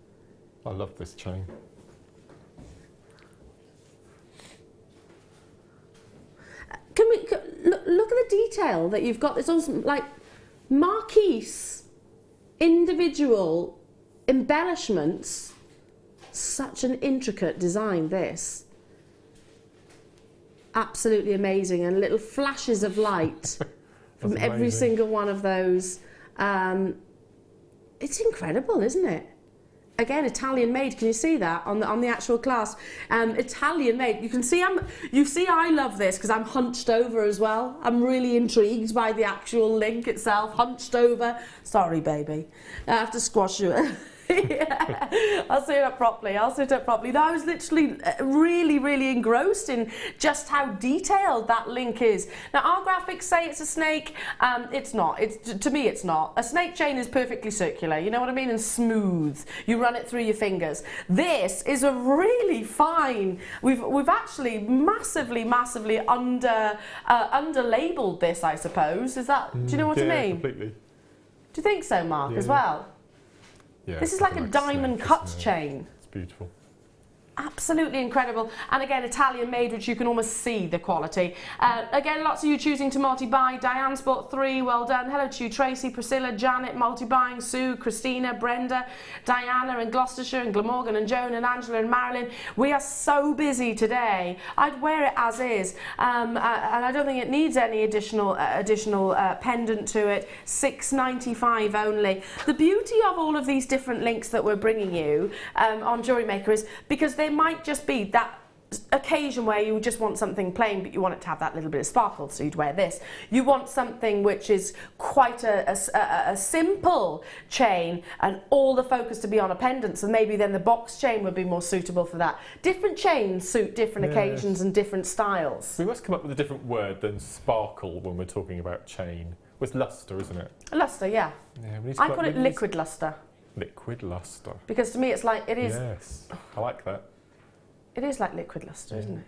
I love this chain. Look at the detail that you've got. It's also like marquise, individual embellishments. Such an intricate design, this. Absolutely amazing, and little flashes of light from every single one of those. It's incredible, isn't it? Again, Italian made. Can you see that on the actual clasp? Italian made. You can see I love this because I'm hunched over as well. I'm really intrigued by the actual link itself. Hunched over. Sorry, baby. I have to squash you. Yeah. I'll sit up properly. No, I was literally really engrossed in just how detailed that link is. Now, our graphics say it's a snake. It's not. To me, it's not. A snake chain is perfectly circular. You know what I mean? And smooth. You run it through your fingers. This is a really fine. We've actually massively under-labelled this, I suppose. Is that? Do you know what I mean? Completely. Do you think so, Mark, as well? Yeah, this is like a diamond cut chain. It's beautiful. Absolutely incredible, and again Italian made, which you can almost see the quality. Again, lots of you choosing to multi-buy. Diane's bought 3, well done. Hello to you, Tracy, Priscilla, Janet, multi-buying, Sue, Christina, Brenda, Diana and Gloucestershire and Glamorgan and Joan and Angela and Marilyn. We are so busy today. I'd wear it as is, and I don't think it needs any additional pendant to it. $6.95 only. The beauty of all of these different links that we're bringing you on Jewellery Maker is because they might just be that occasion where you just want something plain but you want it to have that little bit of sparkle, so you'd wear this. You want something which is quite a simple chain and all the focus to be on a pendant, so maybe then the box chain would be more suitable for that. Different chains suit different occasions and different styles. We must come up with a different word than sparkle when we're talking about chain. It's luster, isn't it? Luster, yeah. I call it liquid luster. Liquid luster. Because to me it's like, it is... Yes, I like that. It is like liquid luster, isn't it?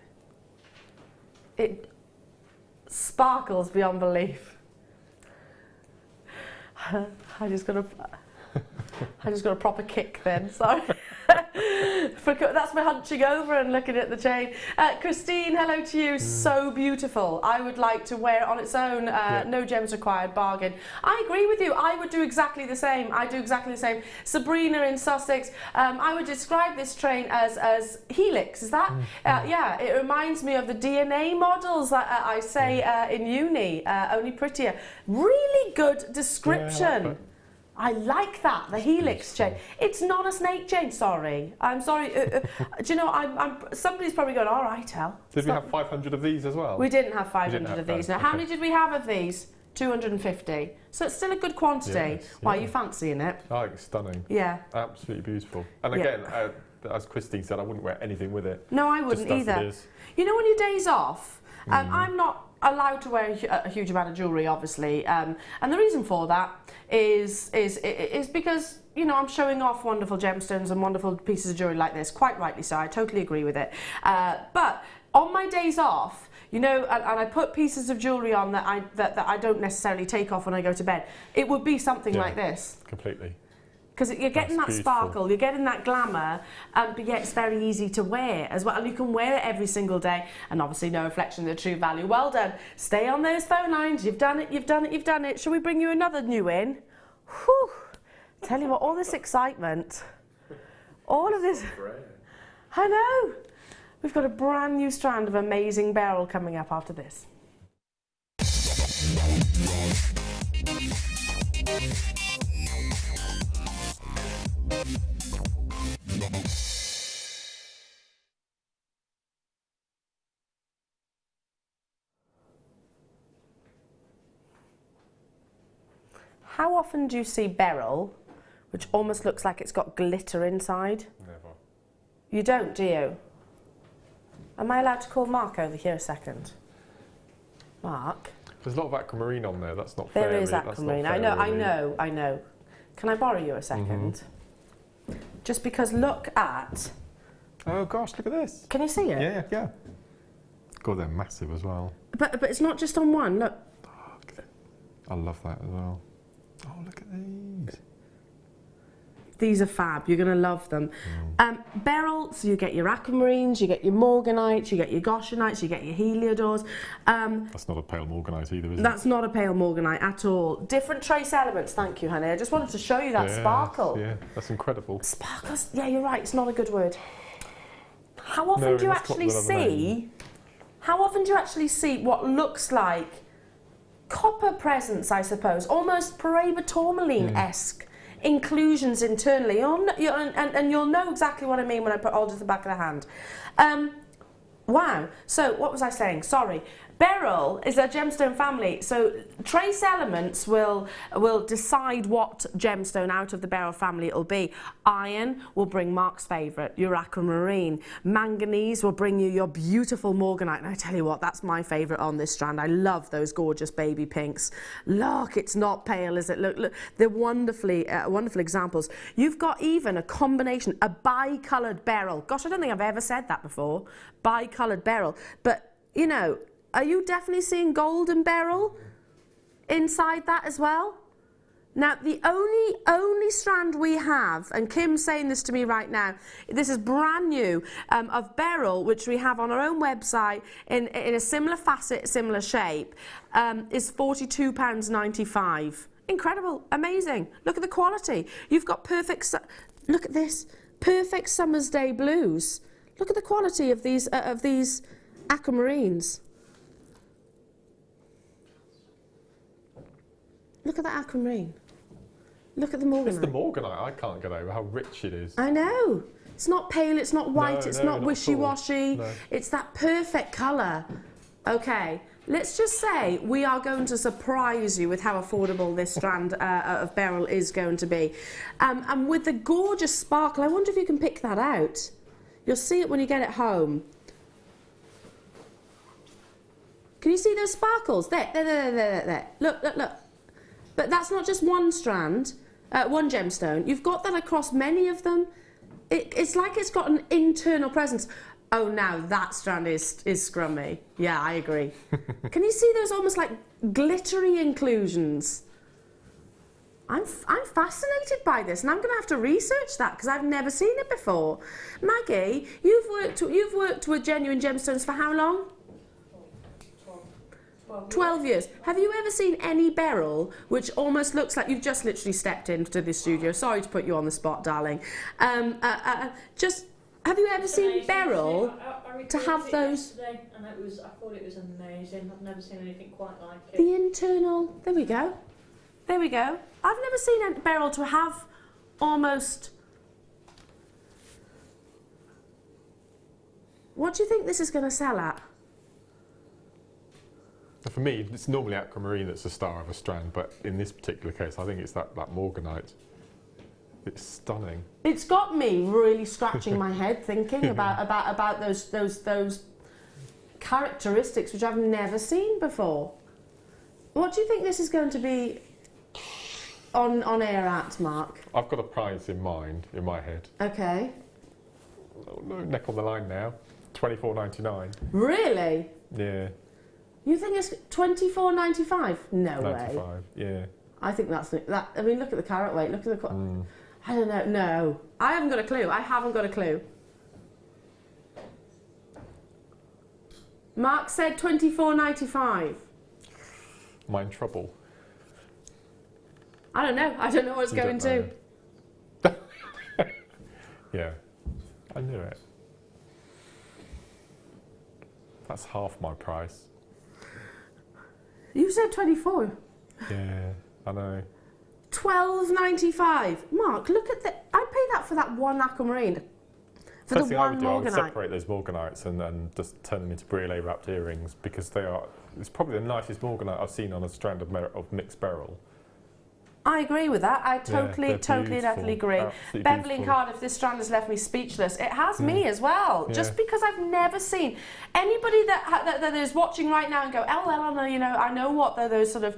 It sparkles beyond belief. I just got a proper kick then, sorry. That's for hunching over and looking at the chain. Christine, hello to you. So beautiful. I would like to wear it on its own. No gems required, bargain. I agree with you. I would do exactly the same. I do exactly the same. Sabrina in Sussex, I would describe this train as helix. Is that? Yeah, it reminds me of the DNA models that I say in uni, only prettier. Really good description. Yeah, I like that, the helix chain. It's not a snake chain, sorry. I'm sorry. Do you know, somebody's probably going, all right, Elle. Did we have 500 of these as well? We didn't have 500 of these. Now, how okay. many did we have of these? 250. So it's still a good quantity. Yes, Why, yeah. are you fancying it? Oh, it's stunning. Yeah. Absolutely beautiful. And again, as Christine said, I wouldn't wear anything with it. No, I wouldn't Just as either. it is. You know, on your days off, I'm not allowed to wear a huge amount of jewellery, obviously, and the reason for that is because, you know, I'm showing off wonderful gemstones and wonderful pieces of jewellery like this, quite rightly so. I totally agree with it. But on my days off, you know, and I put pieces of jewellery on that I don't necessarily take off when I go to bed, it would be something like this. Completely. Because you're getting that sparkle, you're getting that glamour, but yet it's very easy to wear as well. And you can wear it every single day, and obviously no reflection of the true value. Well done. Stay on those phone lines. You've done it, you've done it, you've done it. Shall we bring you another new in? Whew. Tell you what, all this excitement, all of this. I know. We've got a brand new strand of amazing Beryl coming up after this. How often do you see Beryl, which almost looks like it's got glitter inside? Never. You don't, do you? Am I allowed to call Mark over here a second? Mark? There's a lot of aquamarine on there. That's not fair. There is aquamarine. I know. Can I borrow you a second? Just because look at... Oh gosh, look at this. Can you see it? Yeah. God, they're massive as well. But it's not just on one, look. I love that as well. Oh, look at these. These are fab. You're going to love them. Beryl, so you get your aquamarines, you get your morganites, you get your goshynites, you get your heliodors. That's not a pale morganite either, is it? That's not a pale morganite at all. Different trace elements. Thank you, honey. I just wanted to show you that sparkle. Yeah, that's incredible. Sparkles. Yeah, you're right. It's not a good word. How often do you actually see? How often do you actually see what looks like copper presence, I suppose, almost Paraiba tourmaline-esque inclusions internally, and you'll know exactly what I mean when I put all to the back of the hand. Wow. So what was I saying? Sorry. Beryl is a gemstone family, so trace elements will decide what gemstone out of the Beryl family it'll be. Iron will bring Mark's favourite, your aquamarine. Manganese will bring you your beautiful morganite, and I tell you what, that's my favourite on this strand. I love those gorgeous baby pinks. Look, it's not pale, is it? Look, they're wonderfully wonderful examples. You've got even a combination, a bi-coloured Beryl. Gosh, I don't think I've ever said that before. Bi-coloured Beryl, but you know. Are you definitely seeing gold and Beryl inside that as well? Now, the only strand we have, and Kim's saying this to me right now, this is brand new, of Beryl, which we have on our own website in a similar facet, similar shape, is £42.95. Incredible, amazing. Look at the quality. You've got perfect, look at this, perfect summer's day blues. Look at the quality of these aquamarines. Look at that aquamarine. Look at the morganite. It's the morganite I can't get over how rich it is. I know. It's not pale, it's not white, it's not wishy-washy. No. It's that perfect colour. Okay, let's just say we are going to surprise you with how affordable this strand of Beryl is going to be. And with the gorgeous sparkle, I wonder if you can pick that out. You'll see it when you get it home. Can you see those sparkles? There. Look. But that's not just one strand, one gemstone. You've got that across many of them. It's like it's got an internal presence. Oh, now that strand is scrummy. Yeah, I agree. Can you see those almost like glittery inclusions? I'm fascinated by this, and I'm going to have to research that because I've never seen it before. Maggie, you've worked with genuine gemstones for how long? 12 years. Have you ever seen any Beryl which almost looks like you've just literally stepped into the studio? Sorry to put you on the spot, darling. Just have you ever seen Beryl to have those? And I thought it was amazing. I've never seen anything quite like it. The internal. There we go. There we go. I've never seen a Beryl to have almost. What do you think this is going to sell at? For me, it's normally aquamarine that's the star of a strand, but in this particular case, I think it's that morganite. It's stunning. It's got me really scratching my head thinking about those characteristics which I've never seen before. What do you think this is going to be on air at, Mark? I've got a price in mind, in my head. Okay. Oh, no, neck on the line now. $24.99. Really? Yeah. You think it's $24.95? No 95, way. yeah. I think that's that. I mean, look at the carat weight. Look at the. I don't know. No, I haven't got a clue. I haven't got a clue. Mark said $24.95. Am I in trouble? I don't know. I don't know what it's going to. Yeah, I knew it. That's half my price. You said 24. Yeah, I know. $12.95. Mark, look at the. I'd pay that for that one aquamarine. For First the thing I one would do, I would morganite. separate those morganites and just turn them into brûlée wrapped earrings because they are. It's probably the nicest morganite I've seen on a strand of mixed beryl. I agree with that. I totally and beautiful. utterly agree. Absolutely Beverly and beautiful. Cardiff, this strand has left me speechless. It has me as well. Yeah. Just because I've never seen anybody that is watching right now and go, Elle, you know, I know what those sort of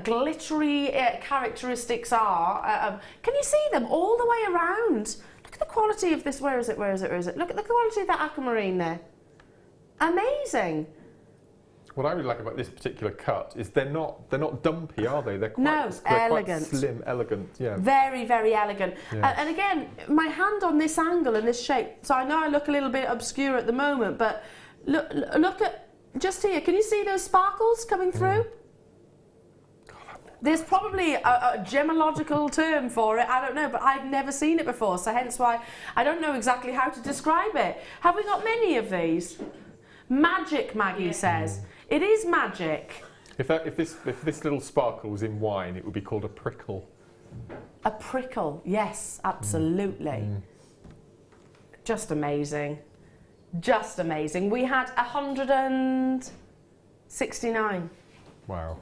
glittery characteristics are. Can you see them all the way around? Look at the quality of this. Where is it? Where is it? Where is it? Look at the quality of that aquamarine there. Amazing. What I really like about this particular cut is they're not dumpy, are they? They're quite, elegant. Quite slim, elegant. Yeah. Very, very elegant. Yeah. And again, my hand on this angle and this shape. So I know I look a little bit obscure at the moment, but look at just here. Can you see those sparkles coming through? There's probably a gemological term for it. I don't know, but I've never seen it before. So hence why I don't know exactly how to describe it. Have we got many of these? Magic, Maggie says. It is magic. If this little sparkle was in wine, it would be called a prickle. A prickle, yes, absolutely. Just amazing. Just amazing. We had 169. Wow.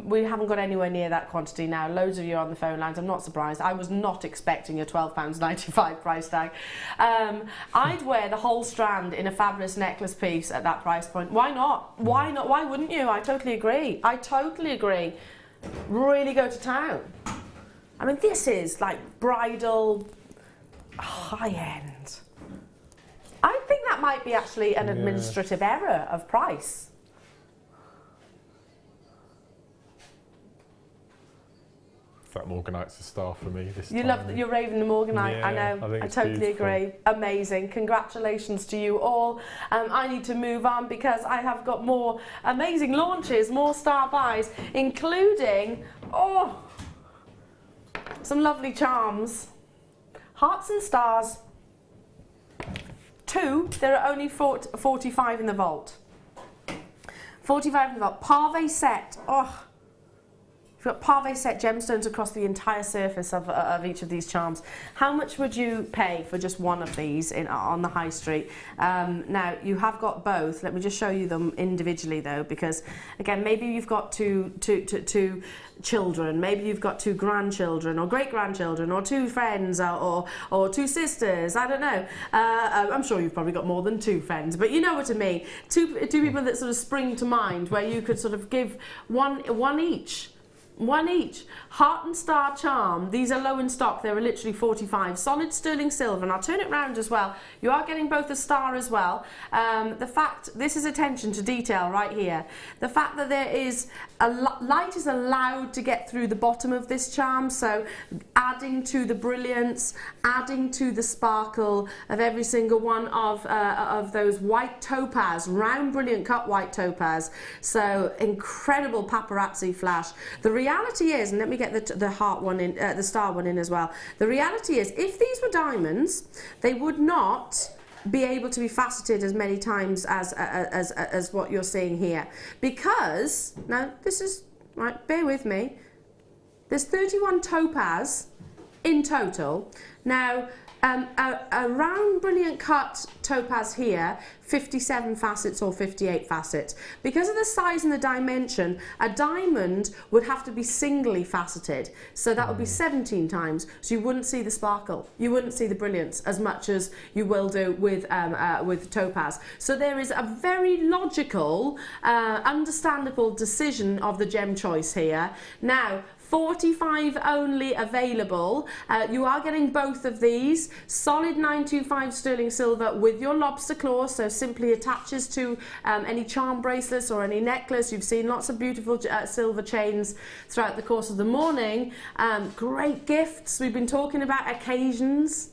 We haven't got anywhere near that quantity now. Loads of you are on the phone lines. I'm not surprised. I was not expecting a £12.95 price tag. I'd wear the whole strand in a fabulous necklace piece at that price point. Why not? Why not? Why wouldn't you? I totally agree. I totally agree. Really go to town. I mean, this is like bridal high end. I think that might be actually an administrative error of price. That morganite's a star for me this You time. love that you're raving the morganite. Yeah, I know. I think I it's totally beautiful. agree. Amazing. Congratulations to you all. I need to move on because I have got more amazing launches, more star buys, including some lovely charms. Hearts and stars. 2. There are only 45 in the vault. 45 in the vault. Parve set. We've got parve set gemstones across the entire surface of each of these charms. How much would you pay for just one of these on the high street? Now, you have got both. Let me just show you them individually, though, because, again, maybe you've got two children, maybe you've got 2 grandchildren or great-grandchildren or 2 friends or 2 sisters, I don't know. I'm sure you've probably got more than 2 friends, but you know what I mean. Two people that sort of spring to mind where you could sort of give one each. One each. Heart and Star Charm. These are low in stock. They were literally 45. Solid sterling silver. And I'll turn it round as well. You are getting both a star as well. The fact, this is attention to detail right here. The fact that there is light is allowed to get through the bottom of this charm. So adding to the brilliance, adding to the sparkle of every single one of those white topaz, round brilliant cut white topaz. So incredible paparazzi flash. The reality is, and let me get the heart one in, the star one in as well. The reality is, if these were diamonds, they would not be able to be faceted as many times as what you're seeing here. Because, now this is, right, bear with me, there's 31 topaz in total. Now, a round brilliant cut topaz here, 57 facets or 58 facets. Because of the size and the dimension, a diamond would have to be singly faceted. So that would be 17 times. So you wouldn't see the sparkle. You wouldn't see the brilliance as much as you will do with topaz. So there is a very logical, understandable decision of the gem choice here. Now, 45 only available. You are getting both of these. Solid 925 sterling silver with your lobster claw, so simply attaches to any charm bracelets or any necklace. You've seen lots of beautiful silver chains throughout the course of the morning. Great gifts. We've been talking about occasions,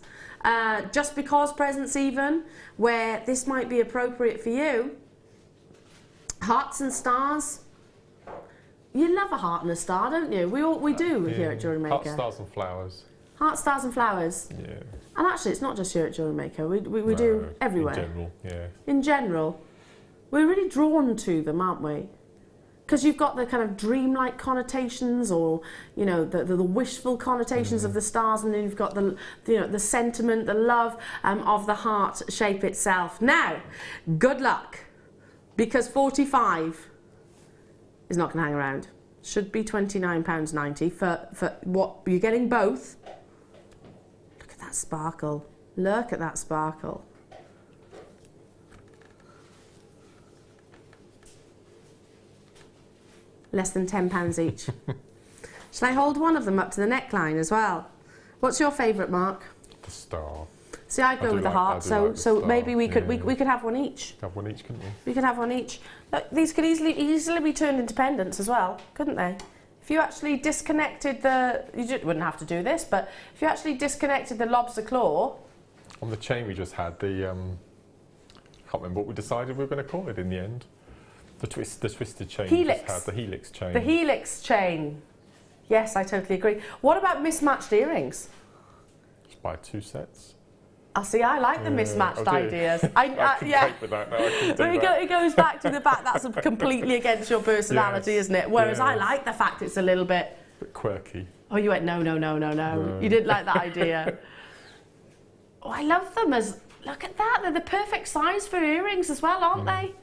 just because presents even, where this might be appropriate for you. Hearts and stars. You love a heart and a star, don't you? We do here at Jewellery Maker. Heart, stars and flowers. Heart, stars and flowers. Yeah. And actually, it's not just here at Jewellery Maker. We do everywhere. In general, yeah. In general. We're really drawn to them, aren't we? Because you've got the kind of dreamlike connotations, or, you know, the wishful connotations of the stars, and then you've got the sentiment, the love of the heart shape itself. Now, good luck, because 45 is not going to hang around. Should be £29.90 for what you're getting both. Look at that sparkle. Look at that sparkle. Less than £10 each. Shall I hold one of them up to the neckline as well? What's your favourite, Mark? The star. See, I'd go with the heart, so maybe we could we could have one each. Have one each, couldn't we? We could have one each. Look, these could easily be turned into pendants as well, couldn't they? If you actually disconnected you wouldn't have to do this, but if you actually disconnected the lobster claw. On the chain we just had, I can't remember what we decided we were going to call it in the end. The twisted chain. Helix. We just had, the helix chain. The helix chain. Yes, I totally agree. What about mismatched earrings? Just buy 2 sets. See, I like the mismatched ideas. I can cope with that now. I can do that. It goes back to the fact that's completely against your personality, isn't it? Whereas I like the fact it's a little bit quirky. Oh, you went no. You didn't like that idea. Oh, I love them as, look at that. They're the perfect size for earrings as well, aren't they?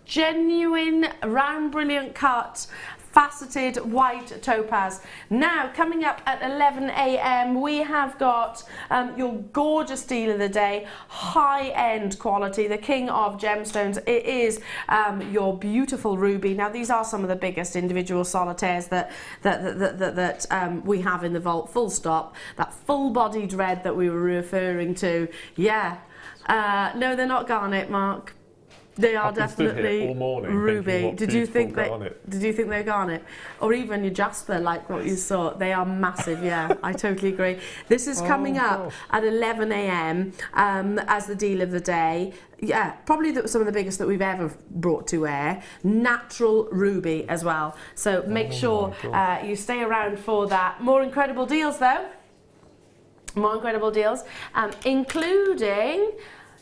Genuine, round, brilliant cut, faceted white topaz. Now, coming up at 11 a.m, we have got your gorgeous deal of the day, high-end quality, the king of gemstones. It is your beautiful ruby. Now, these are some of the biggest individual solitaires that we have in the vault, full stop. That full-bodied red that we were referring to. Yeah. No, they're not garnet, Mark. They are definitely all morning ruby. Did you think they're garnet? Or even your Jasper, like what you saw? They are massive, yeah. I totally agree. This is coming up at 11 a.m. As the deal of the day. Yeah, probably some of the biggest that we've ever brought to air. Natural ruby as well. So make sure you stay around for that. More incredible deals though. More incredible deals, including,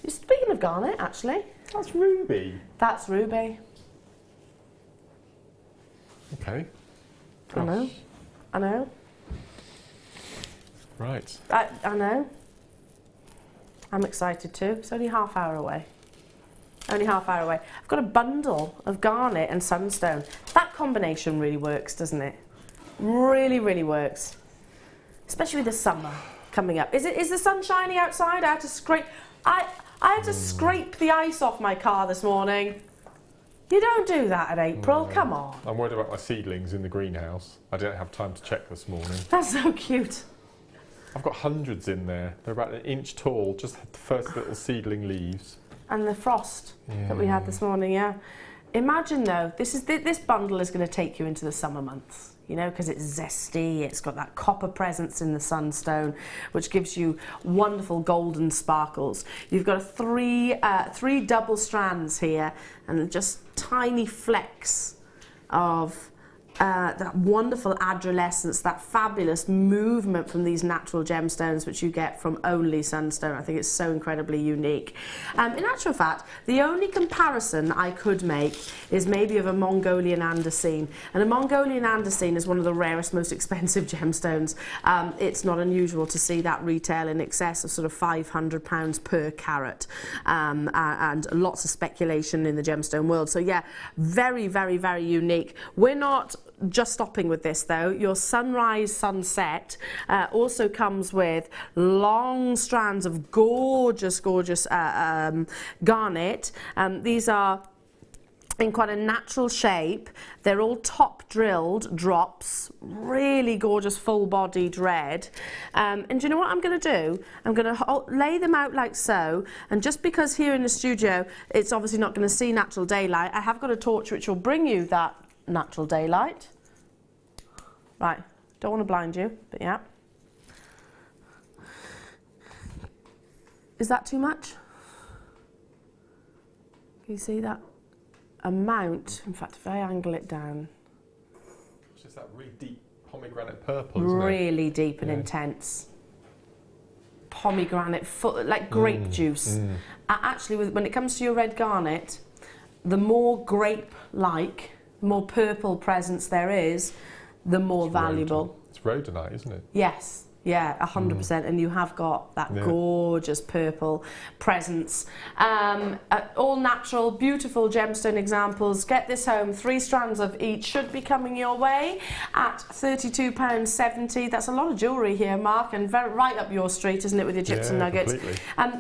speaking of garnet, actually. That's ruby. That's ruby. Okay. Gosh. I know. Right. I know. I'm excited too. It's only half hour away. Only half hour away. I've got a bundle of garnet and sunstone. That combination really works, doesn't it? Really, really works. Especially with the summer coming up. Is the sun shining outside? I had to scrape the ice off my car this morning. You don't do that at April, come on. I'm worried about my seedlings in the greenhouse. I didn't have time to check this morning. That's so cute. I've got hundreds in there. They're about 1 inch tall, just the first little seedling leaves. And the frost that we had this morning, yeah. Imagine though, this bundle is going to take you into the summer months. You know, because it's zesty, it's got that copper presence in the sunstone, which gives you wonderful golden sparkles. You've got three double strands here, and just tiny flecks of that wonderful adolescence, that fabulous movement from these natural gemstones, which you get from only sunstone. I think it's so incredibly unique. In actual fact, the only comparison I could make is maybe of a Mongolian andesine. And a Mongolian andesine is one of the rarest, most expensive gemstones. It's not unusual to see that retail in excess of sort of £500 per carat, and lots of speculation in the gemstone world. So yeah, very, very, very unique. We're not just stopping with this though. Your sunrise sunset also comes with long strands of gorgeous garnet. These are in quite a natural shape. They're all top drilled drops, really gorgeous full bodied red. And do you know what I'm going to do? I'm going to lay them out like so, and just because here in the studio it's obviously not going to see natural daylight, I have got a torch which will bring you that natural daylight. Right, don't want to blind you, but yeah. Is that too much? Can you see that amount? In fact, if I angle it down. It's just that really deep pomegranate purple, isn't it? Really deep and intense. Pomegranate, like grape juice. Actually, when it comes to your red garnet, the more grape-like, more purple presence there is, the more valuable. It's rhodonite, isn't it? Yes. Yeah, 100%, and you have got that gorgeous purple presence. All natural, beautiful gemstone examples. Get this home, 3 strands of each should be coming your way at £32.70. That's a lot of jewellery here, Mark, and right up your street, isn't it, with your chips and nuggets?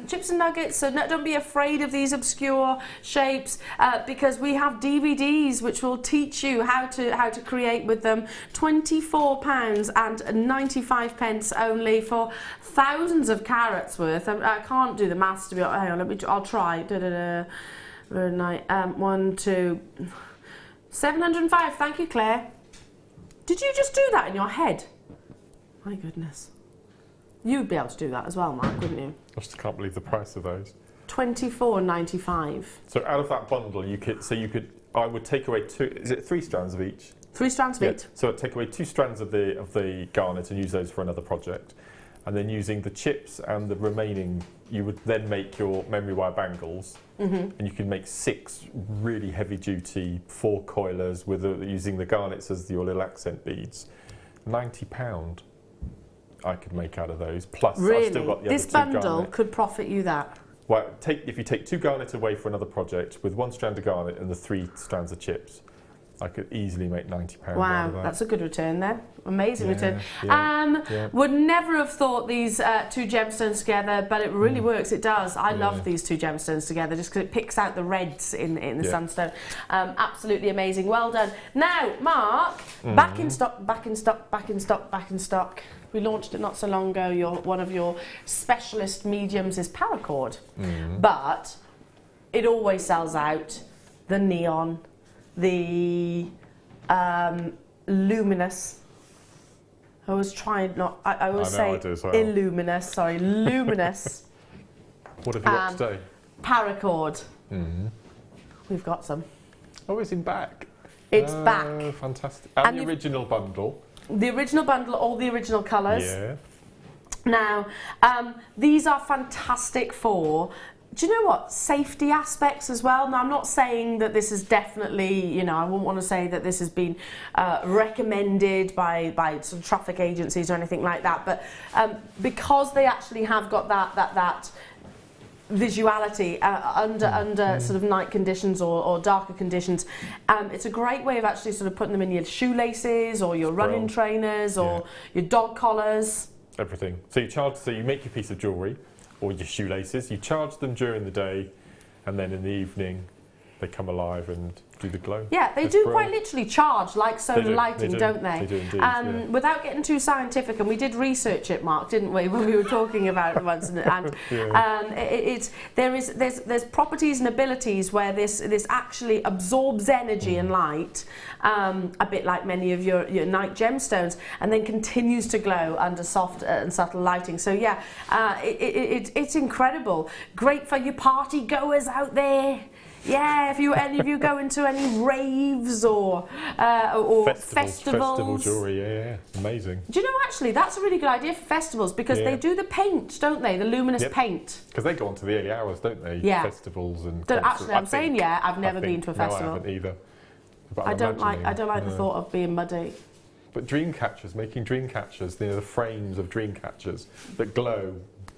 Chips and nuggets, so don't be afraid of these obscure shapes, because we have DVDs which will teach you how to create with them. £24.95 only for thousands of carats worth. I can't do the maths to be honest. Hang on, I'll try. 1, 2, 705. Thank you, Claire. Did you just do that in your head? My goodness. You'd be able to do that as well, Mark, wouldn't you? I just can't believe the price of those. £24.95. So out of that bundle, I would take away 2. Is it 3 strands of each? 3 strands of each. So I'd take away 2 strands of the garnet and use those for another project. And then using the chips and the remaining, you would then make your memory wire bangles. And you can make 6 really heavy duty 4 coilers with using the garnets as your little accent beads. £90 I could make out of those. Plus I've still got the this other 2 bundle garnet. could profit you that. Well, if you take 2 garnet away for another project with 1 strand of garnet and the 3 strands of chips, I could easily make £90 Wow, out of that. that's a good return then. Amazing return. Yeah. Would never have thought these 2 gemstones together, but it really works. It does. I love these 2 gemstones together just because it picks out the reds in the sunstone. Absolutely amazing. Well done. Now, Mark, back in stock, back in stock, back in stock, back in stock. We launched it not so long ago. One of your specialist mediums is paracord, but it always sells out. The neon, the luminous. I always try not. I always say illuminous. Sorry, luminous. What have you got today? Paracord. We've got some. Oh, it's in back. It's back. Fantastic. And the original bundle. The original bundle, all the original colours. Yeah. Now, these are fantastic for, do you know what, safety aspects as well. Now, I'm not saying that this is definitely, I wouldn't want to say that this has been recommended by sort of traffic agencies or anything like that, but because they actually have got that visuality under sort of night conditions or darker conditions, it's a great way of actually sort of putting them in your shoelaces or your running trainers or your dog collars. Everything. So you make your piece of jewellery or your shoelaces, you charge them during the day, and then in the evening they come alive and do the glow. Yeah, they do quite literally charge like solar lighting, don't they? They do indeed, Without getting too scientific, and we did research it, Mark, didn't we, when we were talking about it once? There's properties and abilities where this actually absorbs energy and light, a bit like many of your night gemstones, and then continues to glow under soft and subtle lighting. So yeah, it's incredible. Great for your party goers out there. Yeah, if any of you go into any raves or festivals. Festival jewellery, yeah, amazing. Do you know, actually, that's a really good idea for festivals, because they do the paint, don't they? The luminous paint. Because they go on to the early hours, don't they? Yeah. Festivals and Actually, I'm saying, I've never been to a festival. No, I haven't either. But I don't like the thought of being muddy. But dream catchers, making dream catchers, the frames of dream catchers that glow,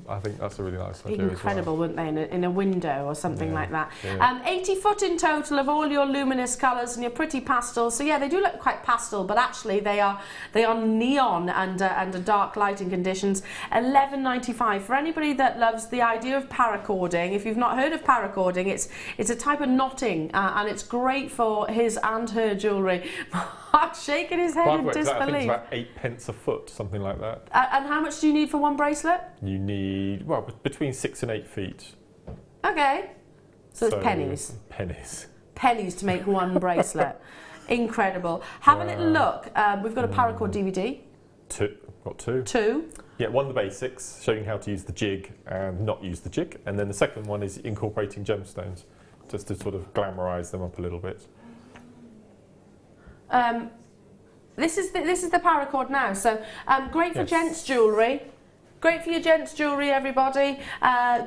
I think that's a really nice idea. Incredible, as well. wouldn't they, in a window or something like that. Yeah. 80 foot in total of all your luminous colours and your pretty pastels. So yeah, they do look quite pastel, but actually they are neon and dark lighting conditions. $11.95 for anybody that loves the idea of paracording. If you've not heard of paracording, it's a type of knotting, and it's great for his and her jewellery. Mark's shaking his head in disbelief. I think it's about 8p a foot, something like that. And how much do you need for one bracelet? You need, well, between 6 and 8 feet. Okay. So it's pennies. Pennies to make one bracelet. Incredible. Have a little look. We've got a paracord DVD. Got two. Two. Yeah, one of the basics, showing how to use the jig and not use the jig. And then the second one is incorporating gemstones, just to sort of glamorise them up a little bit. This is the paracord now. So great for gents jewellery. Great for your gents jewellery, everybody.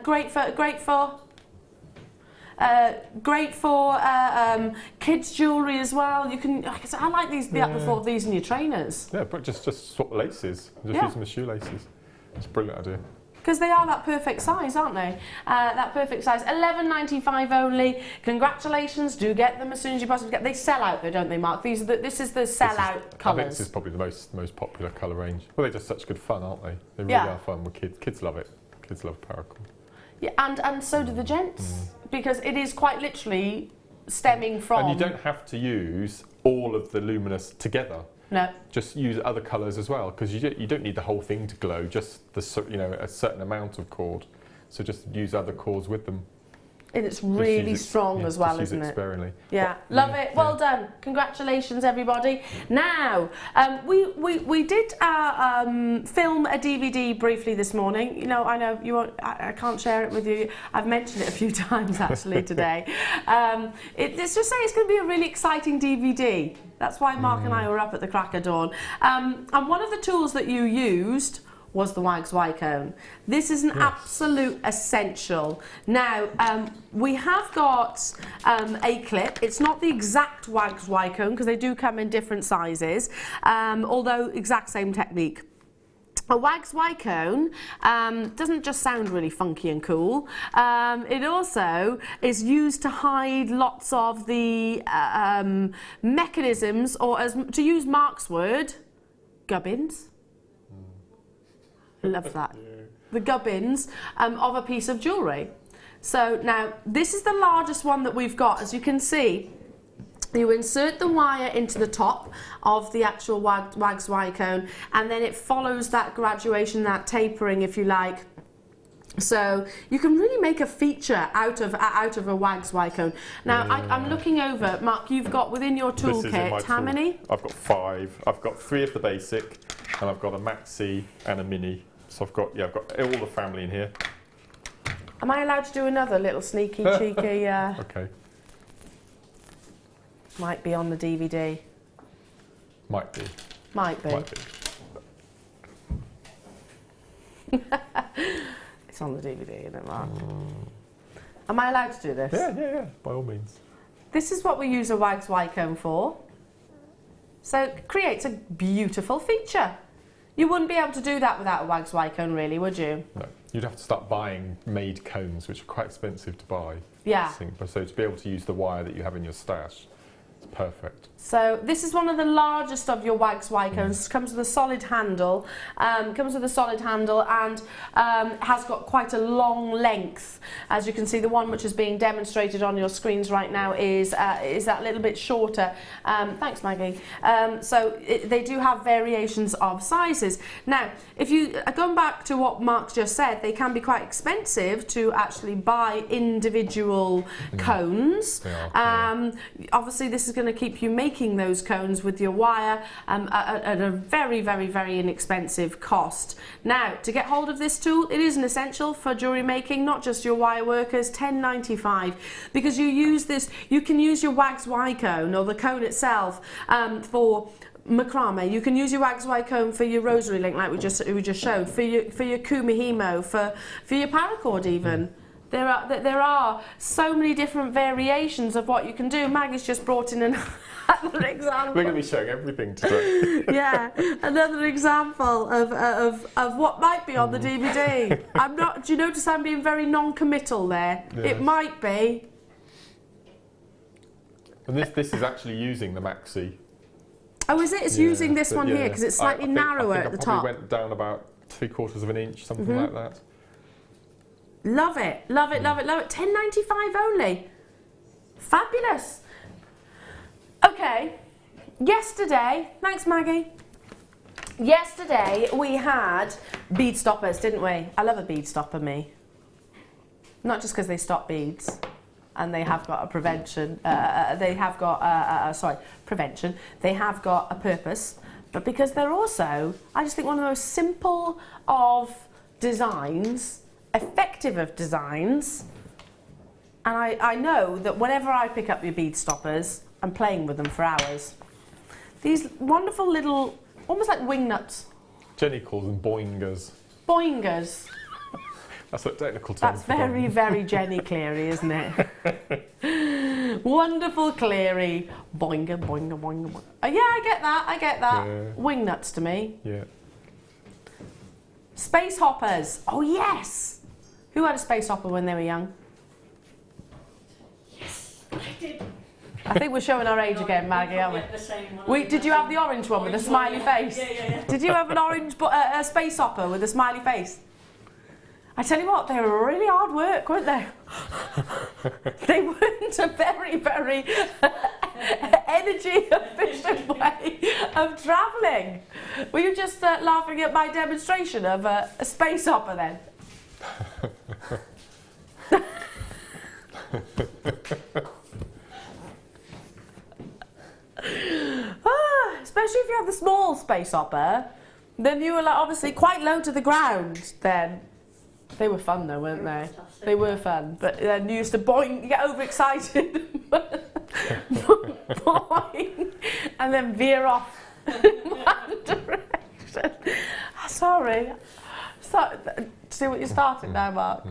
Great for kids jewellery as well. You can. I like these. The thought of these in your trainers. Yeah, but just swap the laces. Just use them as shoelaces. It's a brilliant idea. Because they are that perfect size, aren't they? That perfect size. $11.95 only. Congratulations. Do get them as soon as you possibly get. They sell out though, don't they, Mark? This is the sell-out colours. I think this is probably the most popular colour range. Well, they're just such good fun, aren't they? They really are fun with kids. Kids love it. Kids love paracord. Yeah, and so do the gents, because it is quite literally stemming from. And you don't have to use all of the luminous together. No. Just use other colours as well, because you don't need the whole thing to glow. Just a certain amount of cord. So just use other cords with them. And it's really strong as well, isn't it? Sparingly. Yeah, love it. Well done. Congratulations, everybody. Now, we did film a DVD briefly this morning. You know, I know you won't. I can't share it with you. I've mentioned it a few times actually today. Let's just say it's going to be a really exciting DVD. That's why Mark and I were up at the crack of dawn. And one of the tools that you used was the Wags Y-cone. This is an absolute essential. Now, we have got a clip. It's not the exact Wags Y-cone, because they do come in different sizes, although exact same technique. A Wags Y-cone doesn't just sound really funky and cool. It also is used to hide lots of the mechanisms, or to use Mark's word, gubbins. Love that. The gubbins of a piece of jewellery. So now, this is the largest one that we've got. As you can see, you insert the wire into the top of the actual Wags Y-cone, and then it follows that graduation, that tapering, if you like. So you can really make a feature out of a Wags Y-cone. Now, I'm looking over, Mark, you've got within your toolkit, how many? I've got 5. I've got 3 of the basic, and I've got a maxi and a mini. So I've got all the family in here. Am I allowed to do another little sneaky, cheeky? Okay. Might be on the DVD. Might be. Might be. It's on the DVD, isn't it, Mark? Am I allowed to do this? Yeah, by all means. This is what we use a Wags Y-cone for. So it creates a beautiful feature. You wouldn't be able to do that without a Wags Y-cone, really, would you? No. You'd have to start buying made cones, which are quite expensive to buy. Yeah. So to be able to use the wire that you have in your stash, it's perfect. So this is one of the largest of your wax Y cones. Comes with a solid handle. And has got quite a long length. As you can see, the one which is being demonstrated on your screens right now is that little bit shorter. Thanks, Maggie. They do have variations of sizes. Now, if you going back to what Mark just said, they can be quite expensive to actually buy individual cones. Obviously, this is going to keep you making those cones with your wire at a very, very, very inexpensive cost. Now, to get hold of this tool, it is an essential for jewellery making, not just your wire workers, $10.95, because you can use your wax Y cone or the cone itself for macrame. You can use your wax Y cone for your rosary link, like we just showed, for your kumihimo, for your paracord even. There are so many different variations of what you can do. Maggie's just brought in another example. We're going to be showing everything today. Yeah, another example of what might be on the DVD. Do you notice I'm being very non-committal there? Yes. It might be. And this is actually using the maxi. Oh, is it? It's using this one here because it's slightly narrower at the top. I went down about 3/4 of an inch, something like that. Love it, love it, love it, love it. $10.95 only. Fabulous. Okay, yesterday, thanks Maggie. Yesterday we had bead stoppers, didn't we? I love a bead stopper, me. Not just because they stop beads and they have got a prevention, they have got a purpose, but because they're also, I just think, one of the most simple of designs, effective of designs, and I know that whenever I pick up your bead stoppers, I'm playing with them for hours. These wonderful little, almost like wing nuts. Jenny calls them boingers. Boingers. That's what technical term. That's very, very Jenny Cleary, isn't it? Wonderful Cleary. Boinger, boinger, boinger, boinger. Yeah, I get that. Yeah. Wing nuts to me. Yeah. Space hoppers. Oh, yes. Who had a space hopper when they were young? Yes, I did. I think we're showing our age again, Maggie, aren't we? Did you have the orange one with a smiley face? Yeah. Did you have an orange a space hopper with a smiley face? I tell you what, they were really hard work, weren't they? They weren't a very, very energy efficient way of travelling. Were you just laughing at my demonstration of a space hopper then? Especially if you have the small space hopper, then you were like obviously quite low to the ground then. They were fun though, weren't they? Fantastic. They were fun, but then you used to boing, get overexcited, boing, and then veer off one direction. Sorry. See what you started now, Mark?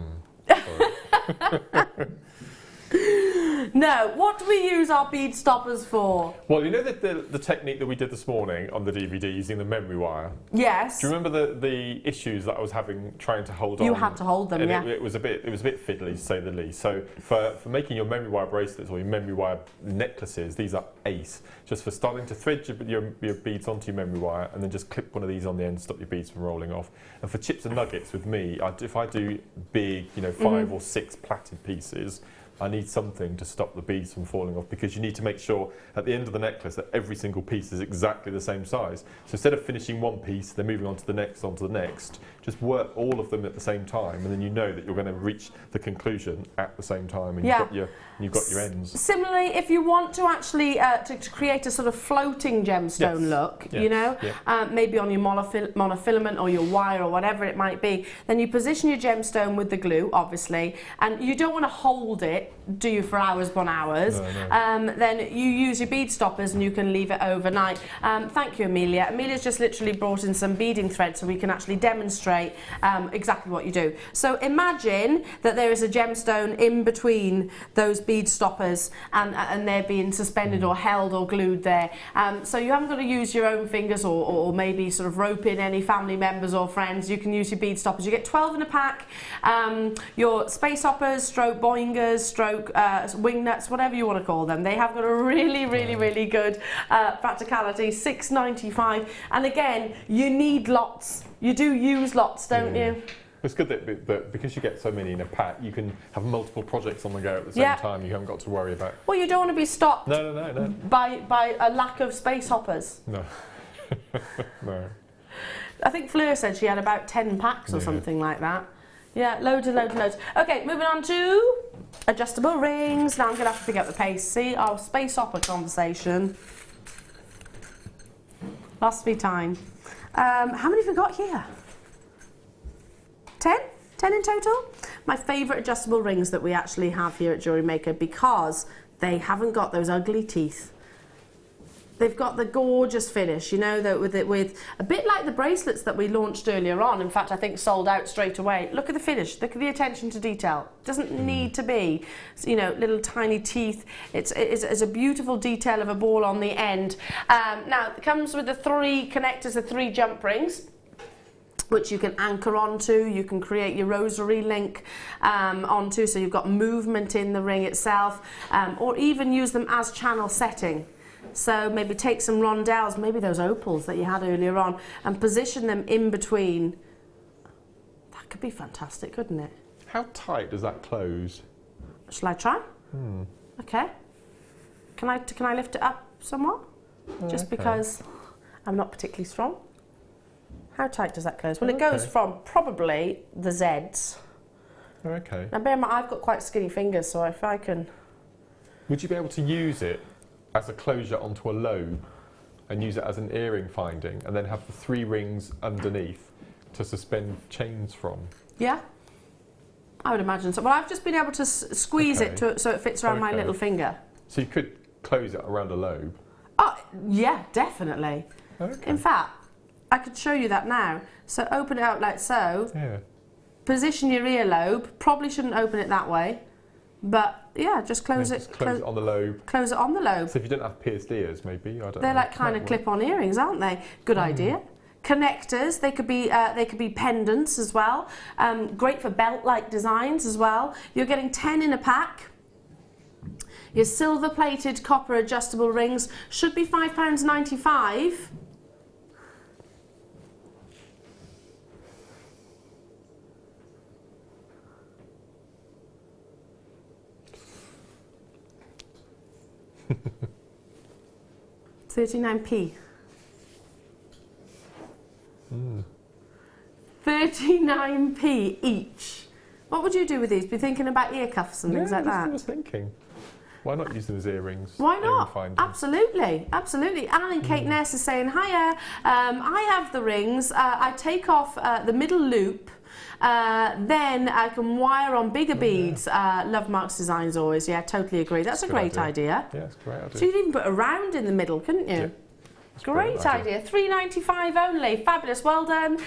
No, what do we use our bead stoppers for? Well, you know the technique that we did this morning on the DVD using the memory wire? Yes. Do you remember the issues that I was having trying to hold on? You had to hold them, and yeah. It was a bit fiddly, to say the least. So for making your memory wire bracelets or your memory wire necklaces, these are ace. Just for starting to thread your beads onto your memory wire and then just clip one of these on the end to stop your beads from rolling off. And for chips and nuggets with me, if I do big, 5 or 6 plaited pieces, I need something to stop the beads from falling off, because you need to make sure at the end of the necklace that every single piece is exactly the same size. So instead of finishing one piece, then moving on to the next, just work all of them at the same time, and then you know that you're going to reach the conclusion at the same time, and you've got your ends. Similarly, if you want to actually to create a sort of floating gemstone look, maybe on your monofilament or your wire or whatever it might be, then you position your gemstone with the glue, obviously, and you don't want to hold it, do you, for hours upon hours. No. Then you use your bead stoppers and you can leave it overnight. Thank you, Amelia. Amelia's just literally brought in some beading thread so we can actually demonstrate exactly what you do. So imagine that there is a gemstone in between those bead stoppers and they're being suspended or held or glued there. So you haven't got to use your own fingers or maybe sort of rope in any family members or friends. You can use your bead stoppers. You get 12 in a pack. Your space hoppers, stroke boingers, stroke, wing nuts, whatever you want to call them. They have got a really good practicality. $6.95, and again, you need lots. You do use lots, don't you? It's good that because you get so many in a pack, you can have multiple projects on the go at the same time. You haven't got to worry about. Well, you don't want to be stopped. No. By a lack of space hoppers. No. No. I think Fleur said she had about 10 packs or something like that. Yeah, loads and loads and loads. Okay, moving on to adjustable rings. Now I'm going to have to pick up the pace. See, our space hopper conversation. Lost me time. How many have we got here? 10? 10 in total? My favourite adjustable rings that we actually have here at Jewellery Maker, because they haven't got those ugly teeth. They've got the gorgeous finish, you know, with a bit like the bracelets that we launched earlier on. In fact, I think sold out straight away. Look at the finish. Look at the attention to detail. It doesn't need to be, you know, little tiny teeth. It's a beautiful detail of a ball on the end. Now, it comes with the 3 connectors, the 3 jump rings, which you can anchor onto. You can create your rosary link onto, so you've got movement in the ring itself, or even use them as channel setting. So maybe take some rondelles, maybe those opals that you had earlier on, and position them in between. That could be fantastic, couldn't it? How tight does that close? Shall I try? Okay. Can I lift it up somewhat? Just because I'm not particularly strong. How tight does that close? Well, it goes from probably the Zs. Okay. Now bear in mind, I've got quite skinny fingers, so if I can... Would you be able to use it as a closure onto a lobe and use it as an earring finding, and then have the 3 rings underneath to suspend chains from? Yeah, I would imagine so. Well, I've just been able to squeeze it so it fits around my little finger. So you could close it around a lobe? Oh, yeah, definitely. Okay. In fact, I could show you that now. So open it out like so. Yeah. Position your earlobe. Probably shouldn't open it that way. But yeah, just close it. Just close it on the lobe. Close it on the lobe. So if you don't have pierced ears, maybe, I don't know. They're like kind of clip-on earrings, aren't they? Good idea. Connectors, they could be pendants as well. Great for belt-like designs as well. You're getting 10 in a pack. Your silver-plated copper adjustable rings should be £5.95. £39p. 39p each. What would you do with these? Be thinking about ear cuffs and things like that? I was thinking. Why not use them as earrings? Why not? Absolutely, absolutely. Anne and Kate Ness is saying, hiya, I have the rings. I take off the middle loop. Then I can wire on bigger beads. Love Mark's designs always. Yeah, totally agree. That's a great idea. Yeah, it's a great idea. So you'd even put a round in the middle, couldn't you? Yeah. Great idea. £3.95 only. Fabulous. Well done.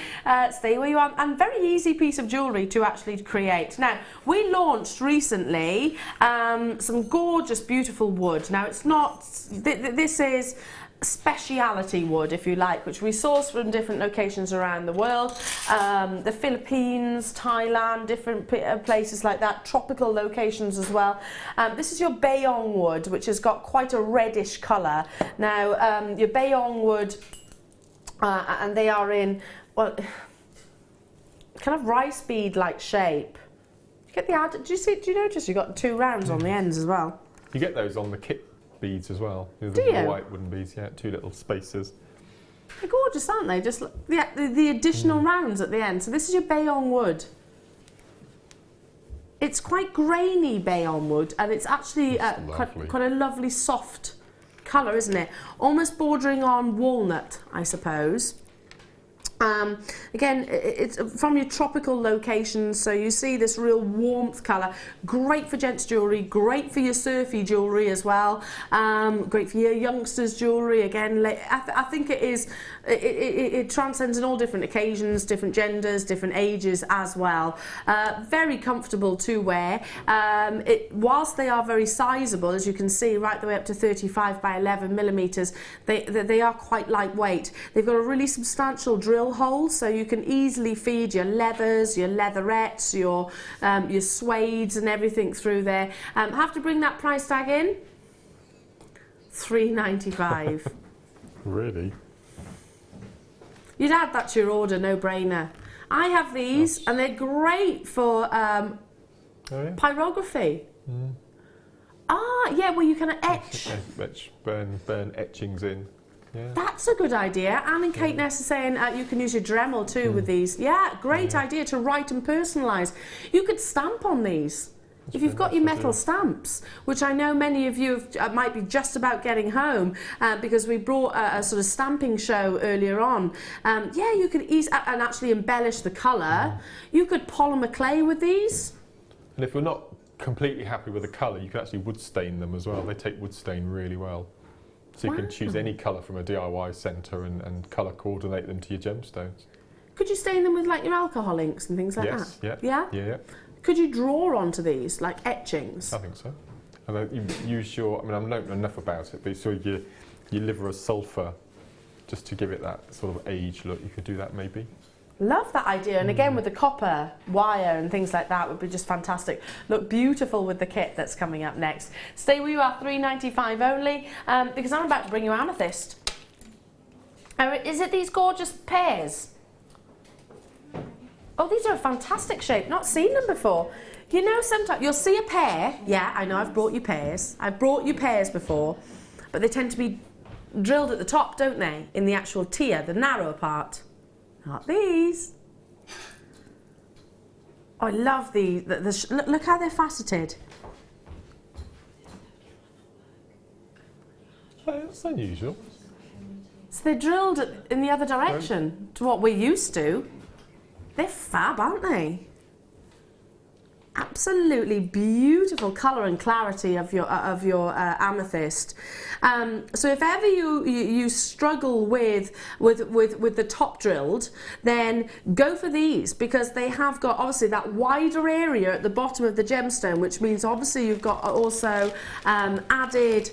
Stay where you are. And very easy piece of jewellery to actually create. Now, we launched recently some gorgeous, beautiful wood. Now, it's not... This is speciality wood, if you like, which we source from different locations around the world. The Philippines, Thailand, different places like that, tropical locations as well. This is your Bayong wood, which has got quite a reddish colour. Now, your Bayong wood, and they are in, well, kind of rice bead-like shape. You get the do you notice you've got 2 rounds on the ends as well? You get those on the kit beads as well. Do you? White wooden beads, yeah, 2 little spaces. They're gorgeous, aren't they? Just the additional rounds at the end. So this is your Bayong wood. It's quite grainy Bayong wood, and it's actually quite a lovely soft colour, isn't it? Almost bordering on walnut, I suppose. Again, it's from your tropical locations, so you see this real warmth colour. Great for gents jewellery, great for your surfy jewellery as well. Great for your youngsters jewellery. Again, I think it is it transcends in all different occasions, different genders, different ages as well. Very comfortable to wear. Whilst they are very sizable, as you can see, right the way up to 35 by 11 millimeters, they are quite lightweight. They've got a really substantial drill hole, so you can easily feed your leathers, your leatherettes, your suedes and everything through there. Have to bring that price tag in? $3.95. Really? You'd add that to your order, no brainer. I have these and they're great for pyrography. Mm. Ah, yeah, well you can etch. Burn etchings in. Yeah. That's a good idea. Anne and Kate Ness are saying you can use your Dremel too with these. Yeah, great idea to write and personalise. You could stamp on these. If you've got your metal stamps, which I know many of you might be just about getting home because we brought a sort of stamping show earlier on. Yeah, you could and actually embellish the colour. You could polymer clay with these. And if you're not completely happy with the colour, you can actually wood stain them as well. They take wood stain really well. So you can choose any colour from a DIY centre and colour coordinate them to your gemstones. Could you stain them with like your alcohol inks and things like that? Yes, yeah. Could you draw onto these, like etchings? I think so. And then you use your, I don't know enough about it, but so your liver of sulphur, just to give it that sort of age look, you could do that maybe. Love that idea, and again with the copper wire and things like that would be just fantastic. Look beautiful with the kit that's coming up next. Stay where you are, $3.95 only, because I'm about to bring you amethyst. Is it these gorgeous pears? Oh, these are a fantastic shape. Not seen them before. You know, sometimes you'll see a pear. Yeah, I know I've brought you pears. I've brought you pears before, but they tend to be drilled at the top, don't they? In the actual tier, the narrow part. Not these. Oh, I love these. Look how they're faceted. That's unusual. So they're drilled in the other direction to what we're used to. They're fab, aren't they? Absolutely beautiful colour and clarity of your amethyst. So if ever you struggle with the top drilled, then go for these, because they have got obviously that wider area at the bottom of the gemstone, which means obviously you've got also added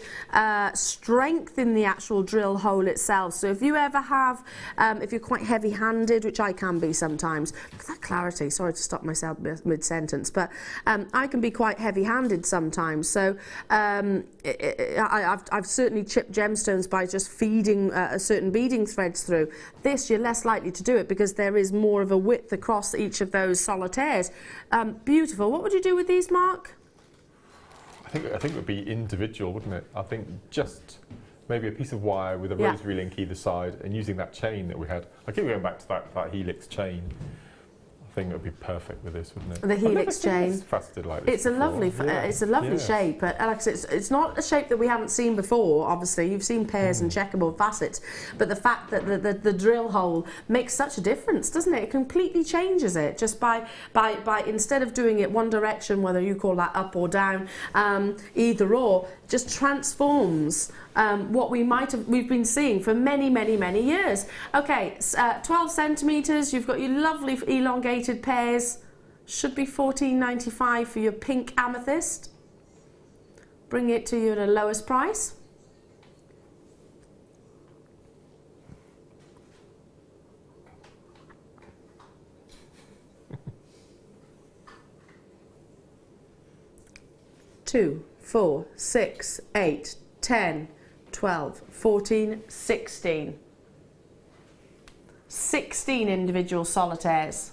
strength in the actual drill hole itself. So if you ever have, if you're quite heavy-handed, which I can be sometimes, look at that clarity. Sorry to stop myself mid-sentence, but I can be quite heavy-handed sometimes, so I've certainly chipped gemstones by just feeding certain beading threads through. This, you're less likely to do it because there is more of a width across each of those solitaires. Beautiful. What would you do with these, Mark? I think it would be individual, wouldn't it? I think just maybe a piece of wire with a rosary link either side, and using that chain that we had. I keep going back to that helix chain. I think it would be perfect with this, wouldn't it? The helix chain. It's faceted like this. It's a lovely, it's a lovely shape. But Alex, it's not a shape that we haven't seen before. Obviously, you've seen pairs and checkerboard facets, but the fact that the drill hole makes such a difference, doesn't it? It completely changes it just by instead of doing it one direction, whether you call that up or down, either or, just transforms what we've been seeing for many years. Okay, 12 centimetres. You've got your lovely elongated pairs. Should be $14.95 for your pink amethyst. Bring it to you at a lowest price. Two, 4, 6, 8, 10, 12, 14, 16. 16 individual solitaires.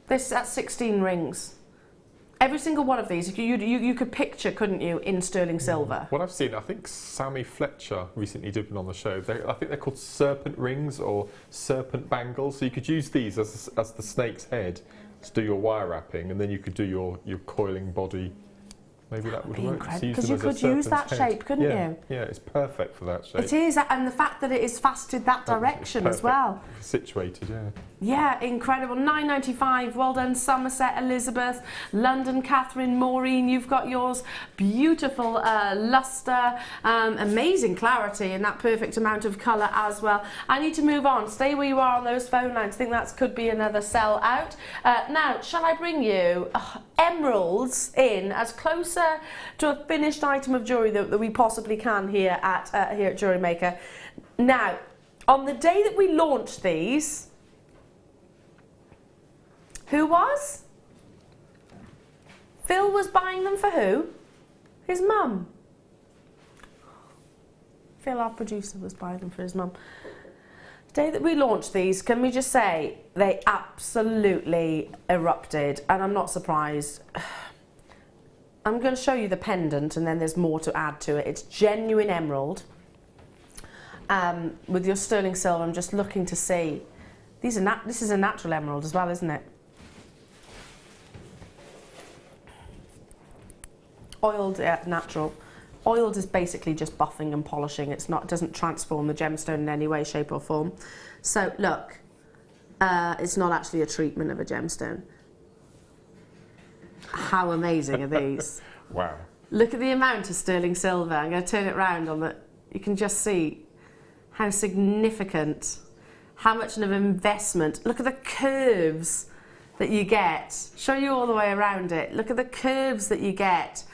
That's 16 rings. Every single one of these, you could picture, couldn't you, in sterling silver? What I've seen, I think Sammy Fletcher recently did one on the show. I think they're called serpent rings or serpent bangles. So you could use these as the snake's head to do your wire wrapping, and then you could do your coiling body. Maybe that would work. Because you could use that shape, couldn't you? Yeah, it's perfect for that shape. It is, and the fact that it is faceted that direction as well. Situated, yeah. Yeah, incredible. £9.95. Well done, Somerset Elizabeth, London Catherine, Maureen. You've got yours. Beautiful lustre, amazing clarity, and that perfect amount of colour as well. I need to move on. Stay where you are on those phone lines. I think that could be another sell out. Now, shall I bring you emeralds in as closer to a finished item of jewellery that we possibly can here at Jewellery Maker. Now, on the day that we launched these, who was? Phil was buying them for who? His mum. Phil, our producer, was buying them for his mum. The day that we launched these, can we just say, they absolutely erupted, and I'm not surprised. I'm going to show you the pendant, and then there's more to add to it. It's genuine emerald. With your sterling silver, I'm just looking to see. This is a natural emerald as well, isn't it? Oiled, yeah, natural. Oiled is basically just buffing and polishing. It doesn't transform the gemstone in any way, shape or form. So look, it's not actually a treatment of a gemstone. How amazing are these? Wow. Look at the amount of sterling silver. I'm going to turn it around on the, you can just see how significant, how much of an investment. Look at the curves that you get. Show you all the way around it. Look at the curves that you get.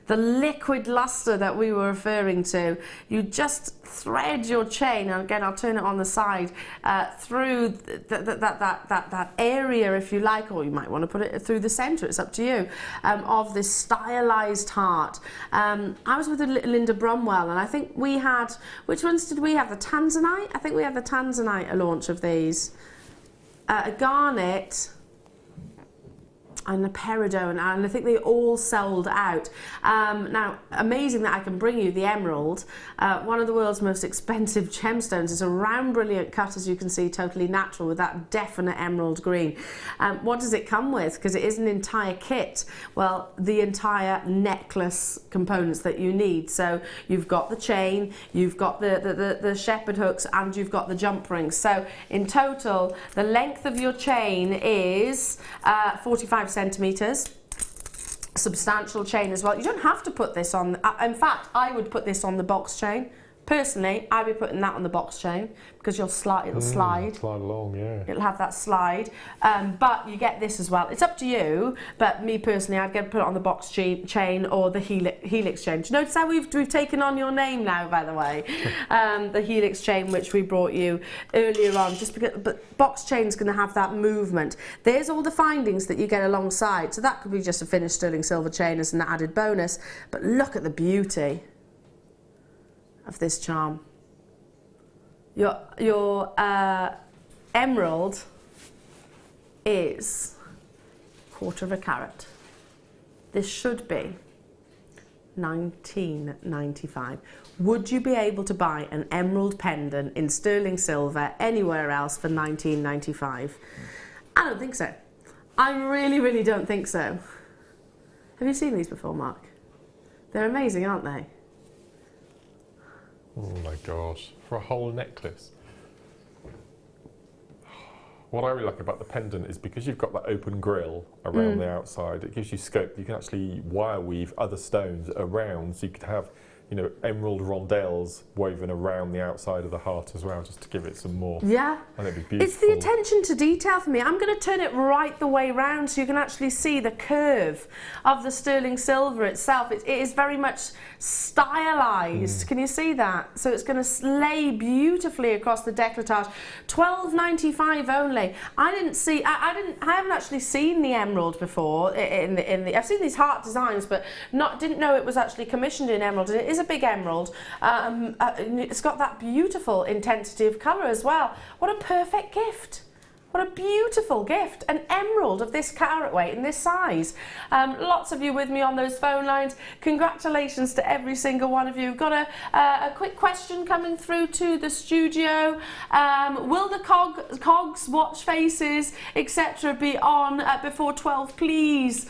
The liquid luster that we were referring to. You just thread your chain, and again I'll turn it on the side, through that area, if you like, or you might want to put it through the centre, it's up to you, of this stylised heart. I was with Linda Brumwell, and I think we had, which ones did we have? The Tanzanite? I think we had the Tanzanite, a launch of these. A garnet, and a peridot, and I think they all sold out. Now, amazing that I can bring you the emerald, one of the world's most expensive gemstones. It's a round, brilliant cut, as you can see, totally natural with that definite emerald green. What does it come with? Because it is an entire kit. Well, the entire necklace components that you need. So you've got the chain, you've got the shepherd hooks, and you've got the jump rings. So in total, the length of your chain is 45 centimetres. Substantial chain as well. You don't have to put this on, in fact I would put this on the box chain. Personally, I'd be putting that on the box chain because it'll slide Slide along, yeah. It'll have that slide, but you get this as well. It's up to you, but me personally, I'd get put it on the box chain or the helix chain. Do you notice how we've taken on your name now, by the way? The helix chain, which we brought you earlier on, just because, but box chain's going to have that movement. There's all the findings that you get alongside, so that could be just a finished sterling silver chain as an added bonus, but look at the beauty of this charm. Your emerald is 1/4 carat. This should be £19.95. Would you be able to buy an emerald pendant in sterling silver anywhere else for £19.95? I don't think so. I really, really don't think so. Have you seen these before, Mark? They're amazing, aren't they? Oh my gosh, for a whole necklace. What I really like about the pendant is because you've got that open grill around the outside, it gives you scope. You can actually wire weave other stones around, so you could have, you know, emerald rondelles woven around the outside of the heart as well, just to give it some more. Yeah. And it'd be beautiful. It's the attention to detail for me. I'm going to turn it right the way round so you can actually see the curve of the sterling silver itself. It is very much stylised. Can you see that? So it's going to lay beautifully across the décolletage. £12.95 only. I haven't actually seen the emerald before. I've seen these heart designs, but didn't know it was actually commissioned in emerald. And it is a big emerald. It's got that beautiful intensity of colour as well. What a perfect gift. What a beautiful gift. An emerald of this carat weight and this size. Lots of you with me on those phone lines. Congratulations to every single one of you. Got a quick question coming through to the studio. Will the cogs, watch faces, etc. be on before 12, please?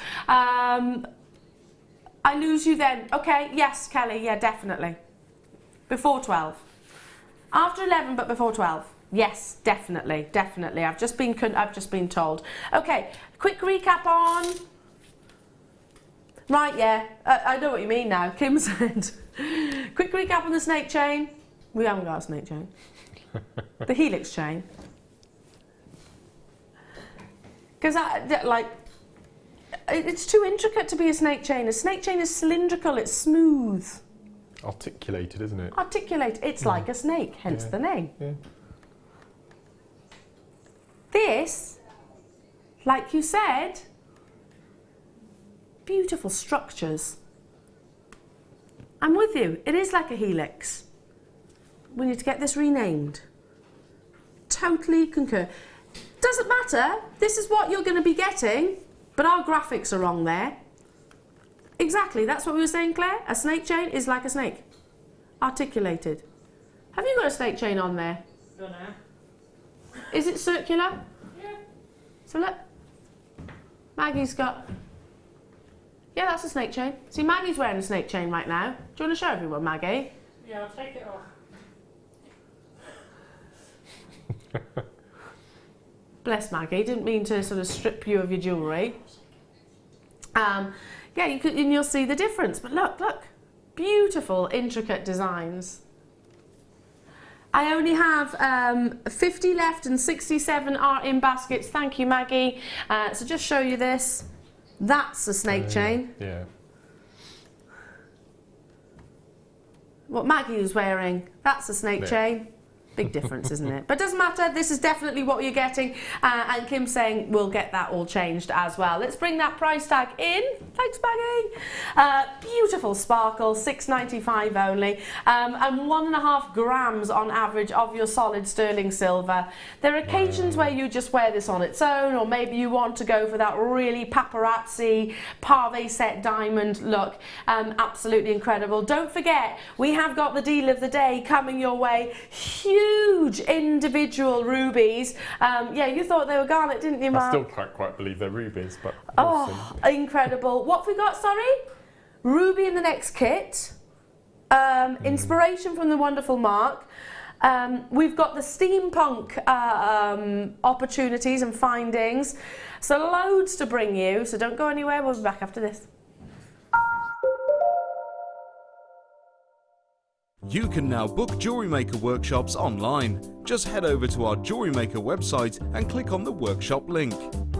I lose you then. Okay, yes, Kelly, yeah, definitely. Before 12. After 11, but before 12. Yes, definitely, definitely. I've just been told. Okay, quick recap on. Right, yeah, I know what you mean now. Kim said. Quick recap on the snake chain. We haven't got a snake chain. The helix chain. Because it's too intricate to be a snake chain. A snake chain is cylindrical. It's smooth. Articulated, isn't it? Articulated. It's like a snake, hence the name. Yeah. This, like you said, beautiful structures. I'm with you. It is like a helix. We need to get this renamed. Totally concur. Doesn't matter. This is what you're going to be getting, but our graphics are wrong there. Exactly. That's what we were saying, Claire. A snake chain is like a snake. Articulated. Have you got a snake chain on there? Don't know. Is it circular? Yeah. So look. Maggie's got... Yeah, that's a snake chain. See, Maggie's wearing a snake chain right now. Do you want to show everyone, Maggie? Yeah, I'll take it off. Bless Maggie. Didn't mean to sort of strip you of your jewellery. Yeah, you could, and you'll see the difference. But look, look. Beautiful, intricate designs. I only have 50 left and 67 are in baskets. Thank you, Maggie. So just show you this. That's a snake chain. Yeah. What Maggie was wearing, that's a snake chain. Big difference, isn't it? But doesn't matter, this is definitely what you're getting. And Kim's saying we'll get that all changed as well. Let's bring that price tag in. Thanks, Maggie. Beautiful sparkle, $6.95 only. And 1.5 grams on average of your solid sterling silver. There are occasions where you just wear this on its own, or maybe you want to go for that really paparazzi, pavé set diamond look. Absolutely incredible. Don't forget, we have got the deal of the day coming your way. Huge individual rubies. Yeah, you thought they were garnet, didn't you, Mark? I still can't quite believe they're rubies, but oh, incredible. What have we got, sorry? Ruby in the next kit. Inspiration from the wonderful Mark. We've got the steampunk opportunities and findings. So loads to bring you, so don't go anywhere. We'll be back after this. You can now book Jewellery Maker workshops online. Just head over to our Jewellery Maker website and click on the workshop link.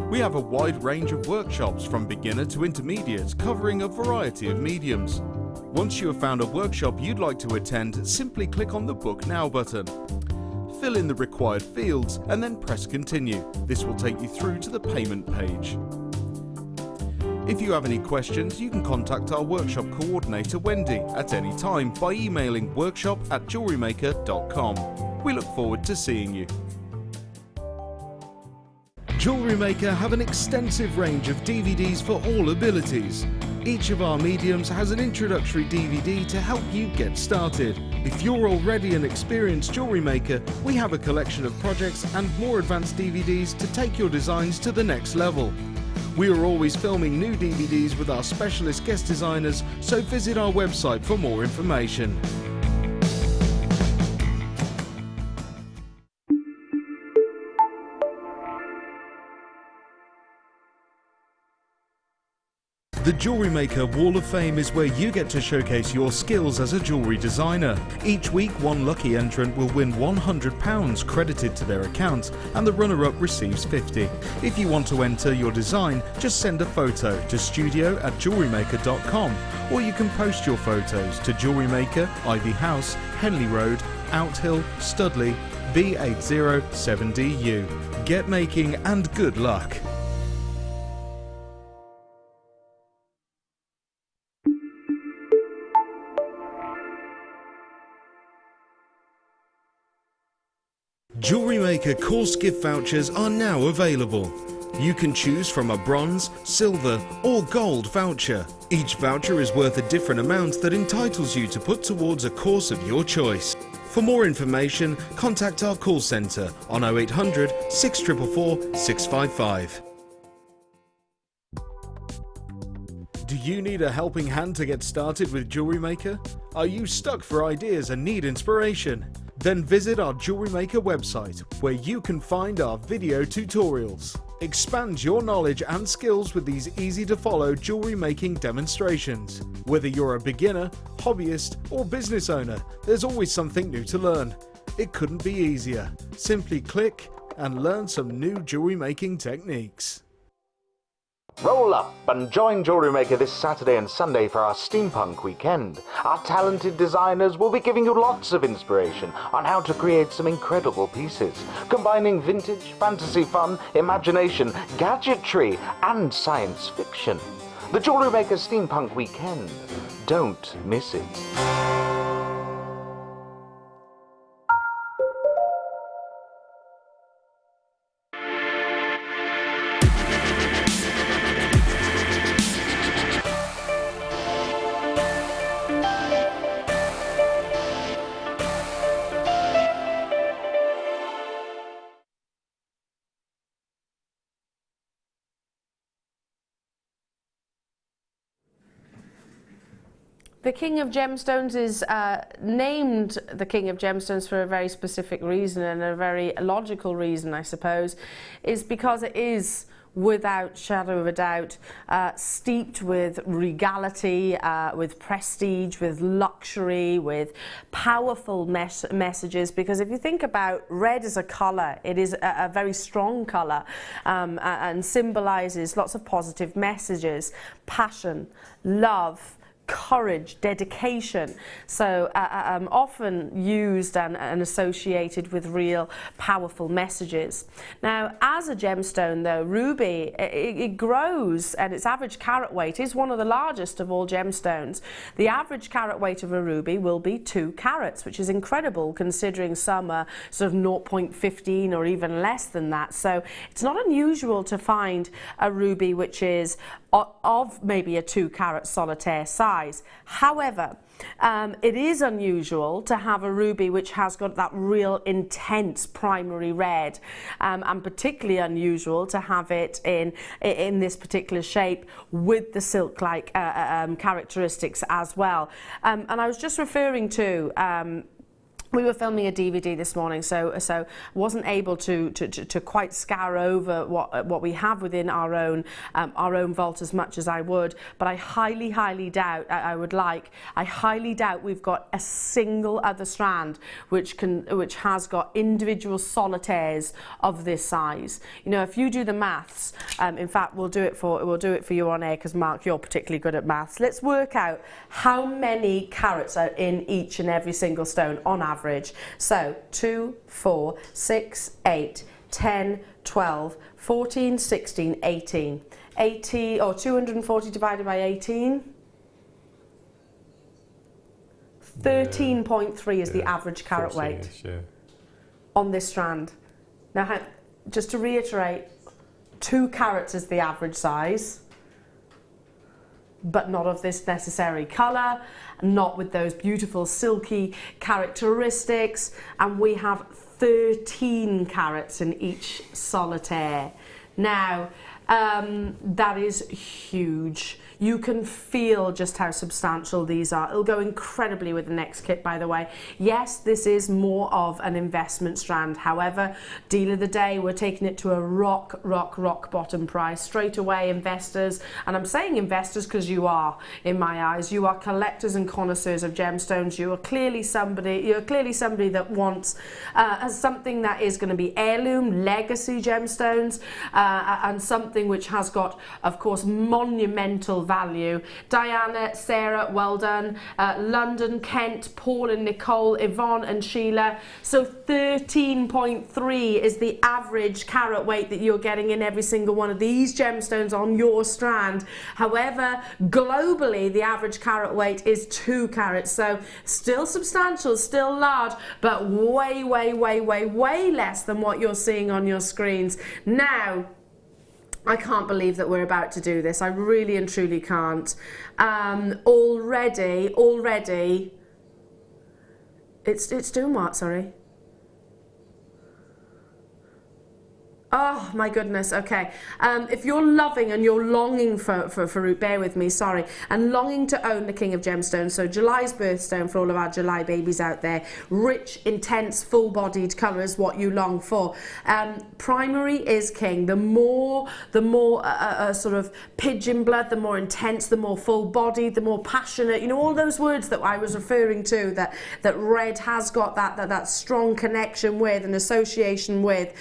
We have a wide range of workshops from beginner to intermediate, covering a variety of mediums. Once you have found a workshop you'd like to attend, simply click on the Book Now button. Fill in the required fields and then press Continue. This will take you through to the payment page. If you have any questions, you can contact our workshop coordinator Wendy at any time by emailing workshop@jewellerymaker.com. We look forward to seeing you. Jewellery Maker have an extensive range of DVDs for all abilities. Each of our mediums has an introductory DVD to help you get started. If you're already an experienced jewellery maker, we have a collection of projects and more advanced DVDs to take your designs to the next level. We are always filming new DVDs with our specialist guest designers, so visit our website for more information. The Jewellery Maker Wall of Fame is where you get to showcase your skills as a jewellery designer. Each week, one lucky entrant will win £100 credited to their account, and the runner-up receives £50. If you want to enter your design, just send a photo to studio@jewellerymaker.com, or you can post your photos to Jewellery Maker, Ivy House, Henley Road, Outhill, Studley, B807DU. Get making and good luck. Jewellery Maker course gift vouchers are now available. You can choose from a bronze, silver or gold voucher. Each voucher is worth a different amount that entitles you to put towards a course of your choice. For more information, contact our call centre on 0800 644 655. Do you need a helping hand to get started with Jewellery Maker? Are you stuck for ideas and need inspiration? Then visit our Jewellery Maker website, where you can find our video tutorials. Expand your knowledge and skills with these easy-to-follow jewellery making demonstrations. Whether you're a beginner, hobbyist, or business owner, there's always something new to learn. It couldn't be easier. Simply click and learn some new jewellery making techniques. Roll up and join Jewellery Maker this Saturday and Sunday for our Steampunk weekend. Our talented designers will be giving you lots of inspiration on how to create some incredible pieces, combining vintage, fantasy fun, imagination, gadgetry, and science fiction. The Jewellery Maker Steampunk weekend. Don't miss it. The King of Gemstones is named the King of Gemstones for a very specific reason, and a very logical reason, I suppose, is because it is, without shadow of a doubt, steeped with regality, with prestige, with luxury, with powerful messages. Because if you think about red as a colour, it is a very strong colour, and symbolises lots of positive messages: passion, love, courage, dedication. So often used and associated with real powerful messages. Now, as a gemstone though, ruby, it grows, and its average carat weight is one of the largest of all gemstones. The average carat weight of a ruby will be 2 carats, which is incredible considering some are sort of 0.15 or even less than that. So it's not unusual to find a ruby which is of maybe a 2 carat solitaire size. However, it is unusual to have a ruby which has got that real intense primary red, and particularly unusual to have it in this particular shape with the silk-like characteristics as well. And I was just referring to we were filming a DVD this morning, so wasn't able to quite scour over what we have within our own vault as much as I would. But I highly doubt I highly doubt we've got a single other strand which has got individual solitaires of this size. You know, if you do the maths, in fact we'll do it for you on air, because Mark, you're particularly good at maths. Let's work out how many carats are in each and every single stone on average. So 2, 4, 6, 8, 10, 12, 14, 16, 18. 80, or 240 divided by 18? 13.3 is the average carat weight on this strand. Now, just to reiterate, 2 carats is the average size, but not of this necessary colour, not with those beautiful silky characteristics, and we have 13 carats in each solitaire. Now, that is huge. You can feel just how substantial these are. It'll go incredibly with the next kit, by the way. Yes, this is more of an investment strand. However, deal of the day, we're taking it to a rock bottom price. Straight away, investors, and I'm saying investors because you are, in my eyes, you are collectors and connoisseurs of gemstones. You are clearly somebody that wants something that is going to be heirloom, legacy gemstones, and something which has got, of course, monumental value. Diana, Sarah, well done. London, Kent, Paul and Nicole, Yvonne and Sheila. So 13.3 is the average carat weight that you're getting in every single one of these gemstones on your strand. However, globally, the average carat weight is 2 carats. So still substantial, still large, but way less than what you're seeing on your screens. Now, I can't believe that we're about to do this. I really and truly can't. Already, it's doing what, sorry? Oh my goodness, okay. If you're loving and you're longing for bear with me, sorry, and longing to own the King of Gemstones, so July's birthstone for all of our July babies out there, rich, intense, full-bodied colour is what you long for. Primary is king. The more sort of pigeon blood, the more intense, the more full-bodied, the more passionate, you know, all those words that I was referring to that red has got that strong connection with and association with.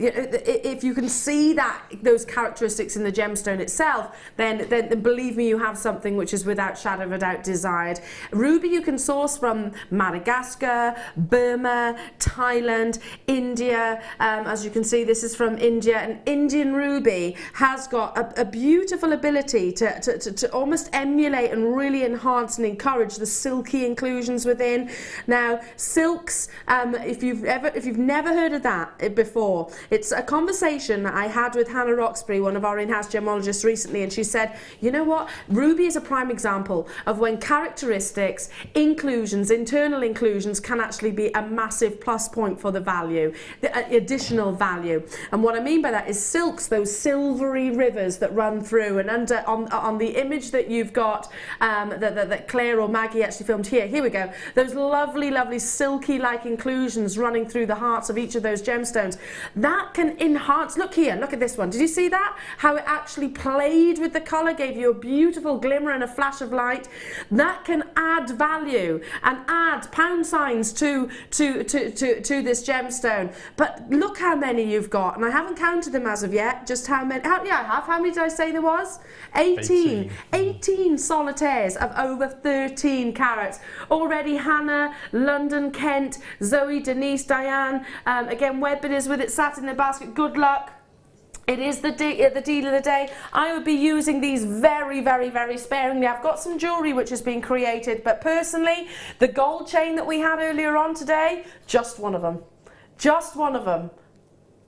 If you can see those characteristics in the gemstone itself, then believe me, you have something which is without shadow of a doubt desired. Ruby you can source from Madagascar, Burma, Thailand, India. As you can see, this is from India, and Indian ruby has got a beautiful ability to almost emulate and really enhance and encourage the silky inclusions within. Now, silks, if you've never heard of that before, it's a conversation that I had with Hannah Roxbury, one of our in-house gemologists recently, and she said, you know what, ruby is a prime example of when characteristics, inclusions, internal inclusions can actually be a massive plus point for the value, the additional value. And what I mean by that is silks, those silvery rivers that run through, and under on the image that you've got that Claire or Maggie actually filmed here we go, those lovely silky like inclusions running through the hearts of each of those gemstones. That can enhance, look here, look at this one, did you see that? How it actually played with the colour, gave you a beautiful glimmer and a flash of light. That can add value and add pound signs to this gemstone. But look how many you've got, and I haven't counted them as of yet, just how many, yeah I have, how many did I say there was? 18 solitaires of over 13 carats. Already Hannah, London, Kent, Zoe, Denise, Diane, again Wedbin is with it, sat in the basket, good luck. It is the deal of the day. I would be using these very sparingly. I've got some jewellery which has been created, but personally, the gold chain that we had earlier on today, just one of them. Just one of them.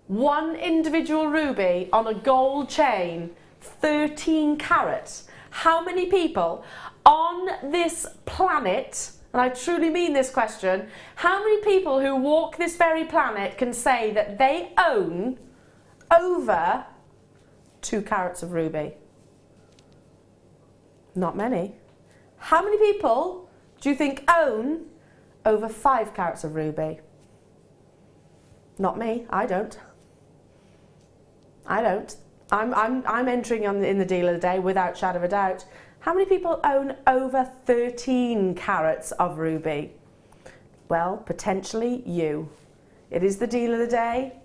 One individual ruby on a gold chain, 13 carats. How many people on this planet, and I truly mean this question, how many people who walk this very planet can say that they own over 2 carats of ruby? Not many. How many people do you think own over 5 carats of ruby? Not me. I don't. I'm entering in the deal of the day without shadow of a doubt. How many people own over 13 carats of ruby? Well, potentially you. It is the deal of the day.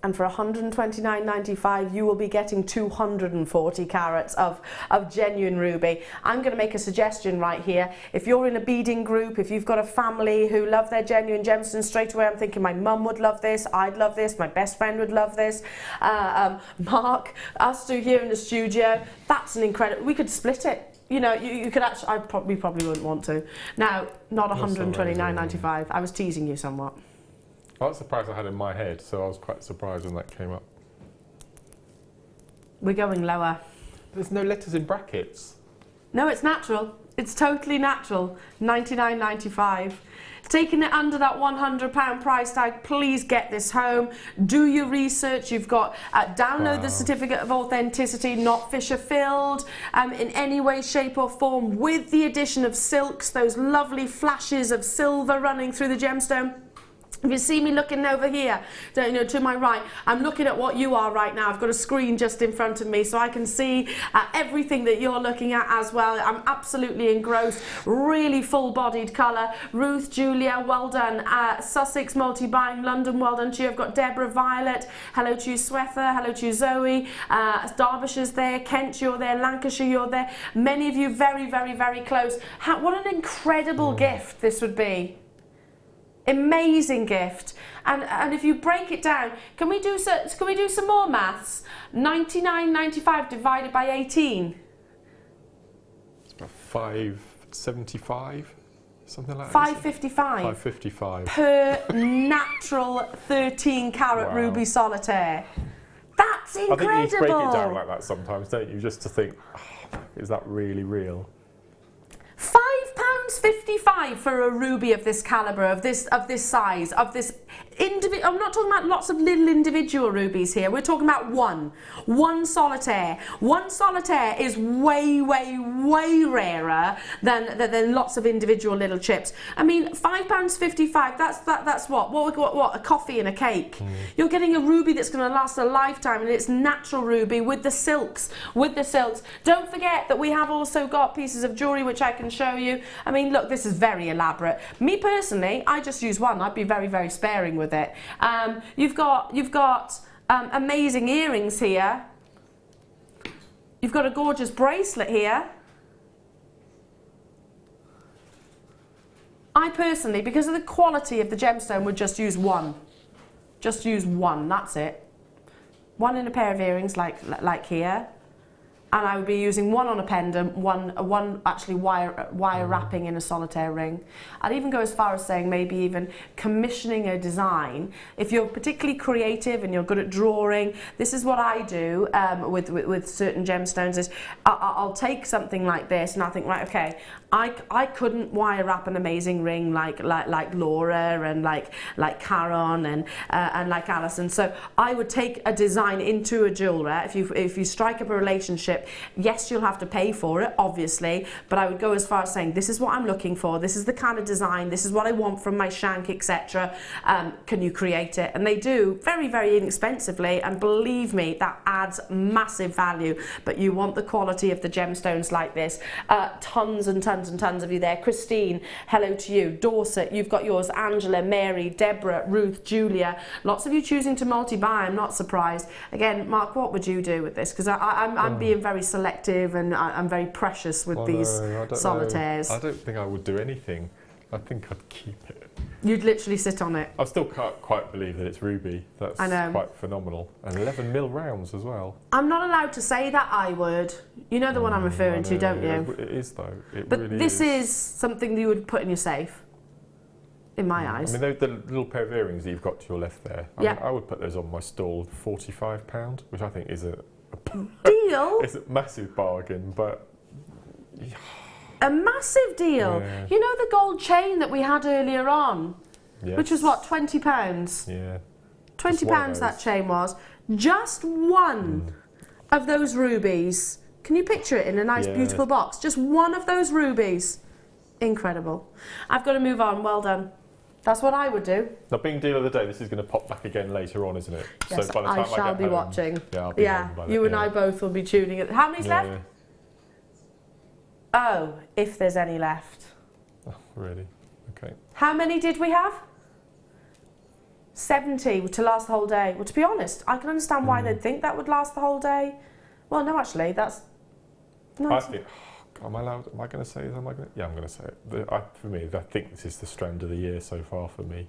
And for £129.95 you will be getting 240 carats of genuine ruby. I'm going to make a suggestion right here. If you're in a beading group, if you've got a family who love their genuine gemstones, straight away I'm thinking my mum would love this, I'd love this, my best friend would love this, Mark, us two here in the studio, that's an incredible, we could split it. You know, you could actually, we probably wouldn't want to. Now, not £129.95, I was teasing you somewhat. That's the price I had in my head, so I was quite surprised when that came up. We're going lower. There's no letters in brackets. No, it's natural. It's totally natural. £99.95. Taking it under that £100 price tag, please get this home. Do your research. You've got download the certificate of authenticity, not Fisher filled in any way, shape or form, with the addition of silks, those lovely flashes of silver running through the gemstone. If you see me looking over here, you know, to my right, I'm looking at what you are right now. I've got a screen just in front of me so I can see everything that you're looking at as well. I'm absolutely engrossed. Really full-bodied colour. Ruth, Julia, well done. Sussex, multi-buying, London, well done to you. I've got Deborah, Violet. Hello to you, Swetha. Hello to you, Zoe. Derbyshire's there. Kent, you're there. Lancashire, you're there. Many of you very close. What an incredible gift this would be. Amazing gift. And if you break it down, can we do some more maths? 99.95 divided by 18. It's about 575, something like that. 555. 555 per natural 13 carat ruby solitaire. That's incredible. I think you need to break it down like that sometimes, don't you? Just to think, oh, is that really real? £55 for a ruby of this calibre, of this size, of this individual. I'm not talking about lots of little individual rubies here. We're talking about one solitaire. One solitaire is way rarer than lots of individual little chips. I mean, £5.55. That's what a coffee and a cake. You're getting a ruby that's going to last a lifetime, and it's natural ruby with the silks. Don't forget that we have also got pieces of jewellery which I can show you. I mean, look, this is very elaborate. Me personally, I just use one. I'd be very sparing with it. You've got amazing earrings here. You've got a gorgeous bracelet here. I personally, because of the quality of the gemstone, would just use one. Just use one, that's it. One in a pair of earrings like here. And I would be using one on a pendant, one actually wire wrapping in a solitaire ring. I'd even go as far as saying maybe even commissioning a design. If you're particularly creative and you're good at drawing, this is what I do with certain gemstones. Is I'll take something like this and I think, right, okay, I couldn't wire wrap an amazing ring like Laura and like Caron and like Alison. So I would take a design into a jeweler. If you strike up a relationship, yes, you'll have to pay for it, obviously, but I would go as far as saying, this is what I'm looking for, this is the kind of design, this is what I want from my shank, etc. Can you create it? And they do very inexpensively, and believe me, that adds massive value. But you want the quality of the gemstones like this. Tons and tons of you there. Christine, hello to you. Dorset, you've got yours. Angela, Mary, Deborah, Ruth, Julia. Lots of you choosing to multi-buy. I'm not surprised. Again, Mark, what would you do with this? Because I'm being very selective, and I'm very precious with these solitaires. I don't think I would do anything. I think I'd keep it. You'd literally sit on it. I still can't quite believe that it's ruby. That's quite phenomenal. And 11mm rounds as well. I'm not allowed to say that I would. You know the one I'm referring to, don't you? It is though. But really this is something that you would put in your safe, in my eyes. I mean, the little pair of earrings that you've got to your left there, I would put those on my stall, £45, which I think is a deal. It's a massive bargain, but a massive deal. Yeah. You know the gold chain that we had earlier on, which was what, £20? Yeah. £20 that chain was. Just one of those rubies. Can you picture it in a nice, beautiful box? Just one of those rubies. Incredible. I've got to move on. Well done. That's what I would do. Now, being deal of the day, this is going to pop back again later on, isn't it? Yes, so by the time I shall be home, watching. Yeah, I'll be home by you and I both will be tuning in. How many's left? Oh, if there's any left. Oh, really? Okay. How many did we have? 70 to last the whole day. Well, to be honest, I can understand why they'd think that would last the whole day. Well, no, actually, that's... No, I think... Am I going to say this? Yeah, I'm going to say it. For me, I think this is the strand of the year so far for me.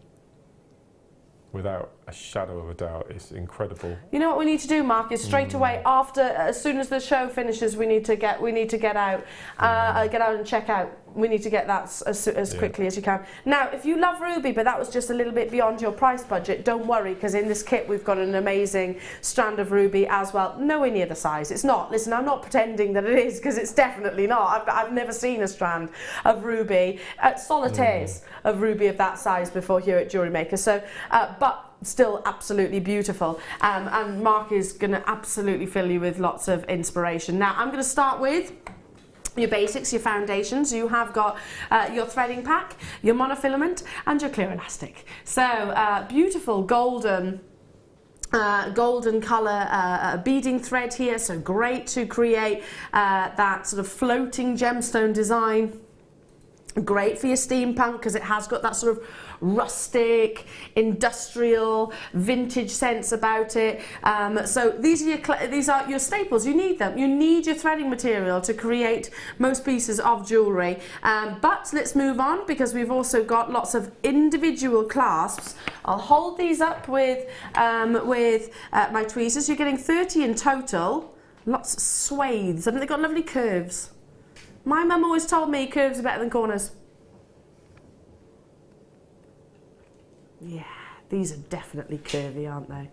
Without a shadow of a doubt, it's incredible. You know what we need to do, Mark, is straight away as soon as the show finishes, we need to get out and check out. We need to get that as quickly as you can. Now, if you love ruby, but that was just a little bit beyond your price budget, don't worry, because in this kit we've got an amazing strand of ruby as well. Nowhere near the size. It's not. Listen, I'm not pretending that it is, because it's definitely not. I've never seen a strand of ruby, solitaires of ruby of that size before here at Jewellery Maker. So, but still absolutely beautiful. And Mark is going to absolutely fill you with lots of inspiration. Now, I'm going to start with your basics, your foundations. You have got your threading pack, your monofilament, and your clear elastic. So beautiful golden colour beading thread here, so great to create that sort of floating gemstone design. Great for your steampunk, because it has got that sort of rustic, industrial, vintage sense about it. So these are your staples. You need them. You need your threading material to create most pieces of jewellery. But let's move on, because we've also got lots of individual clasps. I'll hold these up with my tweezers. You're getting 30 in total. Lots of swathes. Haven't they got lovely curves? My mum always told me curves are better than corners. Yeah, these are definitely curvy, aren't they?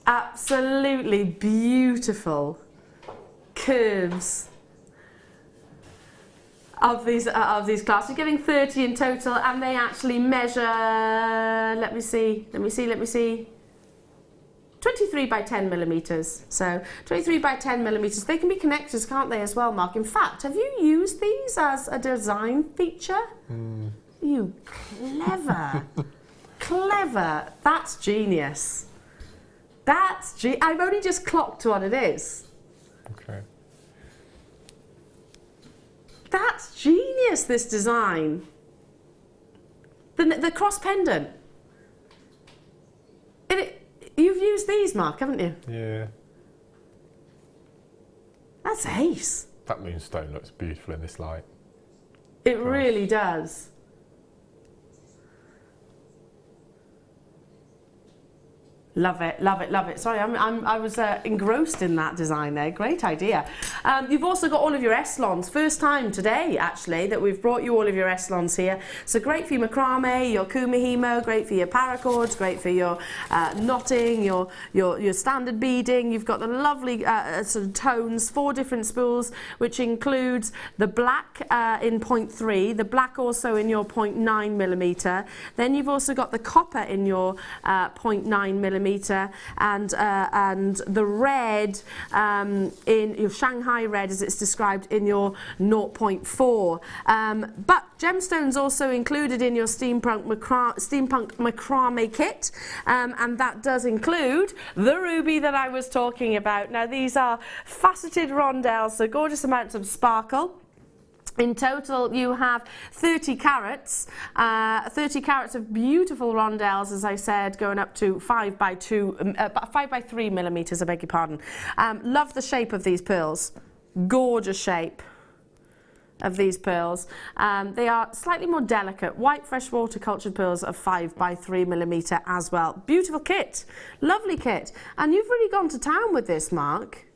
Absolutely beautiful curves. of these clasps. You're getting 30 in total, and they actually measure, let me see, 23 by 10 millimeters. So 23 by 10 millimeters. They can be connectors, can't they, as well, Mark? In fact, have you used these as a design feature? You clever, clever. That's genius. I've only just clocked what it is. Okay. That's genius, this design. The cross pendant. You've used these, Mark, haven't you? Yeah. That's ace. That moonstone looks beautiful in this light. It really does. Love it, love it, love it. Sorry, I was engrossed in that design there. Great idea. You've also got all of your S-lons. First time today, actually, that we've brought you all of your S-lons here. So great for your macrame, your kumihimo, great for your paracords, great for your knotting, your standard beading. You've got the lovely sort of tones, 4 different spools, which includes the black in 0.3, the black also in your 0.9 millimeter. Then you've also got the copper in your 0.9 millimeter. And the red in your Shanghai red, as it's described, in your 0.4. But gemstones also included in your Steampunk macrame kit, and that does include the ruby that I was talking about. Now these are faceted rondelles, so gorgeous amounts of sparkle. In total, you have 30 carats of beautiful rondelles, as I said, going up to 5 by 3 millimeters, I beg your pardon. Love the shape of these pearls. Gorgeous shape of these pearls. They are slightly more delicate, white freshwater cultured pearls of 5 by 3 millimeter as well. Beautiful kit, lovely kit. And you've really gone to town with this, Mark.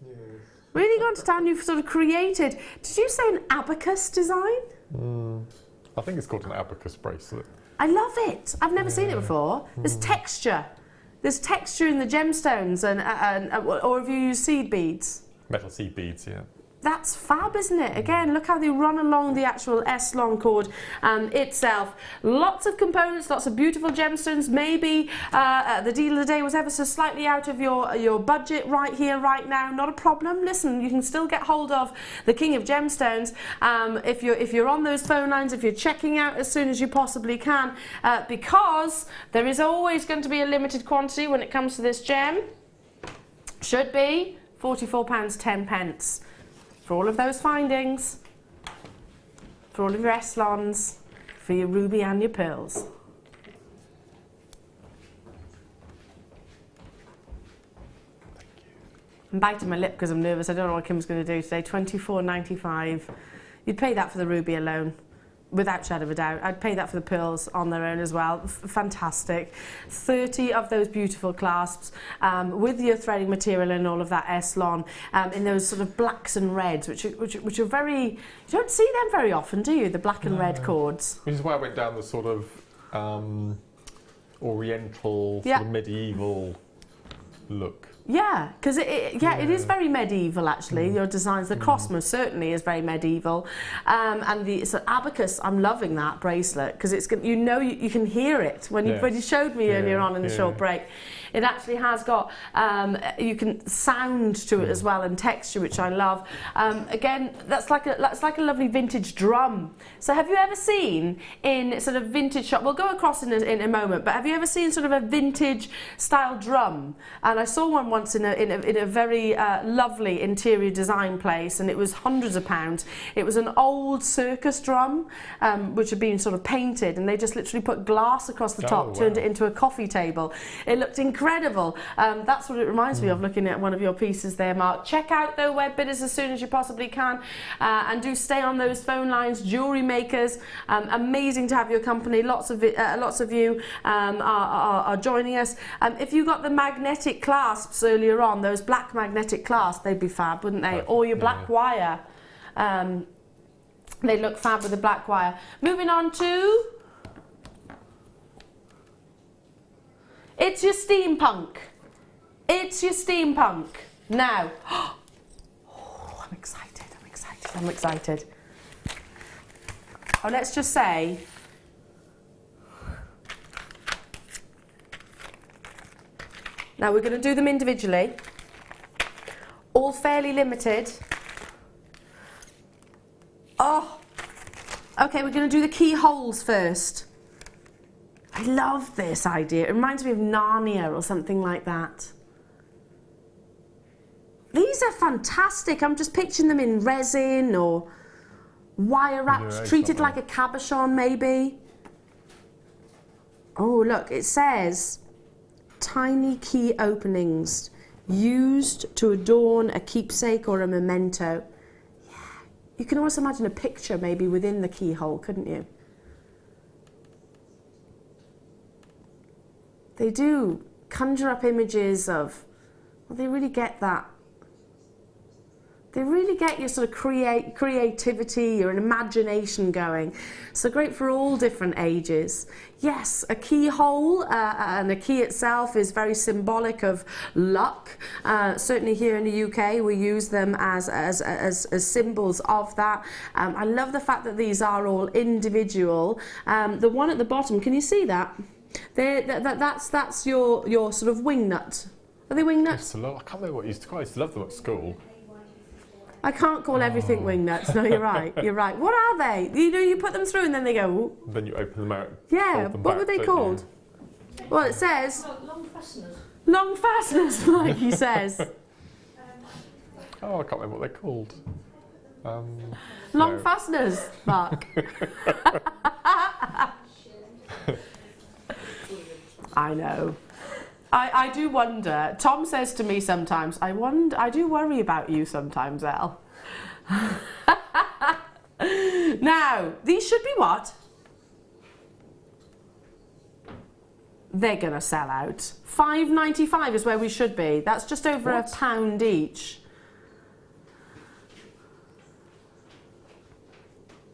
Really gone to town. You've sort of created, did you say an abacus design? I think it's called an abacus bracelet. I love it. I've never seen it before. There's texture. There's texture in the gemstones, or have you used seed beads? Metal seed beads, yeah. That's fab, isn't it? Again, look how they run along the actual S-long cord itself. Lots of components, lots of beautiful gemstones. Maybe the deal of the day was ever so slightly out of your budget right here, right now. Not a problem. Listen, you can still get hold of the King of Gemstones if you're on those phone lines, if you're checking out as soon as you possibly can, because there is always going to be a limited quantity when it comes to this gem. Should be £44.10. For all of those findings, for all of your S-lons, for your ruby and your pearls. I'm biting my lip because I'm nervous. I don't know what Kim's going to do today. £24.95. You'd pay that for the ruby alone, without shadow of a doubt. I'd pay that for the pearls on their own as well. Fantastic. 30 of those beautiful clasps with your threading material and all of that S-lon in those sort of blacks and reds, which are very, you don't see them very often, do you? The black and red cords. Which is why I went down the sort of oriental, sort of medieval look. Yeah, because it is very medieval actually. Your designs, the cross most certainly is very medieval, and the abacus. I'm loving that bracelet because it's you can hear it when you showed me earlier on in the short break. It actually has got you can sound to it as well and texture, which I love. Again, that's like a lovely vintage drum. So have you ever seen in sort of vintage shop? We'll go across in a moment, but have you ever seen sort of a vintage style drum? And I saw one once in a very lovely interior design place, and it was hundreds of pounds. It was an old circus drum which had been sort of painted, and they just literally put glass across the top, turned it into a coffee table. It looked incredible. That's what it reminds me of looking at one of your pieces there, Mark. Check out the web bidders as soon as you possibly can, and do stay on those phone lines. Jewellery Makers, amazing to have your company. Lots of you are joining us. If you got the magnetic clasps earlier on, those black magnetic clasps, they'd be fab, wouldn't they? Or your black wire. They look fab with the black wire. Moving on to... It's your Steampunk. It's your Steampunk. Now, oh, I'm excited. or let's just say, now we're going to do them individually, all fairly limited. Oh, okay, we're going to do the keyholes first. I love this idea. It reminds me of Narnia or something like that. These are fantastic. I'm just picturing them in resin or wire wrapped, treated like a cabochon maybe. Oh, look, it says tiny key openings used to adorn a keepsake or a memento. Yeah, you can almost imagine a picture maybe within the keyhole, couldn't you? They do conjure up images of, well, they really get that. They really get your sort of creativity, your imagination going. So great for all different ages. Yes, a keyhole and a key itself is very symbolic of luck. Certainly here in the UK, we use them as symbols of that. I love the fact that these are all individual. The one at the bottom, can you see that? That's your sort of wing nut. Are they wing nuts? I can't remember what you used to love them at school. I can't call everything wing nuts. No, you're right. You're right. What are they? You know, you put them through and then they go. Ooh. Then you open them out. Yeah. Them what were they called? Well, it says. Long fasteners. Long fasteners, like he says. Oh, I can't remember what they're called. Long fasteners, Mark. I know. I do wonder. Tom says to me sometimes, I do worry about you sometimes, Elle. Now, these should be what? They're going to sell out. £5.95 is where we should be. That's just over £1 each.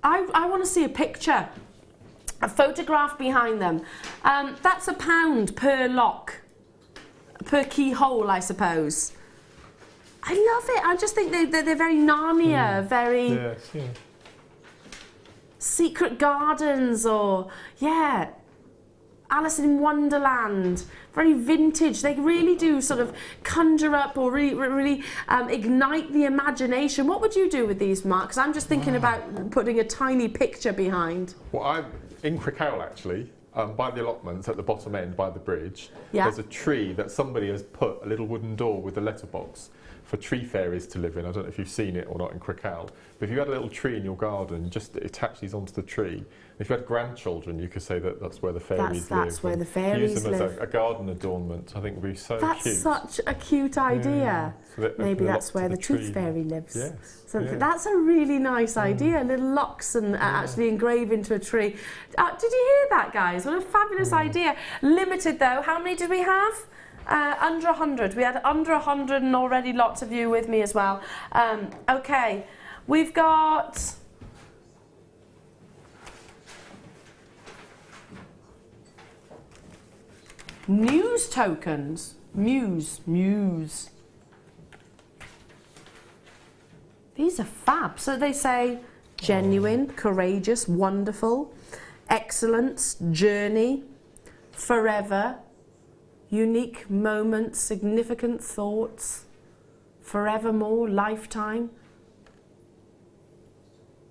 I want to see a picture. A photograph behind them. That's £1 per lock. Per keyhole, I suppose. I love it. I just think they're very Narnia, very Secret Gardens, or Alice in Wonderland. Very vintage. They really do sort of conjure up or really ignite the imagination. What would you do with these, Mark? Because I'm just thinking about putting a tiny picture behind. Well, I'm in Crickell actually. By the allotments at the bottom end, by the bridge, there's a tree that somebody has put a little wooden door with a letterbox for tree fairies to live in. I don't know if you've seen it or not in Crickell, but if you had a little tree in your garden, just attach these onto the tree. If you had grandchildren, you could say that that's where the fairies live. That's where the fairies use them live. As a garden adornment. I think would be so cute. That's such a cute idea. So maybe that's where the tooth fairy lives. Yes. So that's a really nice idea. Little locks and actually engrave into a tree. Did you hear that, guys? What a fabulous idea. Limited though. How many did we have? Under 100. We had under 100 and already lots of you with me as well. Okay, we've got... News tokens. Muse. These are fab. So they say genuine, courageous, wonderful, excellence, journey, forever, unique moments, significant thoughts, forevermore, lifetime.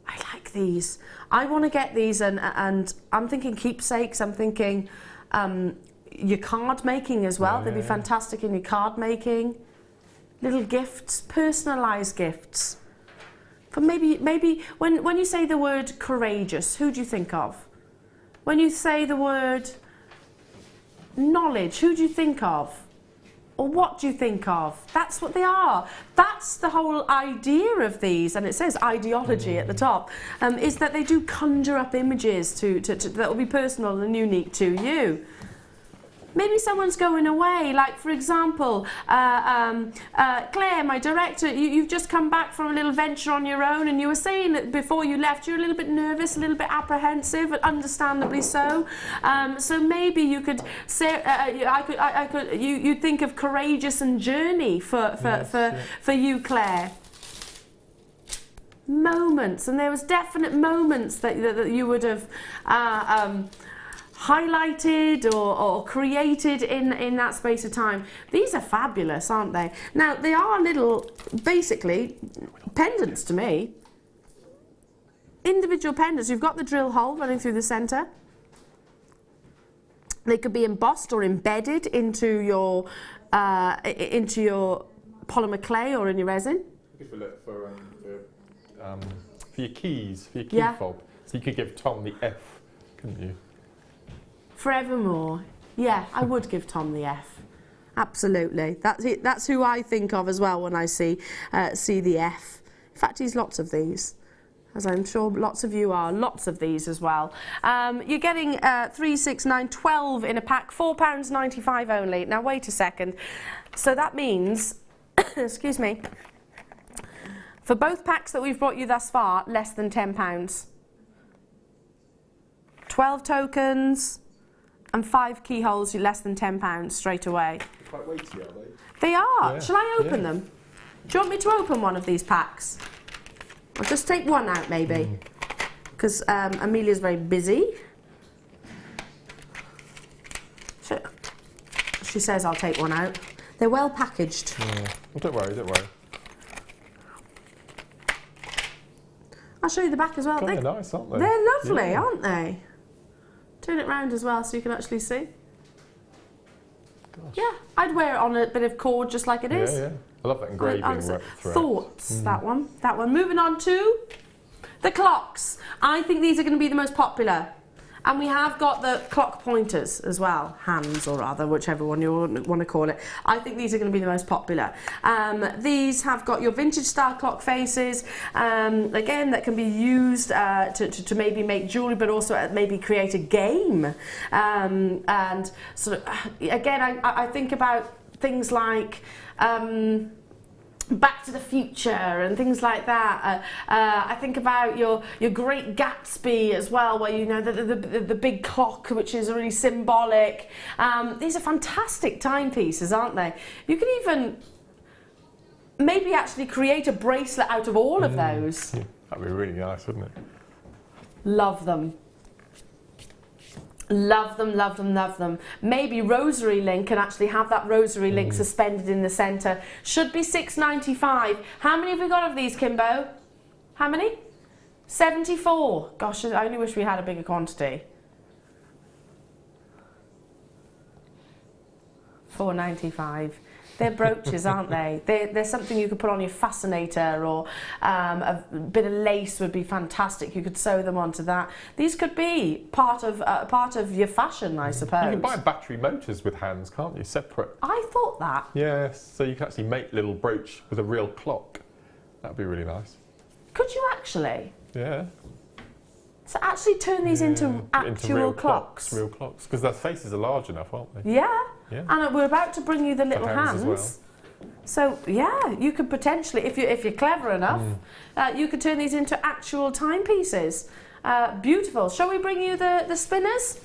I like these. I want to get these and I'm thinking keepsakes, I'm thinking your card making as well. They'd be fantastic in your card making. Little gifts, personalised gifts. But maybe when you say the word courageous, who do you think of? When you say the word knowledge, who do you think of? Or what do you think of? That's what they are. That's the whole idea of these, and it says ideology at the top, is that they do conjure up images that will be personal and unique to you. Maybe someone's going away, like for example, Claire, my director, you've just come back from a little venture on your own, and you were saying that before you left you were a little bit nervous, a little bit apprehensive, understandably so. So maybe you could say, you think of courageous and journey for you, Claire. moments, and there was definite moments that you would have highlighted or created in that space of time. These are fabulous, aren't they? Now, they are little, basically, pendants to me. Individual pendants. You've got the drill hole running through the centre. They could be embossed or embedded into your polymer clay or in your resin. For your keys, for your key fob. So you could give Tom the F, couldn't you? Forevermore. Yeah, I would give Tom the F. Absolutely. That's it. That's who I think of as well when I see the F. In fact, he's lots of these, as I'm sure lots of you are. Lots of these as well. You're getting 3, 6, 9, 12 in a pack, £4.95 only. Now wait a second. So that means, excuse me, for both packs that we've brought you thus far, less than £10. 12 tokens and 5 keyholes, less than £10 straight away. They're quite weighty, are they? They are. Yeah. Shall I open them? Do you want me to open one of these packs? I'll just take one out maybe, because Amelia's very busy. She says I'll take one out. They're well packaged. Yeah. Well, don't worry, don't worry. I'll show you the back as well. They're nice, aren't they? They're lovely, aren't they? Turn it round as well so you can actually see. Gosh. Yeah, I'd wear it on a bit of cord just like it is. Yeah, yeah. I love that engraving right throughout. Thoughts, that one. Moving on to the clocks. I think these are going to be the most popular. And we have got the clock pointers as well, hands or rather, whichever one you want to call it. I think these are going to be the most popular. These have got your vintage style clock faces, again, that can be used to maybe make jewellery, but also maybe create a game. And sort of, again, I think about things like Back to the Future and things like that. I think about your Great Gatsby as well, where you know the big clock, which is really symbolic. These are fantastic timepieces, aren't they? You can even maybe actually create a bracelet out of all of those. Yeah, that'd be really nice, wouldn't it? Love them. Love them, love them, love them. Maybe rosary link and actually have that rosary link suspended in the centre. Should be £6.95. How many have we got of these, Kimbo? How many? 74. Gosh, I only wish we had a bigger quantity. £4.95. They're brooches, aren't they? They're something you could put on your fascinator, or a bit of lace would be fantastic. You could sew them onto that. These could be part of your fashion, I suppose. You can buy battery motors with hands, can't you? Separate. I thought that. Yes, so you can actually make a little brooch with a real clock. That'd be really nice. Could you actually? Yeah. So actually turn these into actual real clocks. Real clocks, because their faces are large enough, aren't they? Yeah. Yeah. And we're about to bring you the little hands as well. So yeah, you could potentially, if you're clever enough, you could turn these into actual timepieces. Beautiful. Shall we bring you the spinners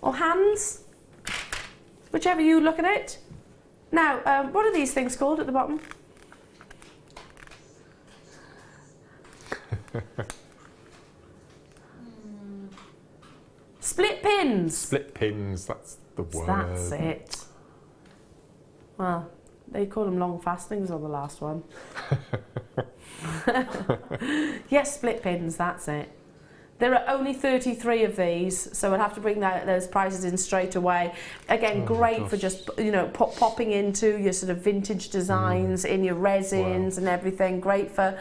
or hands, whichever you look at it? Now, what are these things called at the bottom? Split pins. Split pins. That's the word. That's it. Well, they call them long fastenings on the last one. Yes, split pins, that's it. There are only 33 of these, so we'll have to bring those prices in straight away. Again, great for just, you know, popping into your sort of vintage designs in your resins and everything. Great for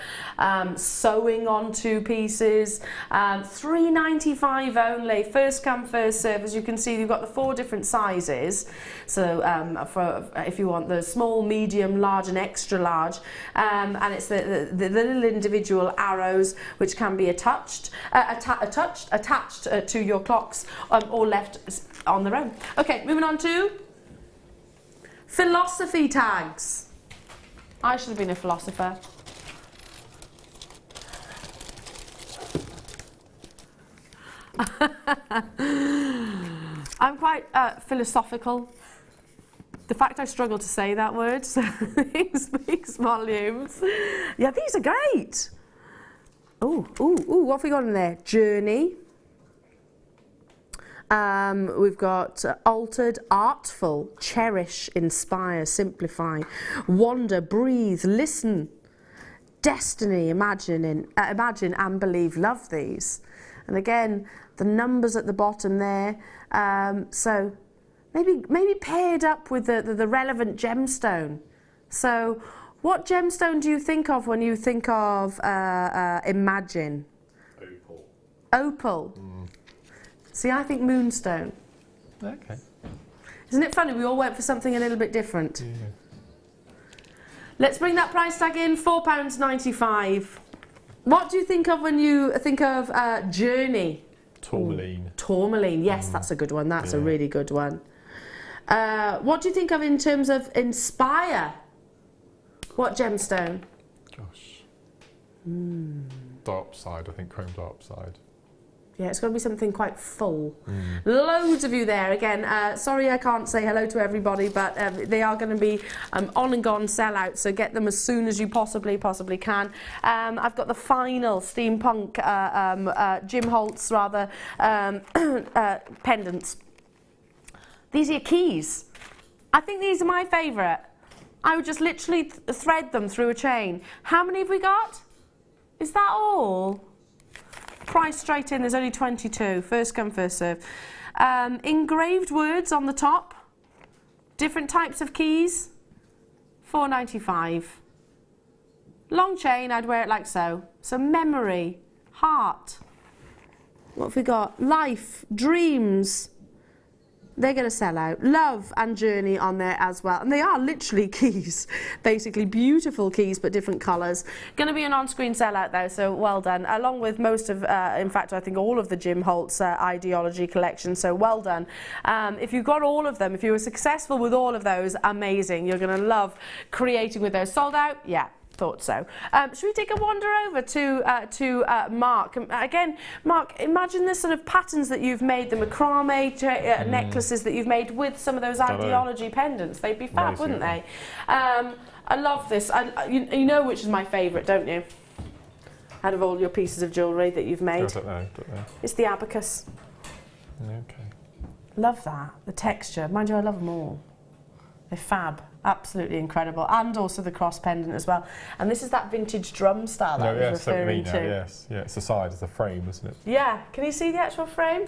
sewing onto pieces. £3.95 only. First come, first serve. As you can see, you've got the 4 different sizes. So for if you want the small, medium, large, and extra large, and it's the little individual arrows which can be attached to your clocks or left on their own. Okay, moving on to philosophy tags. I should have been a philosopher. I'm quite philosophical. The fact I struggle to say that word speaks volumes. Yeah, these are great. Ooh, what have we got in there? Journey. We've got altered, artful, cherish, inspire, simplify, wander, breathe, listen, destiny, imagine and believe. Love these. And again, the numbers at the bottom there. So maybe paired up with the relevant gemstone. So what gemstone do you think of when you think of imagine? Opal. Opal. See, I think moonstone. Okay. Isn't it funny? We all went for something a little bit different. Yeah. Let's bring that price tag in, £4.95. What do you think of when you think of journey? Tourmaline. Tourmaline, yes, that's a good one. That's a really good one. What do you think of in terms of inspire? What gemstone? Gosh. Dark side, I think chrome dark side. Yeah, it's got to be something quite full. Loads of you there. Again, sorry I can't say hello to everybody, but they are going to be on and gone sellout, so get them as soon as you possibly can. I've got the final Steampunk Jim Holtz, rather, pendants. These are your keys. I think these are my favourite. I would just literally thread them through a chain. How many have we got? Is that all? Price straight in, there's only 22. First come, first serve. Engraved words on the top. Different types of keys. £4.95. Long chain, I'd wear it like so. So memory, heart. What have we got? Life, dreams. They're going to sell out. Love and journey on there as well. And they are literally keys. Basically beautiful keys, but different colours. Going to be an on-screen sellout though, so well done. Along with most of, in fact, I think all of the Jim Holtz Ideology collection, so well done. If you've got all of them, if you were successful with all of those, amazing. You're going to love creating with those. Sold out? Yeah. Thought so. Should we take a wander over to Mark? Again, Mark, imagine the sort of patterns that you've made, the macrame necklaces that you've made with some of those Ideology pendants. They'd be fab, wouldn't they? I love this. You know which is my favourite, don't you? Out of all your pieces of jewellery that you've made. I don't know. It's the abacus. Okay. Love that. The texture. Mind you, I love them all. They're fab. Absolutely incredible, and also the cross pendant as well. And this is that vintage drum style that I was referring to. Yes, yeah, it's the side, it's the frame, isn't it? Yeah, can you see the actual frame?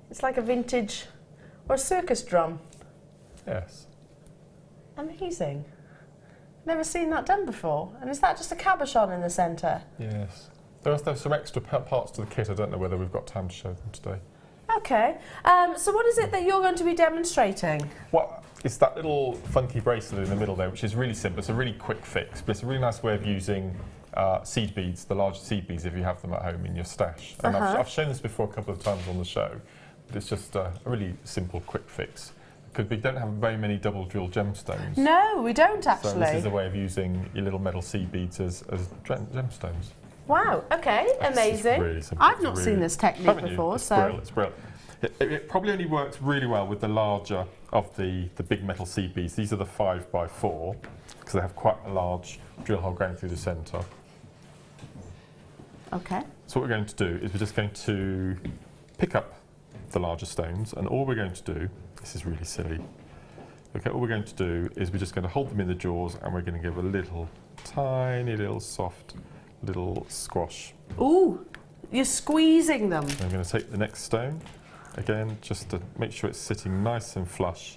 It's like a vintage or a circus drum. Yes. Amazing. Never seen that done before. And is that just a cabochon in the centre? Yes. There's some extra parts to the kit. I don't know whether we've got time to show them today. Okay, so what is it that you're going to be demonstrating? Well, it's that little funky bracelet in the middle there, which is really simple. It's a really quick fix, but it's a really nice way of using seed beads, the larger seed beads, if you have them at home in your stash. And I've shown this before a couple of times on the show, but it's just a really simple, quick fix. Because we don't have very many double drill gemstones. No, we don't actually. So this is a way of using your little metal seed beads as gemstones. Wow, okay, amazing. Really simple. I've not seen this technique before, it's so... Brilliant, it's brilliant. It probably only works really well with the larger of the big metal seed beads. These are the 5x4, because they have quite a large drill hole going through the centre. Okay. So what we're going to do is we're just going to pick up the larger stones, and all we're going to do, this is really silly, okay, all we're going to do is we're just going to hold them in the jaws, and we're going to give a little, tiny little soft little squash. Ooh, you're squeezing them. I'm going to take the next stone, again, just to make sure it's sitting nice and flush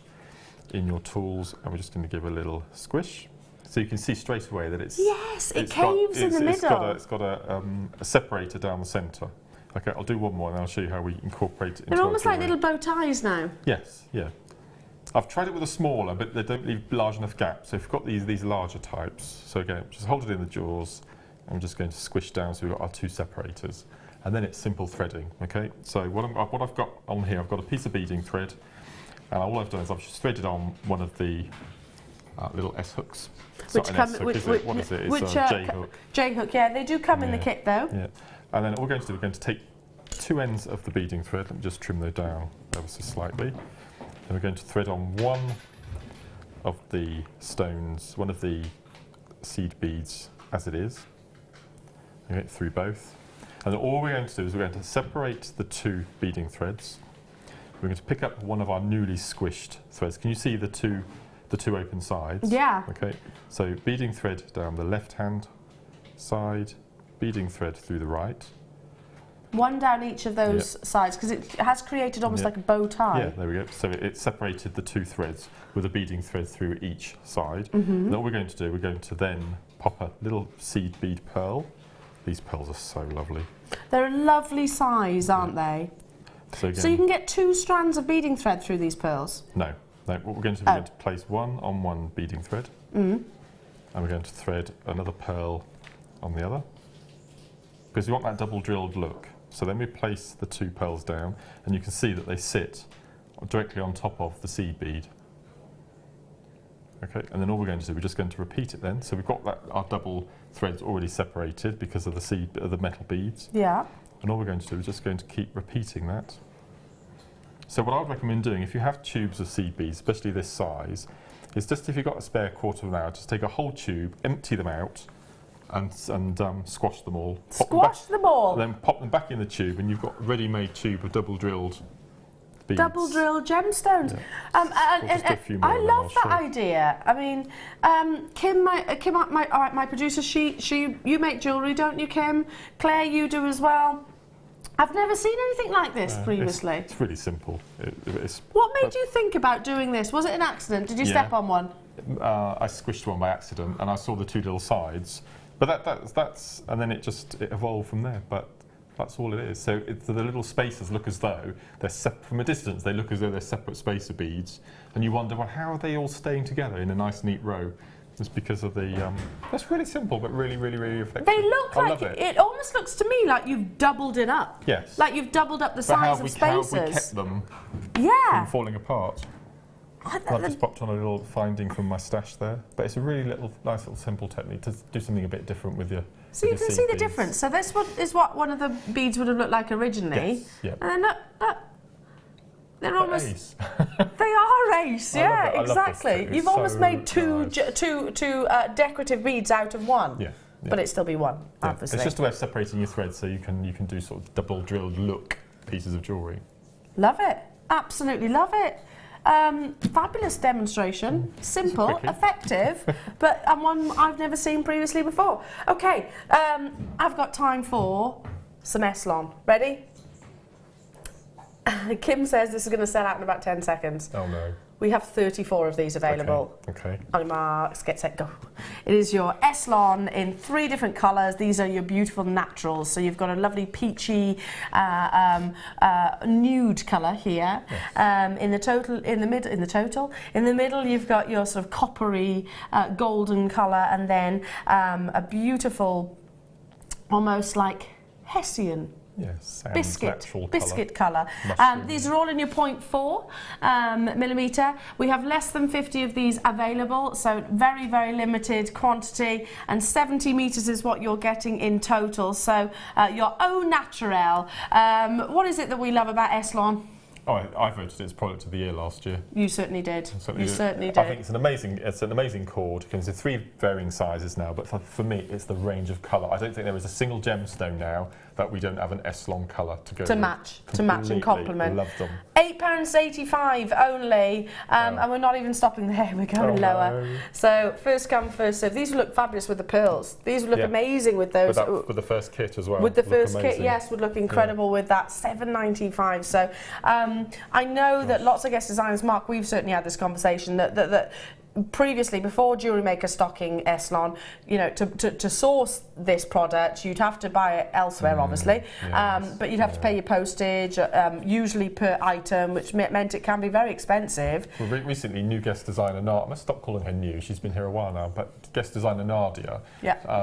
in your tools, and we're just going to give a little squish. So you can see straight away that it's... Yes, it caves in the middle. It's got a separator down the centre. Okay, I'll do one more and I'll show you how we incorporate it into They're almost our like jewellery. little bow ties now. Yes, yeah. I've tried it with a smaller, but they don't leave large enough gaps. So if you've got these larger types, so again, just hold it in the jaws. I'm just going to squish down so we've got our two separators. And then it's simple threading, okay? So what I've got on here, I've got a piece of beading thread, and all I've done is I've just threaded on one of the little S-hooks. What is it? It's a J-hook. J-hook, yeah, they do come in the kit though. Yeah, and then what we're going to do, we're going to take two ends of the beading thread and just trim those down ever so slightly. Then we're going to thread on one of the stones, one of the seed beads as it is. Okay, through both. And then all we're going to do is we're going to separate the two beading threads. We're going to pick up one of our newly squished threads. Can you see the two open sides? Yeah. Okay, so beading thread down the left-hand side, beading thread through the right. One down each of those sides, because it has created almost like a bow tie. Yeah, there we go. So it separated the two threads with a beading thread through each side. Mm-hmm. And what we're going to do, we're going to then pop a little seed bead pearl. These pearls are so lovely. They're a lovely size, aren't they? So, again, so you can get 2 strands of beading thread through these pearls? No. What we're going to do, we're going to place one on one beading thread. And we're going to thread another pearl on the other. Because we want that double drilled look. So then we place the 2 pearls down, and you can see that they sit directly on top of the seed bead. Okay, and then all we're going to do, we're just going to repeat it then. So we've got our double threads already separated because of the metal beads. Yeah. And all we're going to do is just going to keep repeating that. So what I would recommend doing, if you have tubes of seed beads, especially this size, is just if you've got a spare quarter of an hour, just take a whole tube, empty them out, and squash them all. Squash them all? Then pop them back in the tube, and you've got a ready-made tube of double-drilled beads. Double-drilled gemstones. Yeah. I love that idea. I mean, Kim, my producer, you make jewellery, don't you, Kim? Claire, you do as well. I've never seen anything like this previously. It's really simple. What made you think about doing this? Was it an accident? Did you step on one? I squished one by accident, and I saw the 2 little sides. But that's and then it evolved from there. But that's all it is. So the little spaces look as though they're from a distance. They look as though they're separate spacer beads, and you wonder, well, how are they all staying together in a nice, neat row? It's because of the. That's really simple, but really, really, really effective. They look like it almost looks to me like you've doubled it up. Yes. Like you've doubled up the size of spacers. How have we kept them from falling apart? I've just popped on a little finding from my stash there, but it's a really nice little simple technique to do something a bit different with your. So you can see the difference. So this is what one of the beads would have looked like originally. Yes. Yep. And then look, they're almost. Ace. They are ace. Yeah, exactly. You've almost made two decorative beads out of one. Yeah. But it'd still be one, obviously. It's just a way of separating your threads, so you can do sort of double drilled look pieces of jewellery. Love it. Absolutely love it. Fabulous demonstration, simple, effective, but one I've never seen previously before. Okay, I've got time for some Eslon. Ready? Kim says this is going to sell out in about 10 seconds. Oh no. We have 34 of these available. Okay. On your marks, get set, go. It is your Eslon in 3 different colours. These are your beautiful naturals. So you've got a lovely peachy nude colour here. Yes. In the middle, you've got your sort of coppery golden colour, and then a beautiful, almost like Hessian. Yes, biscuit colour. These are all in your 0.4 millimetre. We have less than 50 of these available, so very, very limited quantity, and 70 metres is what you're getting in total. So your au naturel. What is it that we love about Eslon? Oh, I voted it as product of the year last year. You certainly did. Certainly did. I think it's an amazing cord. It comes in 3 varying sizes now, but for me, it's the range of colour. I don't think there is a single gemstone now that we don't have an Eslon colour to go to match and complement. Love them. £8.85 only, and we're not even stopping there. We're going lower. No. So first come, first serve. These would look fabulous with the pearls. These would look amazing with those. With the first kit as well. With the first kit, yes, would look incredible with that. £7.95. So I know that lots of guest designers, Mark, we've certainly had this conversation that previously, before Jewellery Maker stocking Eslon, you know, to source this product, you'd have to buy it elsewhere, obviously, but you'd have to pay your postage, usually per item, which meant it can be very expensive. Well, recently, new guest designer Nadia, I must stop calling her new, she's been here a while now, but guest designer Nadia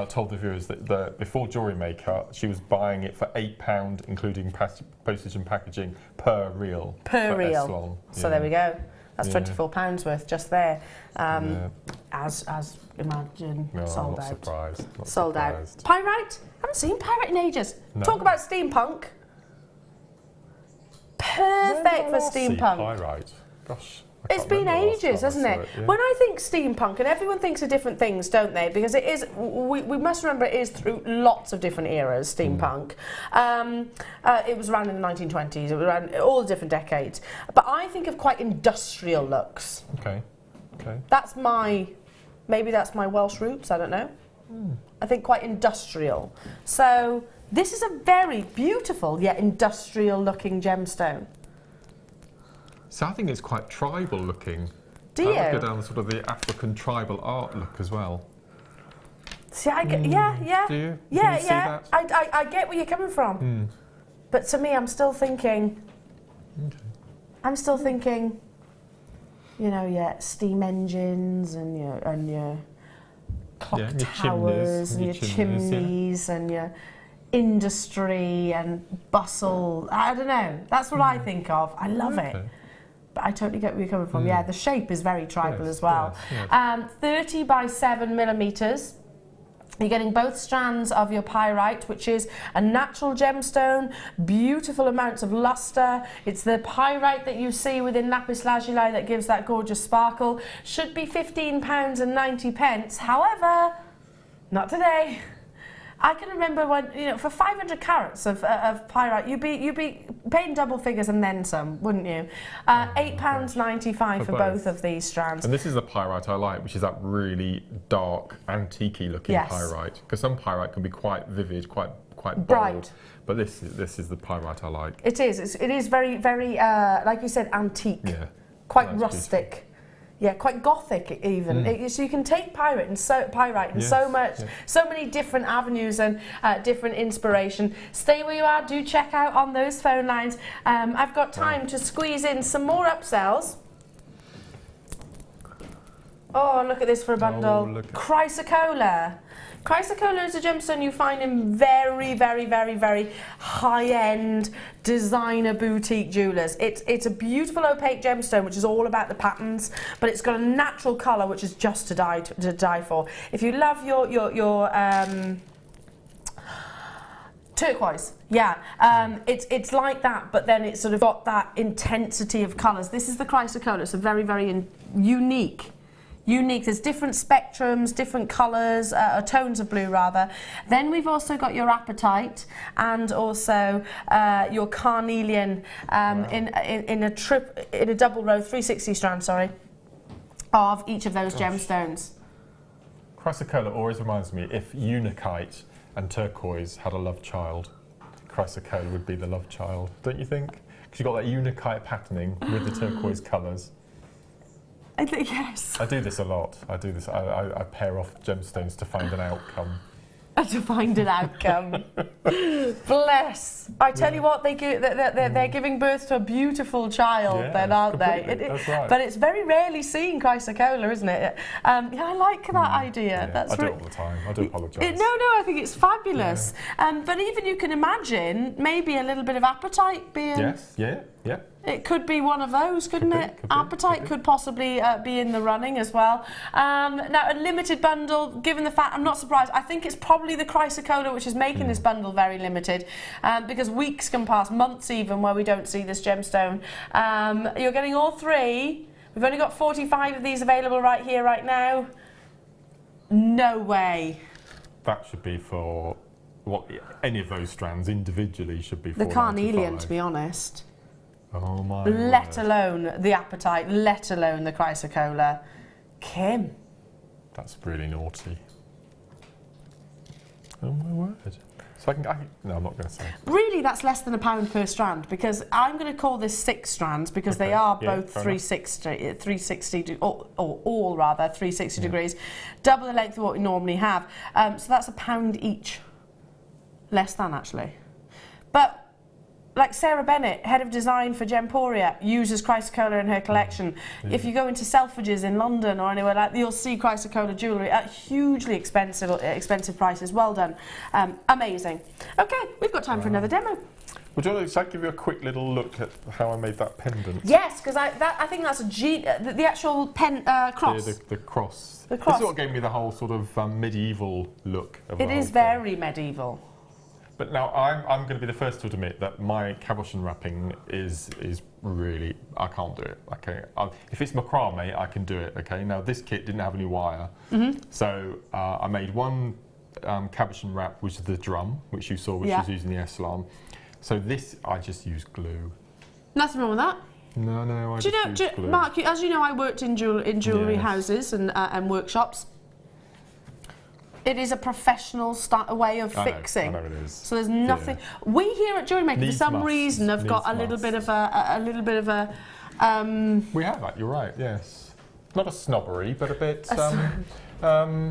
told the viewers that before Jewellery Maker, she was buying it for £8, including postage and packaging, per reel. Per reel. Eslon. So there we go. That's £24 worth just there. As imagine, sold out. Surprised. Sold out. Pyrite? I haven't seen pyrite in ages. No. Talk about steampunk. Perfect for steampunk. Pyrite. Gosh. It's been ages, hasn't it? Yeah. When I think steampunk, and everyone thinks of different things, don't they? Because it is, we must remember it is through lots of different eras, steampunk. It was around in the 1920s, it was around all the different decades. But I think of quite industrial looks. Okay, okay. That's maybe that's my Welsh roots, I don't know. I think quite industrial. So this is a very beautiful yet industrial looking gemstone. So I think it's quite tribal looking. Do you? I would go down sort of the African tribal art look as well. See, I get, yeah. Do you? Yeah, Can you see that? I get where you're coming from. But to me, I'm still thinking, you know, your steam engines and your clock Yeah, and your towers and your chimneys and your industry and bustle. I don't know. That's what I think of. I love it. But I totally get where you're coming from. Yeah, the shape is very tribal as well. 30 by 7 millimeters. You're getting both strands of your pyrite, which is a natural gemstone, beautiful amounts of luster. It's the pyrite that you see within lapis lazuli that gives that gorgeous sparkle. Should be £15.90. However, not today. I can remember when, you know, for 500 carats of pyrite, you'd be paying double figures and then some, wouldn't you? £8.95 for both of these strands. And this is the pyrite I like, which is that really dark, antique-y looking pyrite. Because some pyrite can be quite vivid, quite bold. Bright. But this is the pyrite I like. It is. It is very, very, like you said, antique. Yeah. Quite rustic. Beautiful. Yeah, quite gothic even. So you can take pyrite and so many different avenues and different inspiration. Stay where you are. Do check out on those phone lines. I've got time to squeeze in some more upsells. Oh, look at this for a bundle. Chrysocolla. Chrysocolla is a gemstone you find in very, very, very, very high-end designer boutique jewellers. It's a beautiful opaque gemstone which is all about the patterns, but it's got a natural colour which is just to die for. If you love your turquoise, it's like that, but then it's sort of got that intensity of colours. This is the chrysocolla. It's a very, very unique. There's different spectrums, different colours, tones of blue rather. Then we've also got your apatite and also your carnelian in a double row 360 strand, of each of those gemstones. Chrysocolla always reminds me, if unakite and turquoise had a love child, chrysocolla would be the love child, don't you think? Because you've got that unakite patterning with the turquoise colours. I think yes. I do this a lot. I pair off gemstones to find an outcome. To find an outcome. Bless. I tell you what, they're giving birth to a beautiful child, then, aren't they? That's right. But it's very rarely seen chrysocolla, isn't it? Yeah, I like that idea. Yeah, I do it all the time. I do apologise. No, I think it's fabulous. Yeah. But even you can imagine maybe a little bit of apatite being... Yes, yeah. It could be one of those, couldn't it? Apatite could possibly be in the running as well. Now, a limited bundle, given the fact, I'm not surprised, I think it's probably the chrysocolla which is making this bundle very limited, because weeks can pass, months even, where we don't see this gemstone. You're getting all three. We've only got 45 of these available right here, right now. No way. That should be for, any of those strands individually should be for the carnelian, to be honest. Oh my Let alone the apatite, let alone the chrysocolla. Kim. That's really naughty. Oh my word. So no, I'm not going to say. Really, that's less than £1 per strand, because I'm going to call this 6 strands because they are both 360 or all rather 360 degrees, double the length of what we normally have. So that's £1 each. Less than, actually. But like Sarah Bennett, head of design for Gemporia, uses chrysocolla in her collection. Yeah. If you go into Selfridges in London or anywhere like that, you'll see chrysocolla jewellery at hugely expensive prices. Well done. Amazing. Okay, we've got time for another demo. Would you like to give you a quick little look at how I made that pendant? Yes, because I think that's the actual cross. Yeah, the cross. The cross. This is what gave me the whole sort of medieval look of it is very medieval. But now I'm going to be the first to admit that my cabochon wrapping is really, I can't do it. Okay, if it's macrame, I can do it. Okay, now this kit didn't have any wire, so I made one cabochon wrap, which is the drum, which you saw, which was using the Echelon. So this, I just use glue. Nothing wrong with that. No, I just use glue. Mark, as you know, I worked in jewellery houses and workshops. It is a professional way of fixing. I know it is. So there's nothing. Yeah. We here at Jewellery Maker, for some reason, have got a little bit of a. We have that. You're right. Yes. Not a snobbery, but a bit. No.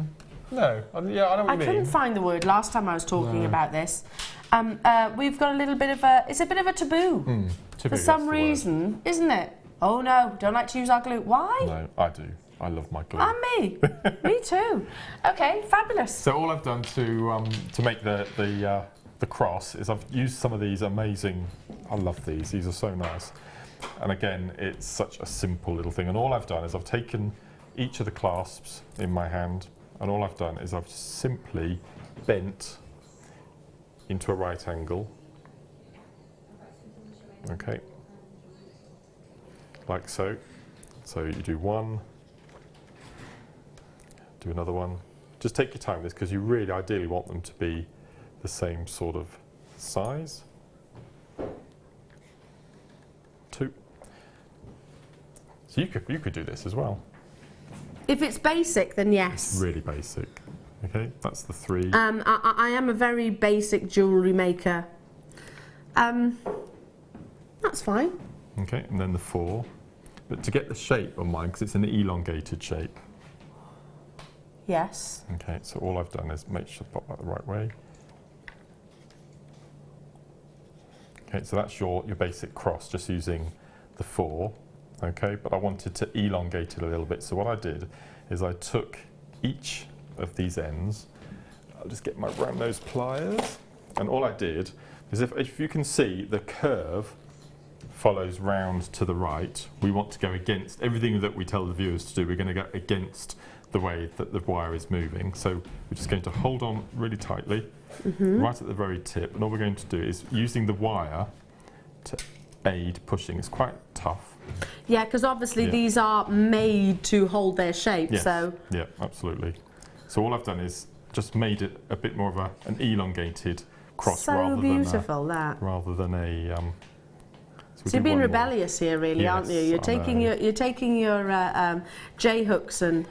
Yeah, I know what you mean. I couldn't find the word last time I was talking about this. We've got a little bit of a. It's a bit of a taboo. Taboo, for some reason, isn't it? Oh no! Don't like to use our glue. Why? No, I do. I love my glue. And me. Me too. Okay, fabulous. So all I've done to make the cross is I've used some of these amazing. I love these. These are so nice. And again, it's such a simple little thing. And all I've done is I've taken each of the clasps in my hand, and all I've done is I've simply bent into a right angle. Okay. Like so. So you do one. Do another one. Just take your time with this because you really ideally want them to be the same sort of size. 2. So you could do this as well. If it's basic, then yes. Really basic. Okay, that's the 3. I am a very basic jewellery maker. That's fine. Okay, and then the 4. But to get the shape on mine, because it's an elongated shape. Yes. Okay, so all I've done is make sure to pop that the right way. Okay, so that's your basic cross, just using the 4. Okay, but I wanted to elongate it a little bit. So what I did is I took each of these ends. I'll just get my round nose pliers. And all I did is if you can see the curve follows round to the right. We want to go against everything that we tell the viewers to do. We're going to go against the way that the wire is moving. So we're just going to hold on really tightly, right at the very tip. And all we're going to do is using the wire to aid pushing. It's quite tough. Yeah, because obviously these are made to hold their shape. Yes. So yeah, absolutely. So all I've done is just made it a bit more of an elongated cross rather than a. So you're being rebellious here, really, aren't you? You're taking your J hooks and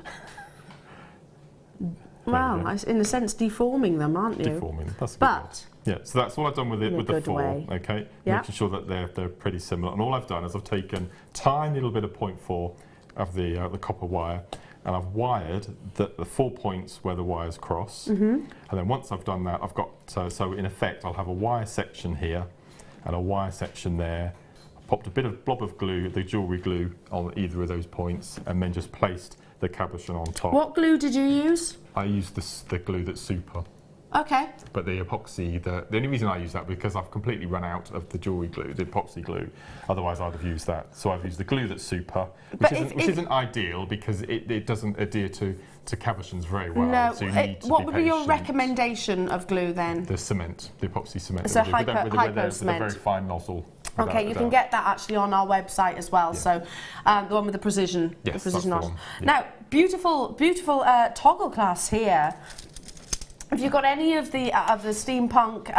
in a sense, deforming them, aren't you? Deforming. That's a good word. Yeah. So that's all I've done with it with the 4. Okay. Making sure that they're pretty similar. And all I've done is I've taken a tiny little bit of 0.4 of the copper wire, and I've wired the 4 points where the wires cross. And then once I've done that, I've got so in effect I'll have a wire section here and a wire section there. Popped a bit of blob of glue, the jewellery glue, on either of those points, and then just placed the cabochon on top. What glue did you use? I used the glue that's super. Okay. But the epoxy, the only reason I use that because I've completely run out of the jewellery glue, the epoxy glue. Otherwise, I'd have used that. So I've used the glue that's super, which isn't ideal because it doesn't adhere to cabochons very well. No. So you need to what would be your recommendation of glue then? The cement, the epoxy cement. So hypo with cement. a very fine nozzle. Okay, you can get that actually on our website as well. Yeah. So the one with the precision, nozzle. Yeah. Now, beautiful toggle class here. If you've got any of the steampunk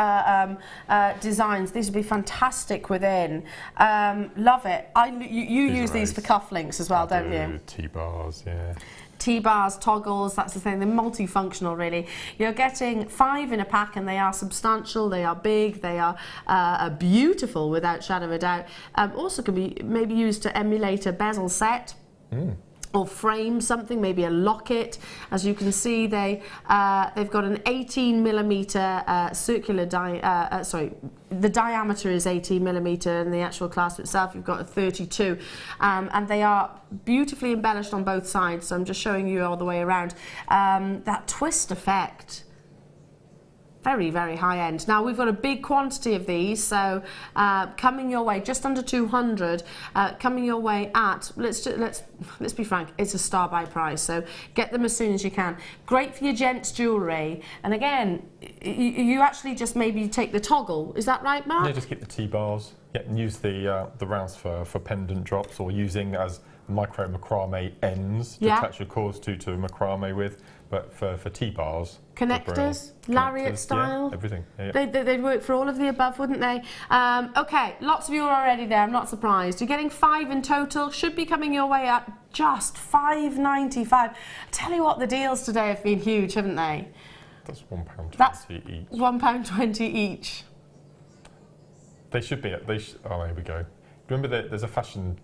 designs, these would be fantastic within. Love it. You use these for cufflinks as well, don't you? T-bars, yeah. T-bars, toggles, that's the thing, they're multifunctional really. You're getting 5 in a pack and they are substantial, they are big, they are beautiful without shadow of a doubt. Also can be maybe used to emulate a bezel set. Or frame something, maybe a locket. As you can see, they've got an 18mm circular the diameter is 18mm, and the actual clasp itself you've got a 32, and they are beautifully embellished on both sides. So I'm just showing you all the way around. That twist effect Very, very high end. Now we've got a big quantity of these, so coming your way, just under 200, coming your way at, let's be frank, it's a star buy price, so get them as soon as you can. Great for your gents jewellery, and again, you actually just maybe take the toggle, is that right, Mark? Yeah, just keep the T-bars, and use the rounds for pendant drops, or using as micro macrame ends to attach your cords to macrame with. But for T-bars, connectors, lariat style, yeah, everything. Yeah. They'd work for all of the above, wouldn't they? Okay, lots of you are already there. I'm not surprised. You're getting 5 in total. Should be coming your way at just £5.95. Tell you what, the deals today have been huge, haven't they? That's £1.20 each. £1.20 each. They should be. Oh, there we go. Remember that there's a fashion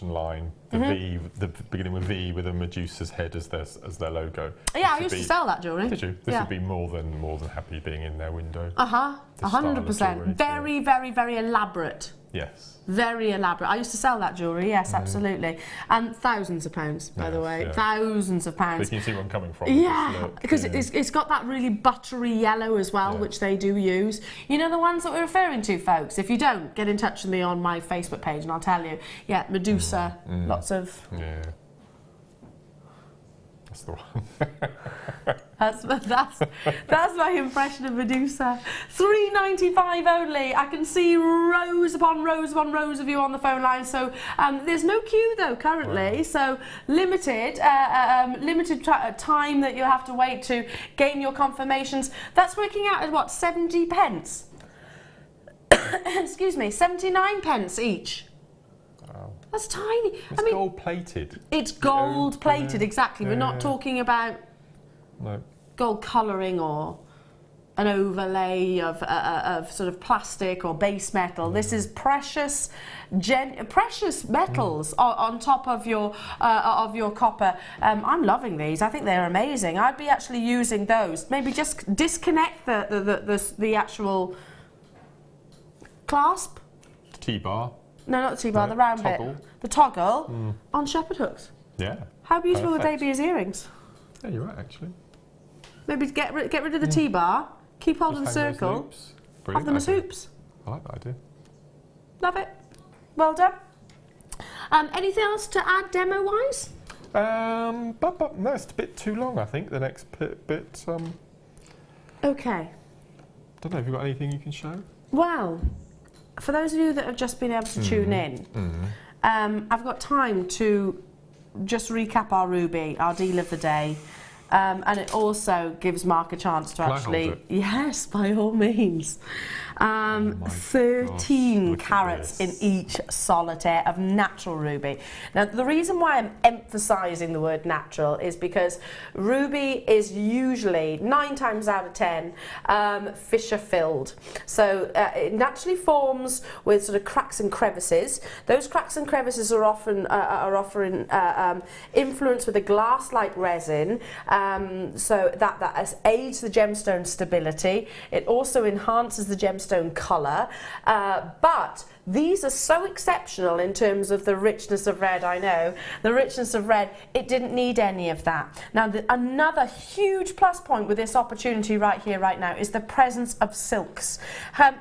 line, the V, the beginning with V with a Medusa's head as their logo. Yeah, I used to sell that jewellery. Did you? This would be more than happy being in their window. 100%. Very, very, very elaborate. Yes. Very elaborate. I used to sell that jewellery, yes, absolutely. And thousands of pounds, by the way. Yeah. Thousands of pounds. But you can see where I'm coming from. Yeah, because it's got that really buttery yellow as well, which they do use. You know the ones that we're referring to, folks? If you don't, get in touch with me on my Facebook page and I'll tell you. Yeah, Medusa, lots of... Yeah. That's the one. that's my impression of Medusa. £3.95 only. I can see rows upon rows upon rows of you on the phone line. So there's no queue though currently. Wow. So limited time that you have to wait to gain your confirmations. That's working out at what, 70 pence? Excuse me, 79 pence each. Wow. That's tiny. It's gold plated. It's gold plated, exactly. We're not talking about gold colouring or an overlay of sort of plastic or base metal. This is precious metals on top of your copper. I'm loving these. I think they're amazing. I'd be actually using those. Maybe just disconnect the actual clasp. The T-bar. No, not the T-bar, the round bit. The toggle on shepherd hooks. Yeah. How beautiful would they be as earrings? Yeah, you're right, actually. Maybe get rid of the T-bar, keep hold of the circle, have them as hoops. I like that idea. Love it. Well done. Anything else to add demo-wise? No, it's a bit too long, I think, the next bit. Okay. Don't know, have you got anything you can show? Well, for those of you that have just been able to tune in, I've got time to just recap our ruby, our deal of the day, and it also gives Mark a chance to actually... Yes, by all means. 13 carats in each solitaire of natural ruby. Now, the reason why I'm emphasising the word natural is because ruby is usually, 9 times out of 10, fissure filled. So it naturally forms with sort of cracks and crevices. Those cracks and crevices are often influenced with a glass-like resin, so that aids the gemstone stability. It also enhances the gemstone colour, but these are so exceptional in terms of the richness of red. I know the richness of red, it didn't need any of that. Now another huge plus point with this opportunity right here right now is the presence of silks.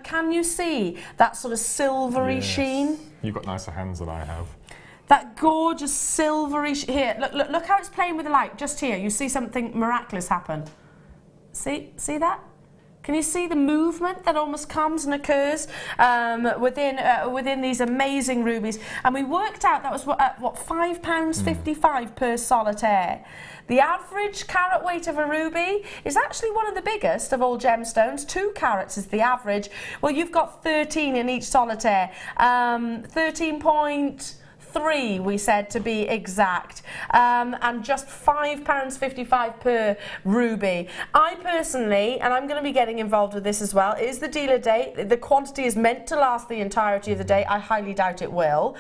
Can you see that sort of silvery sheen? You've got nicer hands than I have. That gorgeous silvery here, look how it's playing with the light. Just here, you see something miraculous happen. See that? Can you see the movement that almost comes and occurs within these amazing rubies? And we worked out that was what £5.55 per solitaire. The average carat weight of a ruby is actually one of the biggest of all gemstones. 2 carats is the average. Well, you've got 13 in each solitaire. 13.3 we said to be exact, and just £5.55 per ruby. I personally, and I'm going to be getting involved with this as well, it is the dealer date. The quantity is meant to last the entirety of the day. I highly doubt it will.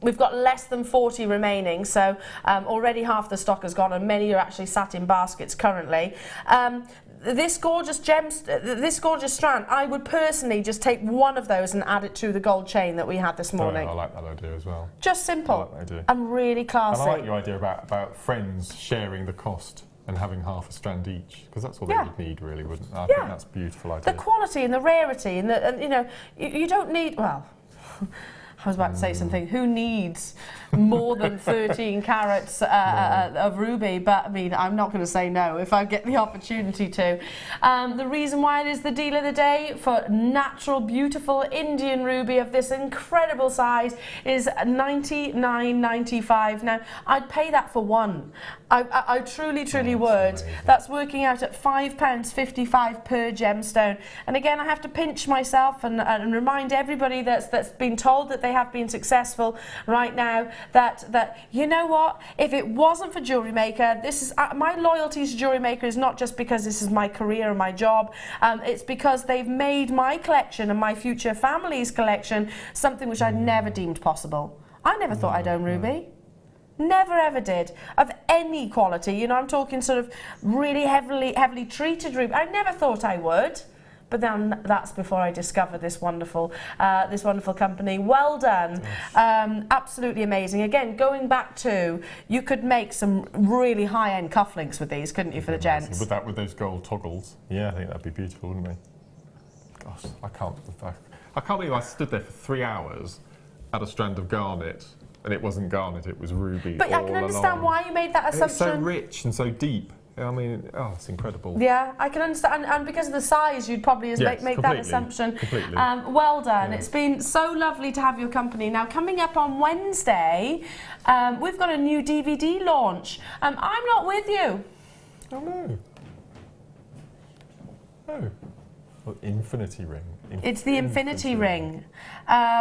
We've got less than 40 remaining, so already half the stock has gone, and many are actually sat in baskets currently. This gorgeous strand, I would personally just take one of those and add it to the gold chain that we had this morning. I like that idea as well. Just simple. I like that idea. And really classy. And I like your idea about friends sharing the cost and having half a strand each, because that's all they would need, really, wouldn't they? I think that's a beautiful idea. The quality and the rarity, and you know, you don't need, well, I was about to say something. Who needs more than 13 carats of ruby? But I mean, I'm not going to say no if I get the opportunity to. The reason why it is the deal of the day for natural, beautiful Indian ruby of this incredible size is $99.95. Now, I'd pay that for one. I truly would. That's working out at £5.55 per gemstone. And again, I have to pinch myself and remind everybody that's been told that they have been successful right now that you know what, if it wasn't for Jewellery Maker, this is my loyalty to Jewellery Maker is not just because this is my career and my job, it's because they've made my collection and my future family's collection something which I never deemed possible. I never thought I'd own ruby. Never ever did, of any quality. You know, I'm talking sort of really heavily treated ruby. I never thought I would. But then that's before I discovered this wonderful company. Well done. Absolutely amazing. Again, going back to, you could make some really high-end cufflinks with these, couldn't you, for the gents? With those gold toggles. Yeah, I think that'd be beautiful, wouldn't we? Gosh, I can't believe I stood there for 3 hours at a strand of garnet, and it wasn't garnet, it was ruby. But I can understand why you made that assumption. It's so rich and so deep. I mean, it's incredible. Yeah, I can understand, and because of the size, you'd probably make that assumption. Completely. Well done. Yeah. It's been so lovely to have your company. Now, coming up on Wednesday, we've got a new DVD launch. I'm not with you. Oh no. Oh. Well, Infinity Ring. It's the Infinity Ring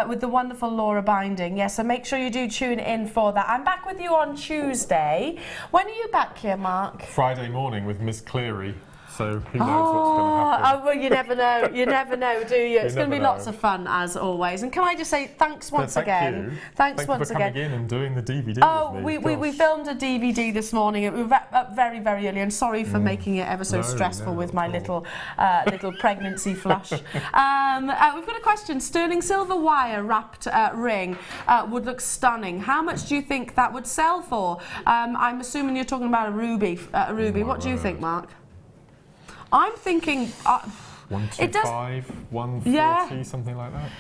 with the wonderful Laura binding. Yes, so make sure you do tune in for that. I'm back with you on Tuesday. When are you back here, Mark? Friday morning with Miss Cleary. So who knows what's going to happen? Oh, well, you never know. You never know, do you? It's going to be lots of fun, as always. And can I just say thanks once again. Thanks once again. Coming in and doing the DVD with me. We filmed a DVD this morning. We were up very early, and sorry for making it ever so stressful with my little pregnancy flush. We've got a question. Sterling silver wire wrapped ring would look stunning. How much do you think that would sell for? I'm assuming you're talking about a ruby. What do you think, Mark? I'm thinking 125, 140, something like that.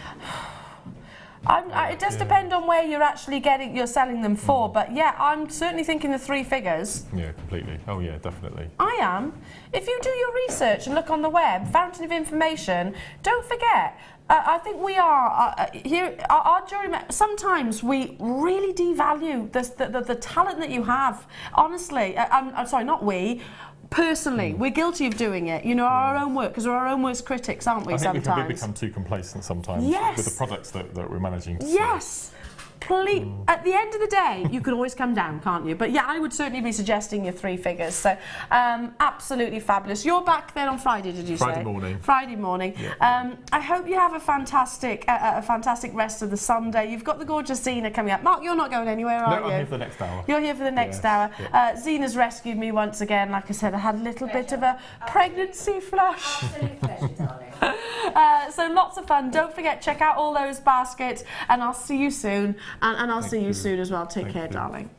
It does depend on where you're selling them for, but yeah, I'm certainly thinking the 3 figures. Yeah, completely. Oh yeah, definitely. I am. If you do your research and look on the web, Fountain of Information, don't forget. I think we are here. Our jewellery. Sometimes we really devalue the talent that you have. Honestly, I'm sorry, not we. Personally, we're guilty of doing it. You know, our own work, because we're our own worst critics, aren't we? I think sometimes we can become too complacent sometimes with the products that we're managing to sell. Please, at the end of the day, you can always come down, can't you? But yeah, I would certainly be suggesting your 3 figures. So, absolutely fabulous. You're back then on Friday, did you say? Friday morning. Friday morning. Yeah. I hope you have a fantastic rest of the Sunday. You've got the gorgeous Zena coming up. Mark, you're not going anywhere, are you? No, I'm here for the nenext hour. You're here for the next hour. Yeah. Zena's rescued me once again. Like I said, I had a little bit of a pregnancy flush. Absolute pleasure, darling. So lots of fun. Don't forget, check out all those baskets, and I'll see you soon. And I'll see you soon as well. Take care, darling.